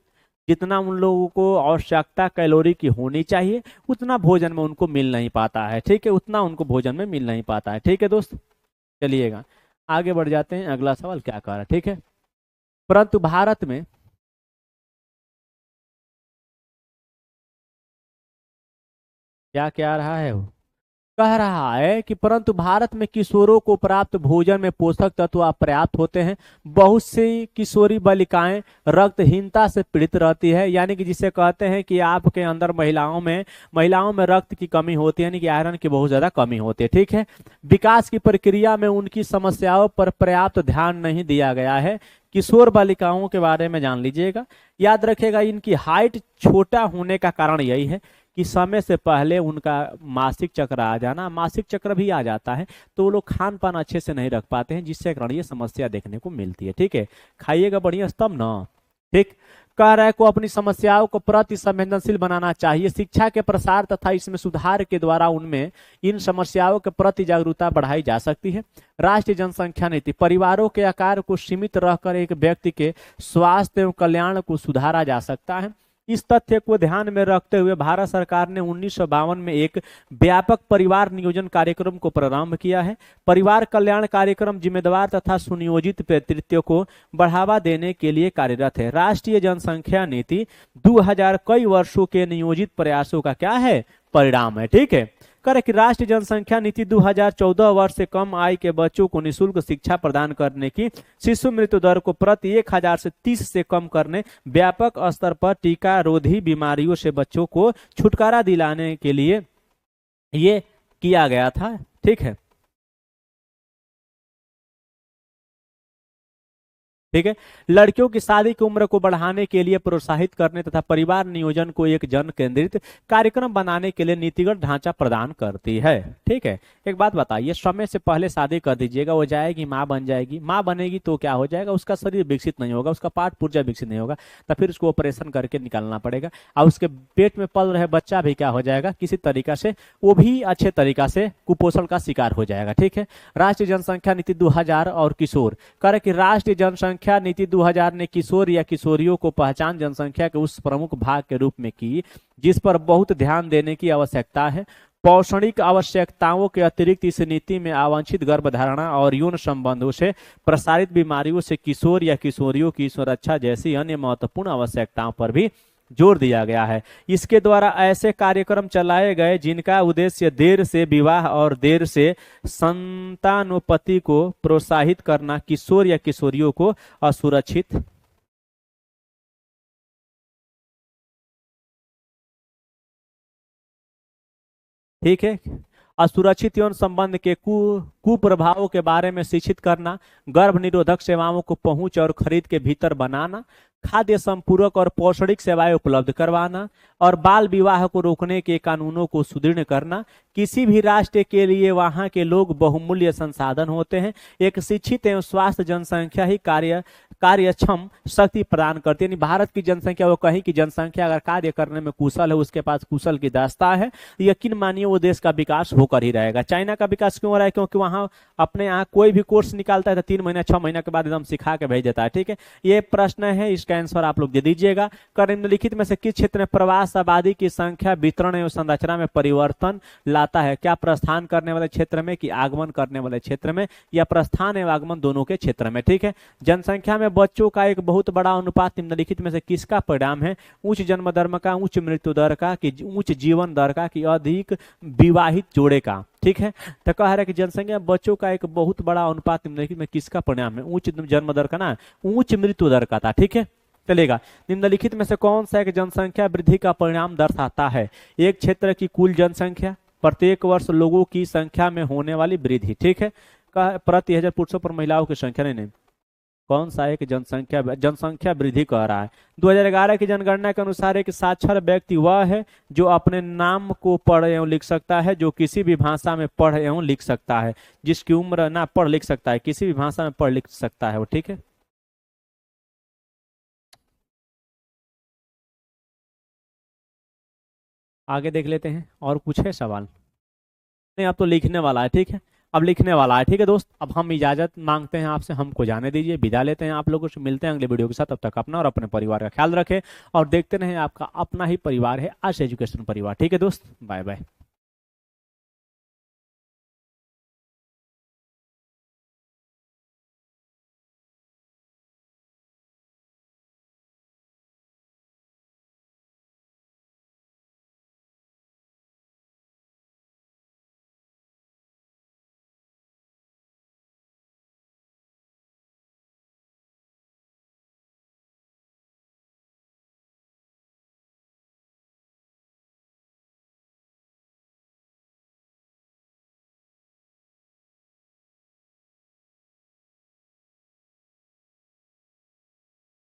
जितना उन लोगों को आवश्यकता कैलोरी की होनी चाहिए, उतना भोजन में उनको मिल नहीं पाता है। ठीक है, उतना उनको भोजन में मिल नहीं पाता है। ठीक है दोस्त, चलिएगा आगे बढ़ जाते हैं। अगला सवाल क्या कह रहा है, ठीक है। परंतु भारत में क्या क्या रहा है, वो कह रहा है कि परंतु भारत में किशोरों को प्राप्त भोजन में पोषक तत्व अपर्याप्त होते हैं। बहुत सी किशोरी बालिकाएं रक्तहीनता से पीड़ित रहती है, यानी कि जिसे कहते हैं कि आपके अंदर महिलाओं में रक्त की कमी होती है, यानी कि आयरन की बहुत ज्यादा कमी होती है। ठीक है, विकास की प्रक्रिया में उनकी समस्याओं पर पर्याप्त ध्यान नहीं दिया गया है। किशोर बालिकाओं के बारे में जान लीजिएगा। याद रखिएगा, इनकी हाइट छोटा होने का कारण यही है कि समय से पहले उनका मासिक चक्र आ जाना, मासिक चक्र भी आ जाता है तो वो लोग खान पान अच्छे से नहीं रख पाते हैं, जिससे कारण ये समस्या देखने को मिलती है। ठीक है, खाइएगा बढ़िया स्तंभ ना। ठीक, कह रहा है को अपनी समस्याओं को प्रति संवेदनशील बनाना चाहिए। शिक्षा के प्रसार तथा इसमें सुधार के द्वारा उनमें इन समस्याओं के प्रति जागरूकता बढ़ाई जा सकती है। राष्ट्रीय जनसंख्या नीति, परिवारों के आकार को सीमित रहकर एक व्यक्ति के स्वास्थ्य एवं कल्याण को सुधारा जा सकता है। इस तथ्य को ध्यान में रखते हुए भारत सरकार ने 1952 में एक व्यापक परिवार नियोजन कार्यक्रम को प्रारंभ किया है। परिवार कल्याण कार्यक्रम जिम्मेदार तथा सुनियोजित नेतृत्व को बढ़ावा देने के लिए कार्यरत है। राष्ट्रीय जनसंख्या नीति 2000 कई वर्षों के नियोजित प्रयासों का क्या है, परिणाम है। ठीक है, करे कि राष्ट्रीय जनसंख्या नीति 2014 वर्ष से कम आयु के बच्चों को निःशुल्क शिक्षा प्रदान करने की, शिशु मृत्यु दर को प्रति 1000 से 30 से कम करने, व्यापक स्तर पर टीका रोधी बीमारियों से बच्चों को छुटकारा दिलाने के लिए ये किया गया था। ठीक है, ठीक है, लड़कियों की शादी की उम्र को बढ़ाने के लिए प्रोत्साहित करने तथा परिवार नियोजन को एक जन केंद्रित कार्यक्रम बनाने के लिए नीतिगत ढांचा प्रदान करती है। ठीक है, एक बात बताइए, समय से पहले शादी कर दीजिएगा, वो जाएगी माँ बन जाएगी, माँ बनेगी तो क्या हो जाएगा, उसका शरीर विकसित नहीं होगा, उसका पाठ पुर्जा विकसित नहीं होगा, तो फिर उसको ऑपरेशन करके निकालना पड़ेगा और उसके पेट में पल रहे बच्चा भी क्या हो जाएगा, किसी तरीका से वो भी अच्छे तरीका से कुपोषण का शिकार हो जाएगा। ठीक है, राष्ट्रीय जनसंख्या नीति 2000 और किशोर, करे कि राष्ट्रीय जनसंख्या नीति 2000 ने किशोर या किशोरियों को पहचान जनसंख्या के उस प्रमुख भाग के रूप में की जिस पर बहुत ध्यान देने की आवश्यकता है। पौषणिक आवश्यकताओं के अतिरिक्त इस नीति में अवांछित गर्भधारणा और यौन संबंधों से प्रसारित बीमारियों से किशोर या किशोरियों की सुरक्षा जैसी अन्य महत्वपूर्ण आवश्यकताओं पर भी जोर दिया गया है। इसके द्वारा ऐसे कार्यक्रम चलाए गए जिनका उद्देश्य देर से विवाह और देर से संतानोत्पत्ति को प्रोत्साहित करना, किशोर या किशोरियों को असुरक्षित ठीक है। असुरक्षित यौन संबंध के कुप्रभावों के बारे में शिक्षित करना, गर्भ निरोधक सेवाओं को पहुंच और खरीद के भीतर बनाना, खाद्य संपूरक और पौष्टिक सेवाएं उपलब्ध करवाना और बाल विवाह को रोकने के कानूनों को सुदृढ़ करना। किसी भी राष्ट्र के लिए वहां के लोग बहुमूल्य संसाधन होते हैं। एक शिक्षित एवं स्वास्थ्य जनसंख्या ही कार्यक्षम शक्ति प्रदान करती है। यानी भारत की जनसंख्या, वो कहीं की जनसंख्या अगर कार्य करने में कुशल है, उसके पास कुशल की दास्ता है, यकीन मानिए वो देश का विकास होकर ही रहेगा। चाइना का विकास क्यों हो रहा है? क्योंकि वहां अपने यहाँ कोई भी कोर्स निकालता है तो 3 महीना 6 महीना के बाद एकदम सिखा के भेज देता है। ठीक है, ये प्रश्न है, इसका आंसर आप लोग दे दीजिएगा। निम्नलिखित में से किस क्षेत्र में प्रवास आबादी की संख्या, वितरण एवं संरचना में परिवर्तन लाता है? क्या प्रस्थान करने वाले क्षेत्र में कि आगमन करने वाले क्षेत्र में, या प्रस्थान एवं आगमन दोनों के क्षेत्र में? ठीक है। जनसंख्या में बच्चों का एक बहुत बड़ा अनुपात निम्नलिखित में से किसका परिणाम है? उच्च जन्म दर का, उच्च मृत्यु दर का, कि उच्च जीवन दर का, कि अधिक विवाहित जोड़े का? ठीक है, तो कह रहा है कि जनसंख्या बच्चों का एक बहुत बड़ा अनुपात निम्नलिखित में किसका परिणाम है? उच्च जन्म दर का ना, उच्च मृत्यु दर का था। ठीक है, चलेगा। निम्नलिखित में से कौन सा एक जनसंख्या वृद्धि का परिणाम दर्शाता है? एक क्षेत्र की कुल जनसंख्या, प्रत्येक वर्ष लोगों की संख्या में होने वाली वृद्धि। ठीक है, प्रति 1000 पुरुषों पर महिलाओं की संख्या, नहीं, कौन सा एक जनसंख्या वृद्धि कह रहा है? 2011 की जनगणना के अनुसार एक साक्षर व्यक्ति वह है जो अपने नाम को पढ़ एवं लिख सकता है, जो किसी भी भाषा में पढ़ एवं लिख सकता है। जिसकी उम्र ना पढ़ लिख सकता है, किसी भी भाषा में पढ़ लिख सकता है वो। ठीक है, आगे देख लेते हैं। और कुछ है सवाल? नहीं, अब तो लिखने वाला है। ठीक है, अब लिखने वाला है। ठीक है दोस्त, अब हम इजाजत मांगते हैं आपसे, हमको जाने दीजिए, विदा लेते हैं आप लोगों से। मिलते हैं अगले वीडियो के साथ, तब तक अपना और अपने परिवार का ख्याल रखें और देखते रहें आपका अपना ही परिवार है, आस एजुकेशन परिवार। ठीक है दोस्त, बाय बाय।